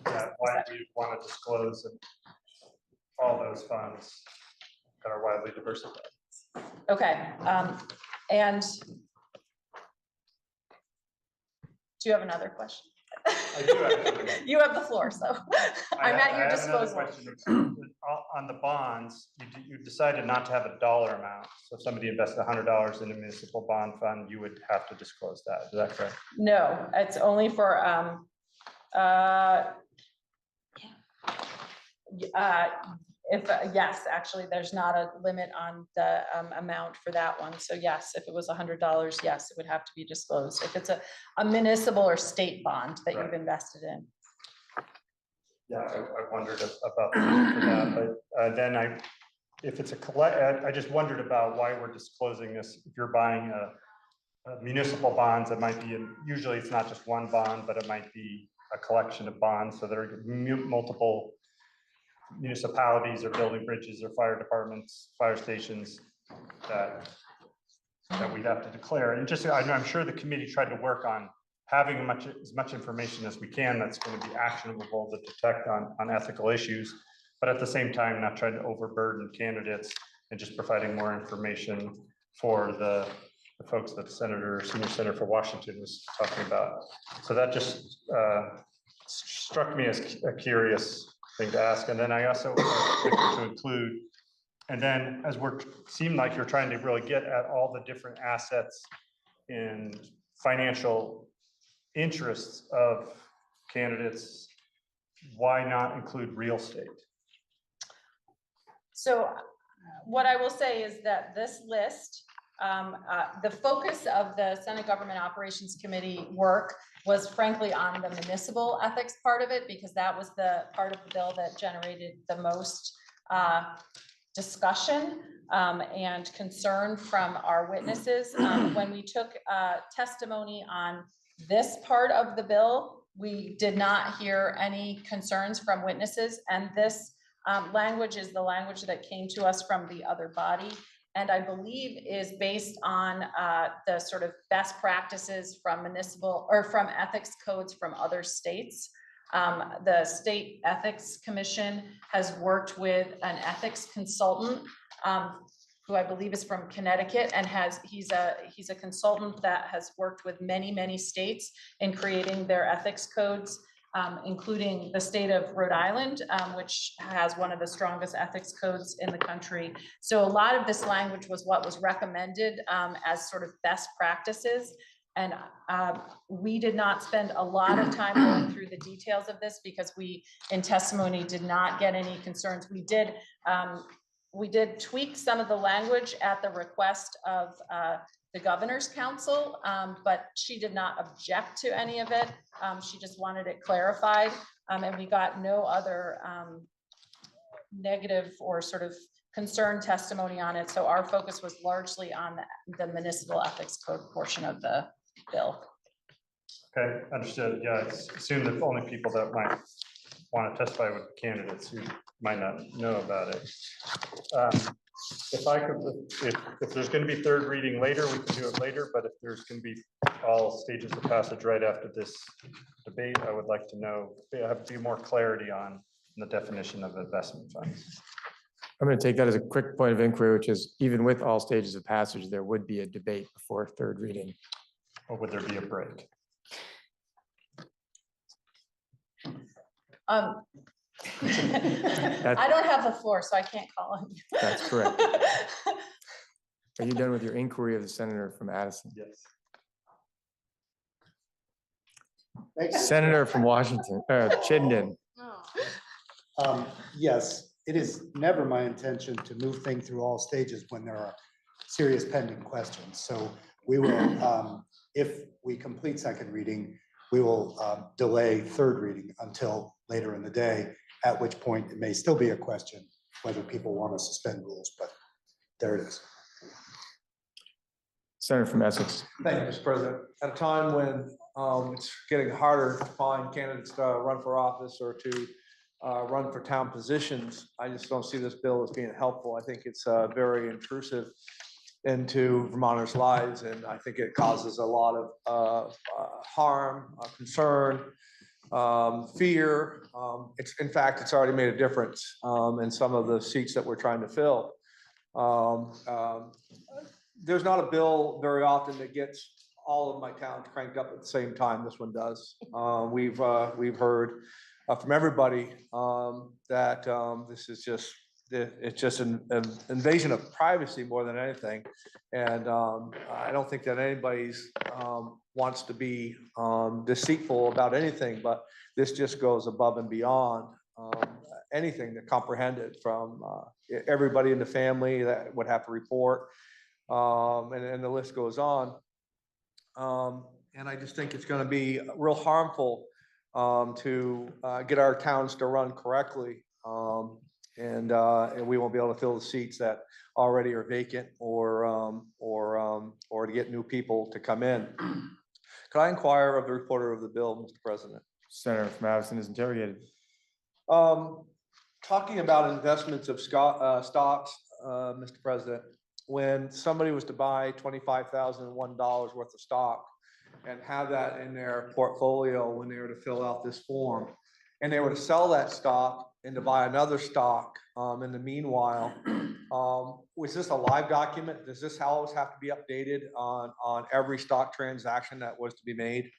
Yeah, why do you want to disclose all those funds that are widely diversified? Okay, and do you have another question? I do actually. You have the floor, so I'm at your I have another disposal. question. On the bonds, you decided not to have a dollar amount. So if somebody invested $100 in a municipal bond fund, you would have to disclose that. Is that correct? No, it's only for, yes, actually, there's not a limit on the amount for that one. So yes, if it was $100, yes, it would have to be disclosed. If it's a municipal or state bond that you've invested in. Yeah, I wondered about that, but then if it's I just wondered about why we're disclosing this. If you're buying a municipal bonds, it might be, usually it's not just one bond, but it might be a collection of bonds. So there are multiple municipalities are building bridges or fire departments, fire stations that we'd have to declare. And just, I'm sure the committee tried to work on having as much information as we can that's going to be actionable to detect on ethical issues, but at the same time, not trying to overburden candidates and just providing more information for the folks that Senior Senator for Washington was talking about. So that just struck me as a curious thing to ask. And then I also to include, and then as seemed like you're trying to really get at all the different assets and financial interests of candidates, why not include real estate? So what I will say is that this list, the focus of the Senate Government Operations Committee work was frankly on the municipal ethics part of it, because that was the part of the bill that generated the most discussion and concern from our witnesses. When we took testimony on this part of the bill, we did not hear any concerns from witnesses, and this language is the language that came to us from the other body, and I believe is based on the sort of best practices from municipal or from ethics codes from other states. The State Ethics Commission has worked with an ethics consultant who I believe is from Connecticut, and he's a consultant that has worked with many states in creating their ethics codes, including the state of Rhode Island, which has one of the strongest ethics codes in the country. So a lot of this language was what was recommended as sort of best practices. And we did not spend a lot of time going through the details of this because we, in testimony, did not get any concerns. We did tweak some of the language at the request of the Governor's Council, but she did not object to any of it. She just wanted it clarified, and we got no other negative or sort of concern testimony on it. So our focus was largely on the municipal ethics code portion of the bill. Okay, understood. Yeah, I assume the only people that might want to testify with candidates who might not know about it. If I could, if there's going to be third reading later, we can do it later, but if there's going to be all stages of passage right after this debate, I would like to know, have to be more clarity on the definition of investment funds. I'm going to take that as a quick point of inquiry, which is even with all stages of passage, there would be a debate before third reading. Or would there be a break? I don't have the floor, so I can't call on you. That's correct. Are you done with your inquiry of the senator from Addison? Yes. Senator from Washington, Chittenden. Yes, it is never my intention to move things through all stages when there are serious pending questions. So we will, if we complete second reading, we will delay third reading until later in the day, at which point it may still be a question whether people want to suspend rules, but there it is. Senator from Essex. Thank you, Mr. President. At a time when it's getting harder to find candidates to run for office or to run for town positions, I just don't see this bill as being helpful. I think it's very intrusive into Vermonters' lives, and I think it causes a lot of harm, concern, fear. In fact, it's already made a difference in some of the seats that we're trying to fill. There's not a bill very often that gets all of my towns cranked up at the same time. This one does. We've heard from everybody that this is just it's just an invasion of privacy more than anything, and I don't think that anybody's wants to be deceitful about anything, but this just goes above and beyond anything that comprehended from everybody in the family that would have to report, and the list goes on. And I just think it's going to be real harmful to get our towns to run correctly. And we won't be able to fill the seats that already are vacant, or to get new people to come in. Could I inquire of the reporter of the bill, Mr. President? Senator from Addison is interrogated. talking about investments of stocks, Mr. President, when somebody was to buy $25,001 worth of stock and have that in their portfolio when they were to fill out this form, and they were to sell that stock and to buy another stock in the meanwhile, was this a live document? Does this always have to be updated on every stock transaction that was to be made?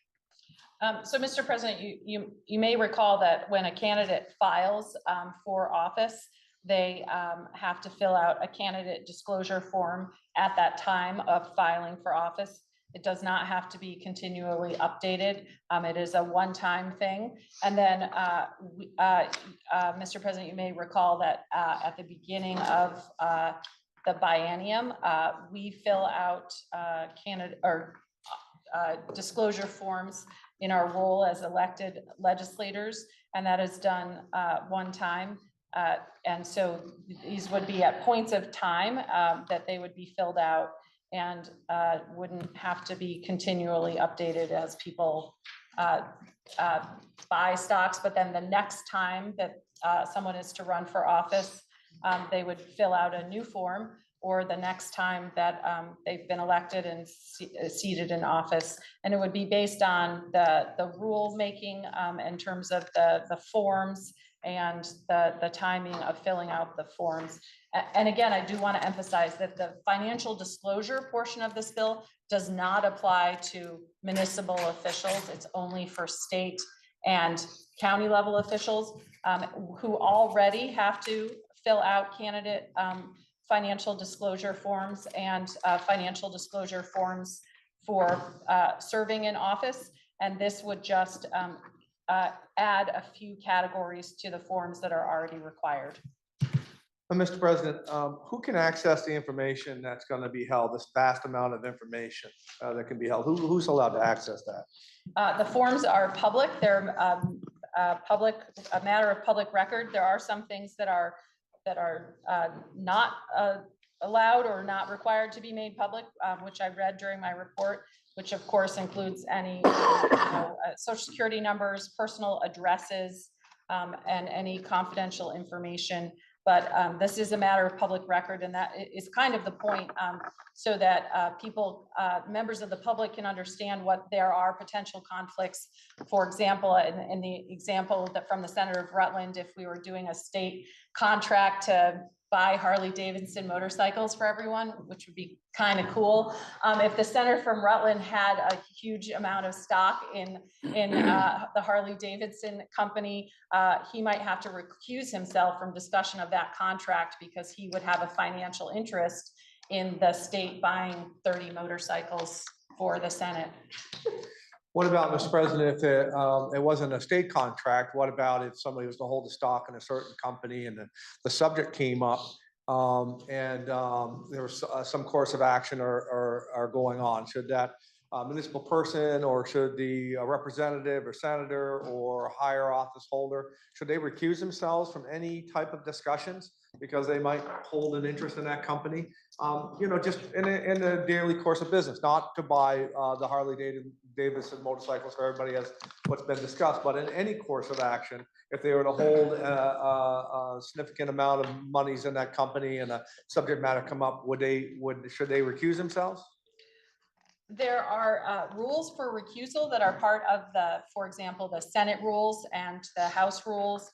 So, Mr. President, you may recall that when a candidate files for office, they have to fill out a candidate disclosure form at that time of filing for office. It does not have to be continually updated. It is a one-time thing. And then, Mr. President, you may recall that at the beginning of the biennium, we fill out candidate or disclosure forms in our role as elected legislators, and that is done one time. And so these would be at points of time that they would be filled out and wouldn't have to be continually updated as people buy stocks. But then the next time that someone is to run for office, they would fill out a new form, or the next time that they've been elected and seated in office. And it would be based on the rule making in terms of the forms and the timing of filling out the forms. And again, I do want to emphasize that the financial disclosure portion of this bill does not apply to municipal officials. It's only for state and county level officials who already have to fill out candidate financial disclosure forms and financial disclosure forms for serving in office. And this would just add a few categories to the forms that are already required. Mr. President, who can access the information that's going to be held, this vast amount of information that can be held? Who's allowed to access that? The forms are public. They're a matter of public record. There are some things that are not allowed or not required to be made public, which I read during my report, which of course includes any social security numbers, personal addresses, and any confidential information. But this is a matter of public record, and that is kind of the point, so that people, members of the public, can understand what there are potential conflicts. For example, in the example that from the Senator of Rutland, if we were doing a state contract to buy Harley Davidson motorcycles for everyone, which would be kind of cool. If the senator from Rutland had a huge amount of stock in the Harley Davidson company, he might have to recuse himself from discussion of that contract because he would have a financial interest in the state buying 30 motorcycles for the Senate. What about, Mr. President, if it wasn't a state contract? What about if somebody was to hold a stock in a certain company and the subject came up and there was some course of action or going on? Should that municipal person, or should the representative or senator or higher office holder, should they recuse themselves from any type of discussions because they might hold an interest in that company? Just in the daily course of business, not to buy the Harley Davidson motorcycles for everybody as what's been discussed, but in any course of action, if they were to hold a significant amount of monies in that company and a subject matter come up, should they recuse themselves? There are rules for recusal that are part of for example, the Senate rules and the House rules.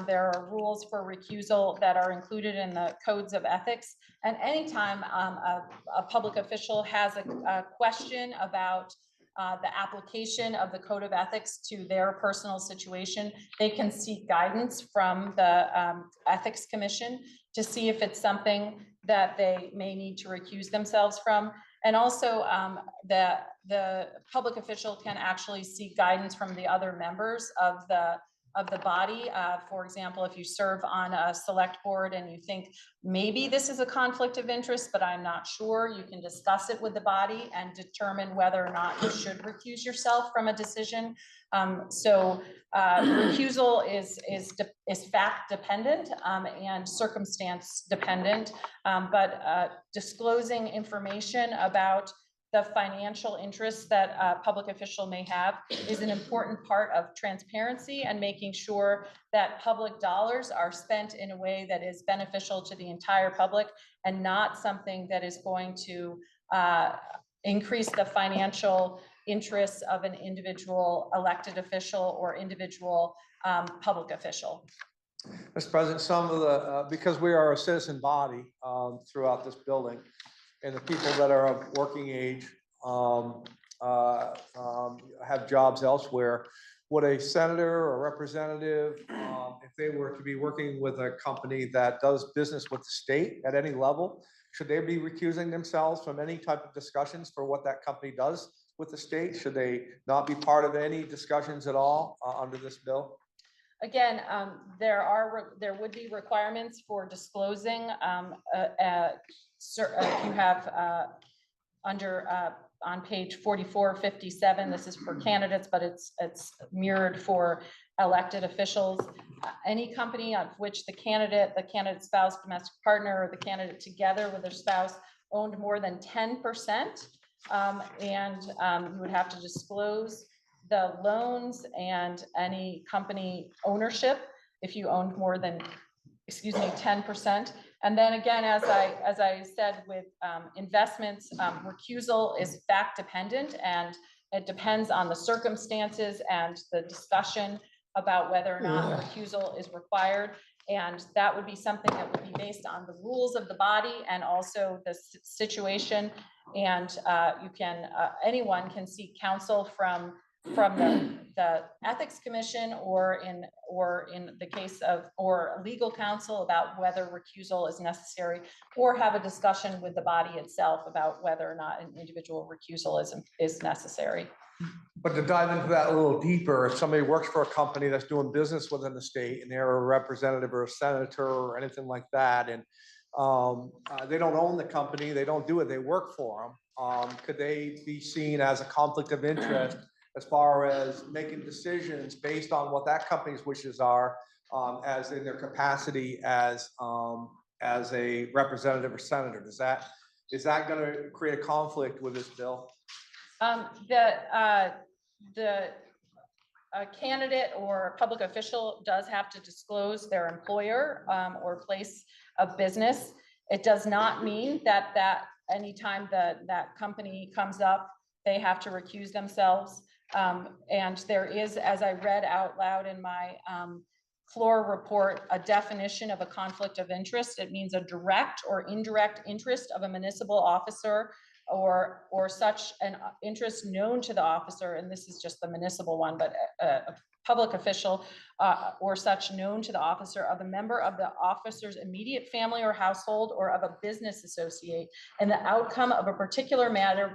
There are rules for recusal that are included in the codes of ethics. And anytime a public official has a question about the application of the code of ethics to their personal situation, they can seek guidance from the Ethics Commission to see if it's something that they may need to recuse themselves from. And also the public official can actually seek guidance from the other members of the body. For example, if you serve on a select board and you think maybe this is a conflict of interest, but I'm not sure, you can discuss it with the body and determine whether or not you should recuse yourself from a decision. Recusal is fact dependent and circumstance dependent, but disclosing information about the financial interests that a public official may have is an important part of transparency and making sure that public dollars are spent in a way that is beneficial to the entire public and not something that is going to increase the financial interests of an individual elected official or individual public official. Mr. President, some of the, because we are a citizen body throughout this building, and the people that are of working age have jobs elsewhere, would a senator or representative, if they were to be working with a company that does business with the state at any level, should they be recusing themselves from any type of discussions for what that company does with the state? Should they not be part of any discussions at all under this bill? Again, there would be requirements for disclosing. You have under on page 4457. This is for candidates, but it's mirrored for elected officials. Any company of which the candidate spouse, domestic partner, or the candidate together with their spouse owned more than 10%, and you would have to disclose the loans and any company ownership if you owned more than, 10%. And then again, as I said, with investments, recusal is fact dependent, and it depends on the circumstances and the discussion about whether or not recusal is required. And that would be something that would be based on the rules of the body and also the situation. And anyone can seek counsel from the Ethics Commission or in the case of legal counsel about whether recusal is necessary, or have a discussion with the body itself about whether or not an individual recusal is necessary. But to dive into that a little deeper, if somebody works for a company that's doing business within the state and they're a representative or a senator or anything like that, and they don't own the company, they don't do it, they work for them, could they be seen as a conflict of interest as far as making decisions based on what that company's wishes are, as in their capacity as a representative or senator? Is that going to create a conflict with this bill? A candidate or public official does have to disclose their employer or place of business. It does not mean that anytime that company comes up, they have to recuse themselves. And there is, as I read out loud in my floor report, a definition of a conflict of interest. It means a direct or indirect interest of a municipal officer or such an interest known to the officer, and this is just the municipal one, but a public official or such known to the officer of a member of the officer's immediate family or household or of a business associate, and the outcome of a particular matter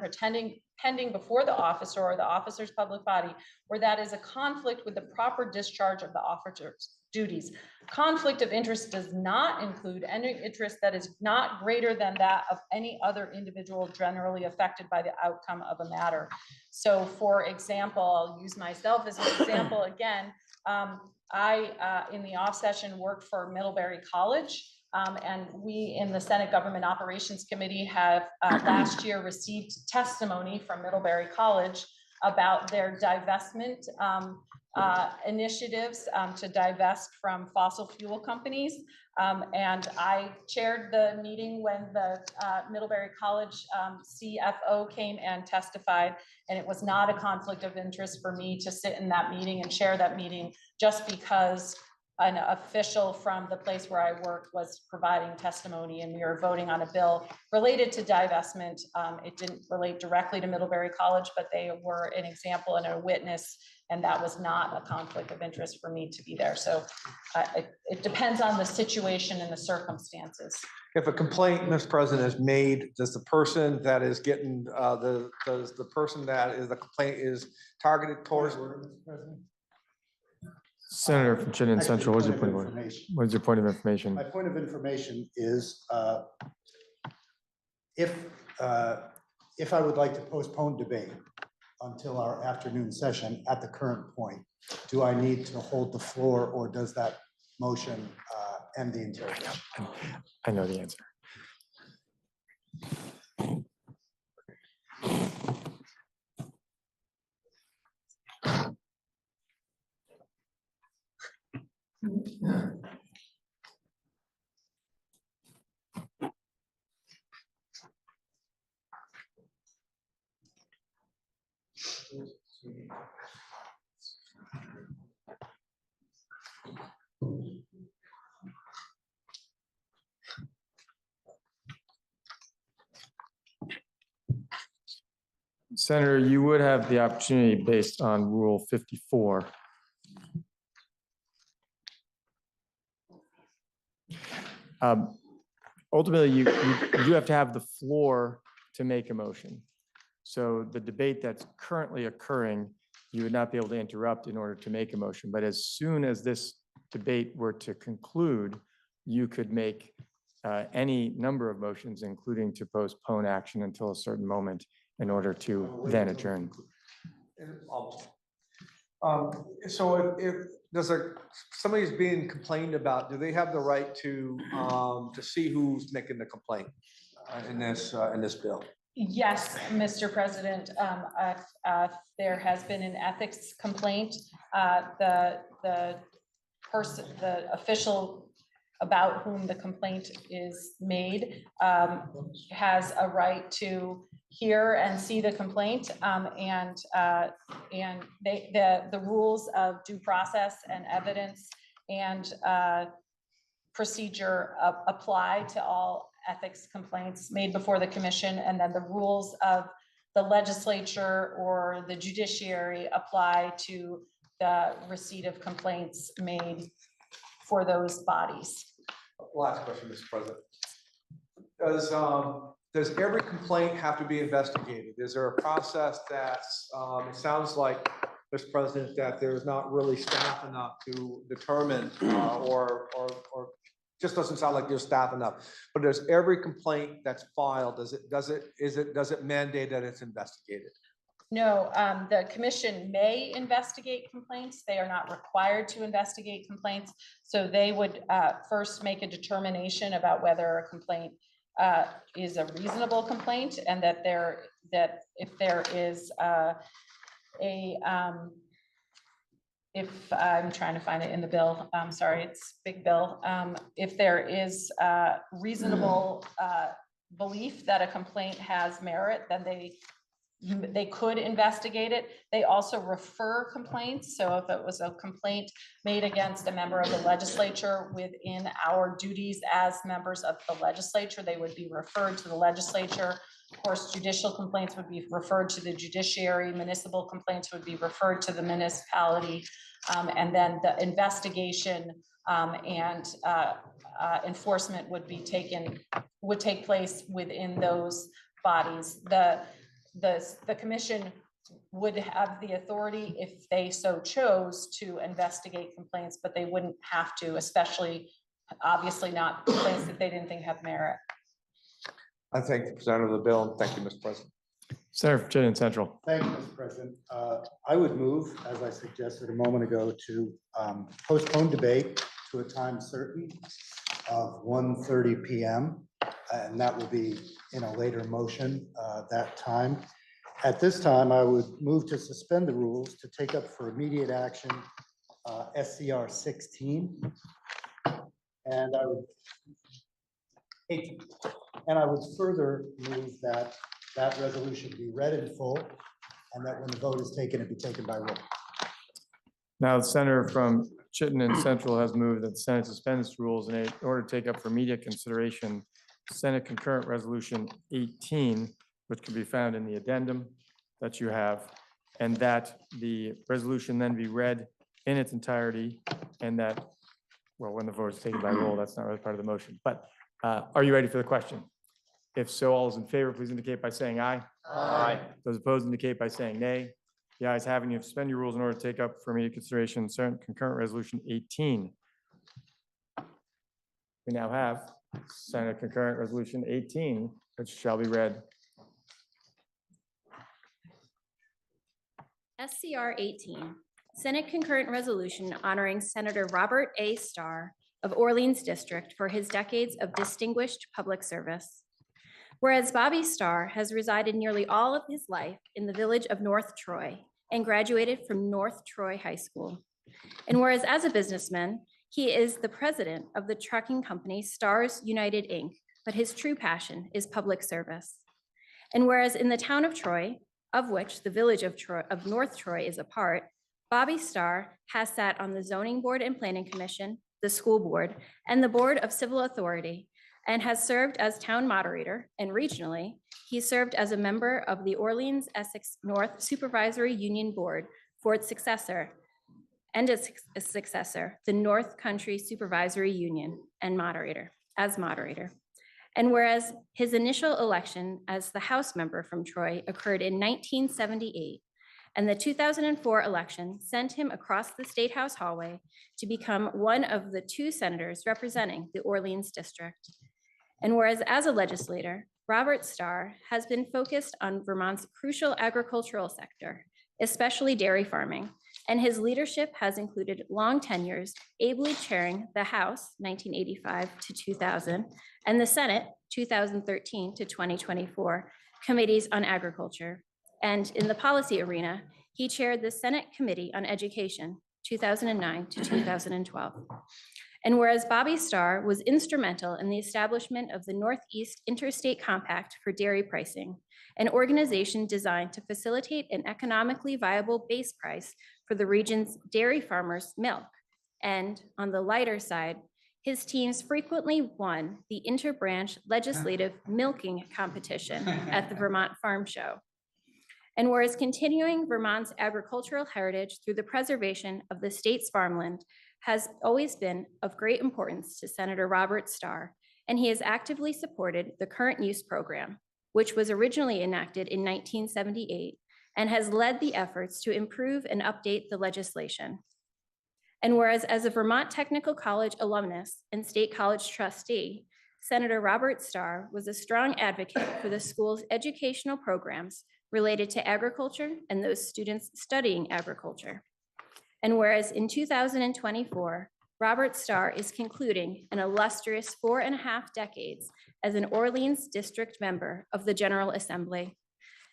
pending before the officer or the officer's public body, or that is a conflict with the proper discharge of the officer's duties. Conflict of interest does not include any interest that is not greater than that of any other individual generally affected by the outcome of a matter. So for example, I'll use myself as an example again. I, in the off session, worked for Middlebury College. And we in the Senate Government Operations Committee have last year received testimony from Middlebury College about their divestment initiatives to divest from fossil fuel companies. And I chaired the meeting when the Middlebury College CFO came and testified, and it was not a conflict of interest for me to sit in that meeting and chair that meeting just because an official from the place where I worked was providing testimony, and we were voting on a bill related to divestment. It didn't relate directly to Middlebury College, but they were an example and a witness, and that was not a conflict of interest for me to be there. So it depends on the situation and the circumstances. If a complaint, Mr. President, is made, does the person that is getting does the person that is the complaint is targeted towards? Senator from Chittenden Actually, Central, what's your point of point of order? information. What's your point of information? My point of information is if I would like to postpone debate until our afternoon session at the current point, do I need to hold the floor, or does that motion end the interrogation? I know the answer. Senator, you would have the opportunity based on Rule 54. Ultimately, you have to have the floor to make a motion. So the debate that's currently occurring, you would not be able to interrupt in order to make a motion. But as soon as this debate were to conclude, you could make any number of motions, including to postpone action until a certain moment in order to then adjourn. So if does somebody's being complained about, do they have the right to see who's making the complaint in this bill? Yes, Mr. President, there has been an ethics complaint. The official about whom the complaint is made has a right to hear and see the complaint, and the rules of due process and evidence and procedure apply to all ethics complaints made before the commission, and then the rules of the legislature or the judiciary apply to the receipt of complaints made for those bodies. Last question, Mr. President. Does every complaint have to be investigated? Is there a process that's, it sounds like, Mr. President, that there's not really staff enough to determine, or just doesn't sound like there's staff enough. But does every complaint that's filed, does it mandate that it's investigated? No, the commission may investigate complaints. They are not required to investigate complaints. So they would first make a determination about whether a complaint is a reasonable complaint, and that if there is if I'm trying to find it in the bill, I'm sorry, it's big bill. If there is reasonable belief that a complaint has merit, then they could investigate it. They also refer complaints. So if it was a complaint made against a member of the legislature within our duties as members of the legislature, they would be referred to the legislature. Of course, judicial complaints would be referred to the judiciary. Municipal complaints would be referred to the municipality. And then the investigation and enforcement would take place within those bodies. The commission would have the authority, if they so chose, to investigate complaints, but they wouldn't have to, especially, obviously not complaints that they didn't think have merit. I thank the presenter of the bill, and thank you, Mr. President. Senator from Chittenden Central. Thank you, Mr. President. I would move, as I suggested a moment ago, to postpone debate to a time certain of 1:30 p.m. And that will be in a later motion that time. At this time, I would move to suspend the rules to take up for immediate action SCR 16. And I would further move that that resolution be read in full, and that when the vote is taken, it be taken by roll. Now, the senator from Chittenden Central has moved that the Senate suspend its rules in order to take up for immediate consideration Senate Concurrent Resolution 18, which can be found in the addendum that you have, and that the resolution then be read in its entirety, and that, well, when the vote is taken by roll, that's not really part of the motion. But are you ready for the question? If so, all those in favor, please indicate by saying aye. Aye. Those opposed indicate by saying nay. The ayes have it, you suspend your rules in order to take up for immediate consideration Senate Concurrent Resolution 18. We now have Senate Concurrent Resolution 18, which shall be read. SCR 18, Senate Concurrent Resolution honoring Senator Robert A. Starr of Orleans District for his decades of distinguished public service. Whereas Bobby Starr has resided nearly all of his life in the village of North Troy and graduated from North Troy High School. And whereas as a businessman, He is the president of the trucking company Stars United, Inc., but his true passion is public service. And whereas in the town of Troy, of which the village of North Troy is a part, Bobby Starr has sat on the Zoning Board and Planning Commission, the School Board, and the Board of Civil Authority, and has served as town moderator, and regionally, he served as a member of the Orleans Essex North Supervisory Union Board for its successor, the North Country Supervisory Union and moderator. And whereas his initial election as the House member from Troy occurred in 1978, and the 2004 election sent him across the State House hallway to become one of the 2 senators representing the Orleans district. And whereas as a legislator, Robert Starr has been focused on Vermont's crucial agricultural sector, especially dairy farming, and his leadership has included long tenures, ably chairing the House 1985 to 2000 and the Senate 2013 to 2024 committees on agriculture. And in the policy arena, he chaired the Senate Committee on Education 2009 to 2012. And whereas Bobby Starr was instrumental in the establishment of the Northeast Interstate Compact for Dairy Pricing, an organization designed to facilitate an economically viable base price for the region's dairy farmers' milk. And on the lighter side, his teams frequently won the interbranch legislative milking competition at the Vermont Farm Show. And whereas continuing Vermont's agricultural heritage through the preservation of the state's farmland has always been of great importance to Senator Robert Starr, and he has actively supported the Current Use Program, which was originally enacted in 1978 and has led the efforts to improve and update the legislation. And whereas as a Vermont Technical College alumnus and State College trustee, Senator Robert Starr was a strong advocate for the school's educational programs related to agriculture and those students studying agriculture. And whereas in 2024, Robert Starr is concluding an illustrious 4.5 decades as an Orleans District member of the General Assembly.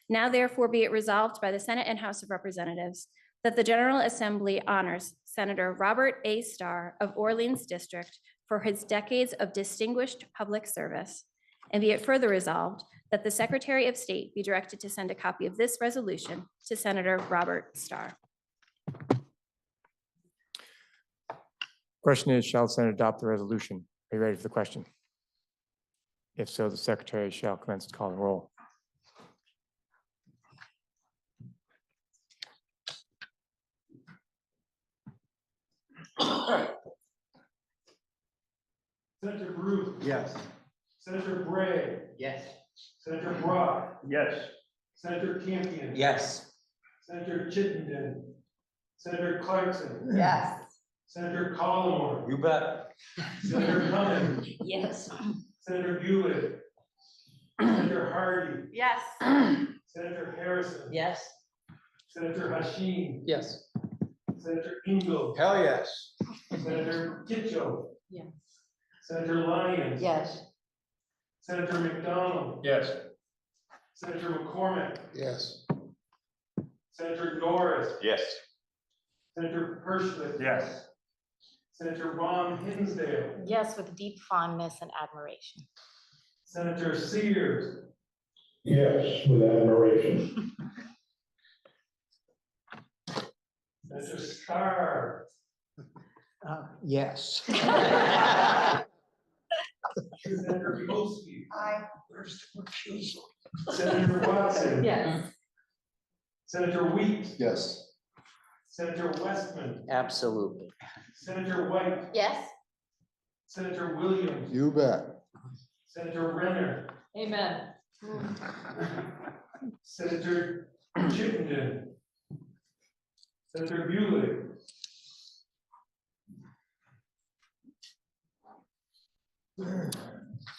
Now therefore be it resolved by the Senate and House of Representatives that the General Assembly honors Senator Robert A. Starr of Orleans District for his decades of distinguished public service. And be it further resolved that the Secretary of State be directed to send a copy of this resolution to Senator Robert Starr. Question is, shall the Senate adopt the resolution? Are you ready for the question? If so, the Secretary shall commence to call the roll. Senator Ruth, Yes. Senator Bray, Yes. Senator Brock, Yes. Senator Campion. Yes. Senator Chittenden, Senator Clarkson. Yes. Senator Collmore, You bet. Senator Cummings, Yes. Senator Bueller, Senator Hardy, Yes. Senator Harrison. Yes. Senator Hashim, Yes. Senator Engel, Hell, yes. Senator Kitchell. Yes. Senator Lyons. Yes. Senator McDonald, Yes. Senator McCormick, Yes. Senator Norris, Yes. Senator Hirschman. Yes. Senator Ron Hinsdale, Yes, with deep fondness and admiration. Senator Sears, yes, with admiration. Senator Starr, Yes. Senator Wolski, Aye. where's the refusal? Senator Watson. Yes. Senator Wheat, Yes. Senator Westman, Absolutely. Senator White, Yes. Senator Williams, You bet. Senator Renner, Amen. Senator Chittenden, Senator Bueller,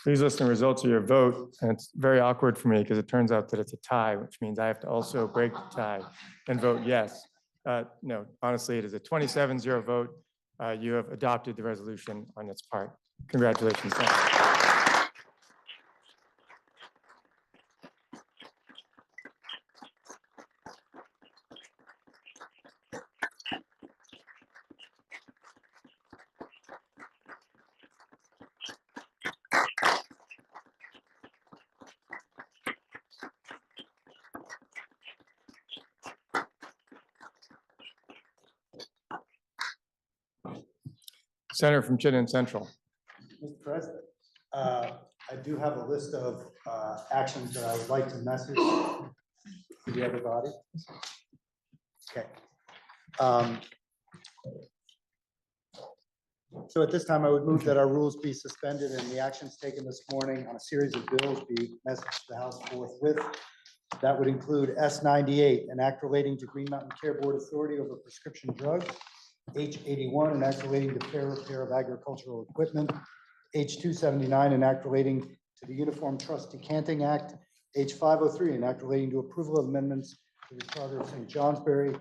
Please listen to the results of your vote. And it's very awkward for me because it turns out that it's a tie, which means I have to also break the tie and vote yes. No, honestly, it is a 27-0 vote. You have adopted the resolution on its part. Congratulations. Senator. Senator from Chittenden Central. Mr. President, I do have a list of actions that I would like to message to the other body. Okay. So at this time, I would move that our rules be suspended and the actions taken this morning on a series of bills be messaged to the House forthwith. That would include S98, an act relating to Green Mountain Care Board authority over prescription drugs. H81, an act relating to fair repair of agricultural equipment. H279, an act relating to the Uniform Trust Decanting Act. H503, an act relating to approval of amendments to the Charter of St. Johnsbury.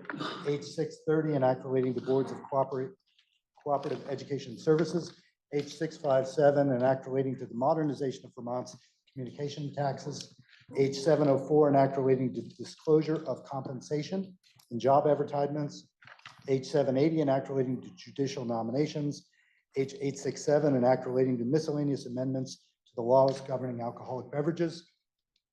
H630, an act relating to boards of cooperative education services. H657, an act relating to the modernization of Vermont's communication taxes. H704, an act relating to disclosure of compensation in job advertisements. H780, an act relating to judicial nominations. H867, an act relating to miscellaneous amendments to the laws governing alcoholic beverages.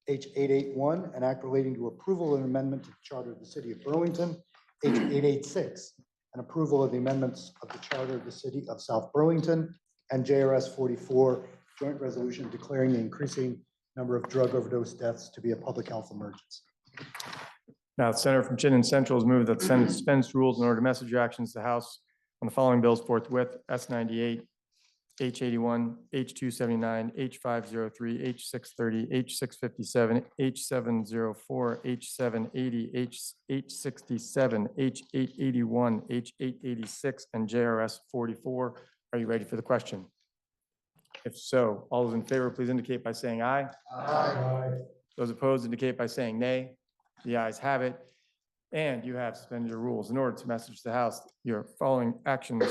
H881, an act relating to approval of an amendment to the charter of the city of Burlington. H886, an approval of the amendments of the charter of the city of South Burlington. And JRS 44, joint resolution declaring the increasing number of drug overdose deaths to be a public health emergency. Now, the Senator from Chittenden Central has moved that the Senate suspends rules in order to message your actions to the House on the following bills forthwith: S98, H81, H279, H503, H630, H657, H704, H780, H867, H881, H886, and JRS 44. Are you ready for the question? If so, all those in favor, please indicate by saying aye. Aye. Those opposed indicate by saying nay. The ayes have it. And you have suspended your rules in order to message to the House your following actions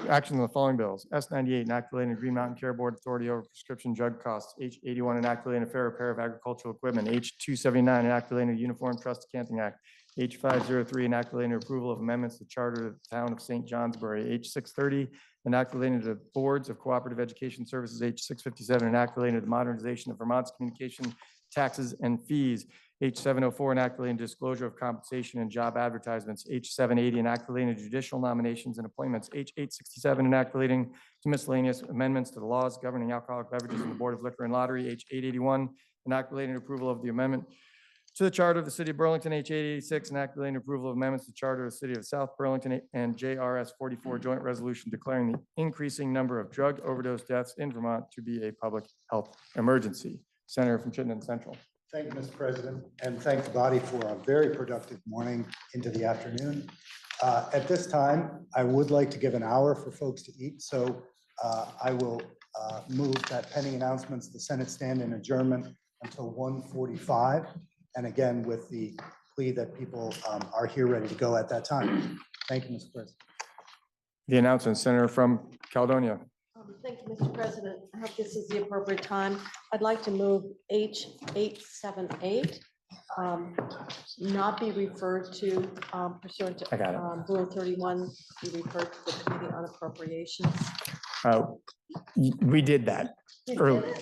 on the following bills. S98, an act relating to Green Mountain Care Board authority over prescription drug costs. H81, an act relating to fair repair of agricultural equipment. H279, an act relating to Uniform Trust Decanting Act. H503, an act relating to approval of amendments to the charter of the town of St. Johnsbury. H630, an act relating to the boards of cooperative education services. H657, an act relating to the modernization of Vermont's communication taxes and fees. H704, an act relating to disclosure of compensation and job advertisements. H780, an act relating to judicial nominations and appointments. H867, an act relating to miscellaneous amendments to the laws governing alcoholic beverages and the Board of Liquor and Lottery. H881, an act relating to approval of the amendment to the charter of the city of Burlington. H886, an act relating to approval of amendments to the charter of the city of South Burlington, and JRS 44, joint resolution declaring the increasing number of drug overdose deaths in Vermont to be a public health emergency. Senator from Chittenden Central. Thank you, Mr. President, and thank the body for a very productive morning into the afternoon. At this time, I would like to give an hour for folks to eat, so I will move that pending announcements, the Senate stand in adjournment until 1:45. And again, with the plea that people are here ready to go at that time. Thank you, Mr. President. The announcement, Senator from Caledonia. Thank you, Mr. President. I hope this is the appropriate time. I'd like to move H878 not be referred to pursuant to I got it. Rule 31, be referred to the Committee on Appropriations. We did that.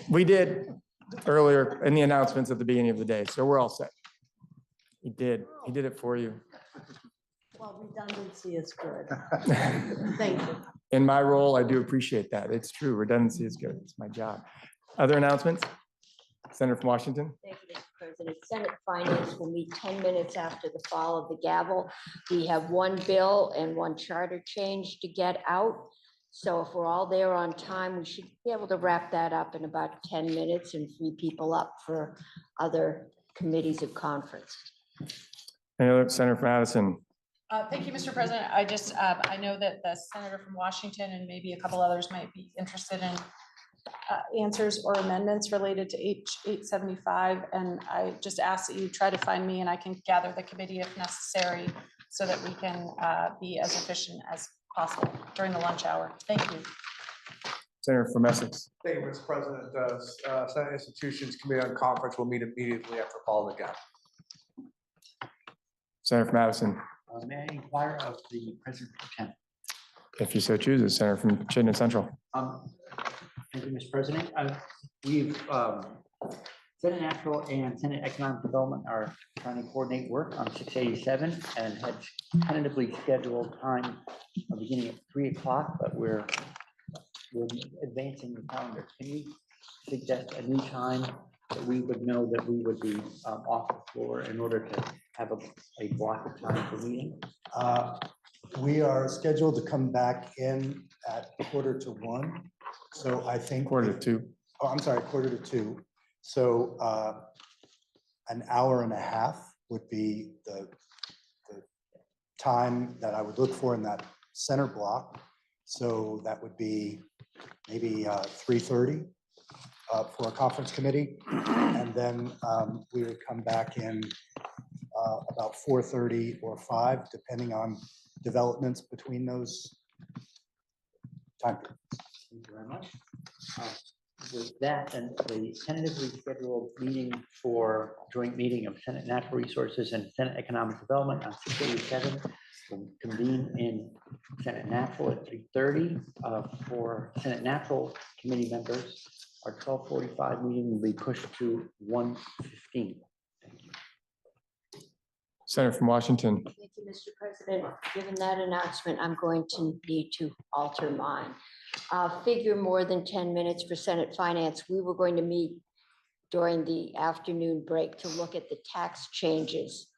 We did earlier in the announcements at the beginning of the day, so we're all set. He did it for you. Well, redundancy is good. Thank you. In my role, I do appreciate that. It's true. Redundancy is good. It's my job. Other announcements? Senator from Washington. Thank you, Mr. President. Senate Finance will meet 10 minutes after the fall of the gavel. We have one bill and one charter change to get out. So if we're all there on time, we should be able to wrap that up in about 10 minutes and free people up for other committees of conference. Any other? Senator from Madison. Thank you, Mr. President. I just, I know that the senator from Washington and maybe a couple others might be interested in answers or amendments related to H875. And I just ask that you try to find me and I can gather the committee if necessary so that we can be as efficient as possible during the lunch hour. Thank you. Senator from Essex. Thank you, Mr. President. Senate Institutions Committee on Conference will meet immediately after fall again. Senator from Madison. May I inquire of the President Pro Tem? If you so chooses, Senator from Chittenden Central. Thank you, Mr. President. We've Senate Natural and Senate Economic Development are trying to coordinate work on 687 and had tentatively scheduled time beginning at 3 o'clock, but we're when advancing the calendar, can you suggest a new time that we would know that we would be off the floor in order to have a block of time for meeting? We are scheduled to come back in at 1:45. So I think. 1:45. Oh, I'm sorry, 1:45. So an hour and a half would be the time that I would look for in that center block. So that would be maybe 3:30 for a conference committee. And then we would come back in about 4:30 or 5, depending on developments between those time periods. Thank you very much. With that, and the tentatively scheduled meeting for joint meeting of Senate Natural Resources and Senate Economic Development on 6/87 will convene in Senate Natural at 3:30. For Senate Natural Committee members, our 12:45 meeting will be pushed to 1:15. Senator from Washington. Thank you, Mr. President. Given that announcement, I'm going to need to alter mine. Figure more than 10 minutes for Senate Finance. We were going to meet during the afternoon break to look at the tax changes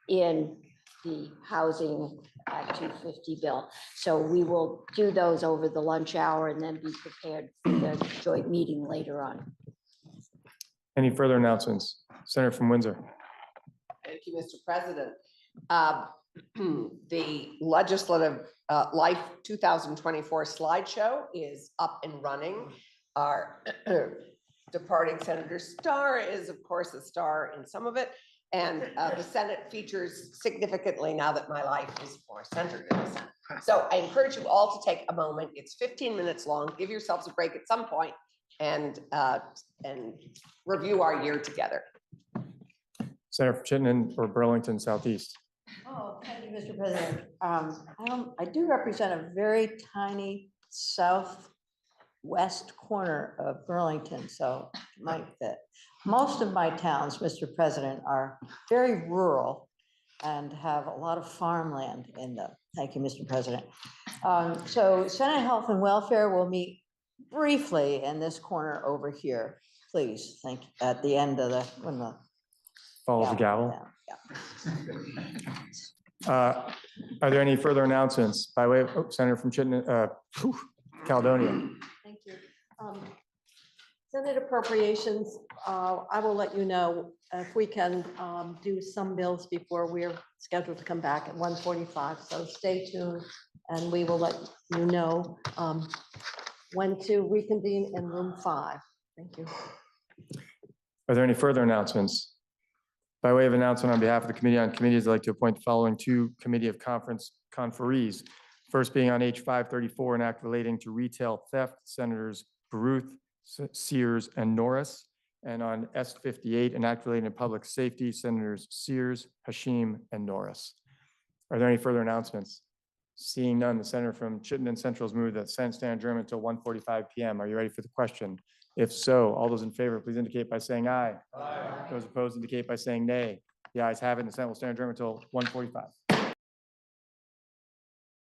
in the Housing Act 250 bill. So we will do those over the lunch hour and then be prepared for the joint meeting later on. Any further announcements? Senator from Windsor. Thank you, Mr. President. The Legislative Life 2024 slideshow is up and running. Our departing Senator Starr is, of course, a star in some of it. And the Senate features significantly now that my life is more centered in the Senate. So I encourage you all to take a moment. It's 15 minutes long. Give yourselves a break at some point and review our year together. Senator from Chittenden or Burlington Southeast. Oh, thank you, Mr. President. I do represent a very tiny southwest corner of Burlington, so most of my towns, Mr. President, are very rural and have a lot of farmland in them. Thank you, Mr. President. So Senate Health and Welfare will meet briefly in this corner over here, please. Thank you. At the end of when the Follow the gavel. Are there any further announcements by way of Senator from Chittenden, Caledonia? Thank you. Senate appropriations, I will let you know if we can do some bills before we're scheduled to come back at 1:45. So stay tuned and we will let you know when to reconvene in room 5. Thank you. Are there any further announcements? By way of announcement on behalf of the Committee on Committees, I'd like to appoint the following 2 committee of conferees. First being on H 534, an act relating to retail theft, Senators Baruth, Sears, and Norris. And on S 58, an act relating to public safety, Senators Sears, Hashim, and Norris. Are there any further announcements? Seeing none, the Senator from Chittenden Central has moved that Senate stand adjournment until 1:45 p.m. Are you ready for the question? If so, all those in favor, please indicate by saying aye. Aye. Those opposed indicate by saying nay. The ayes have it, and the Senate will stand adjourned until 1:45.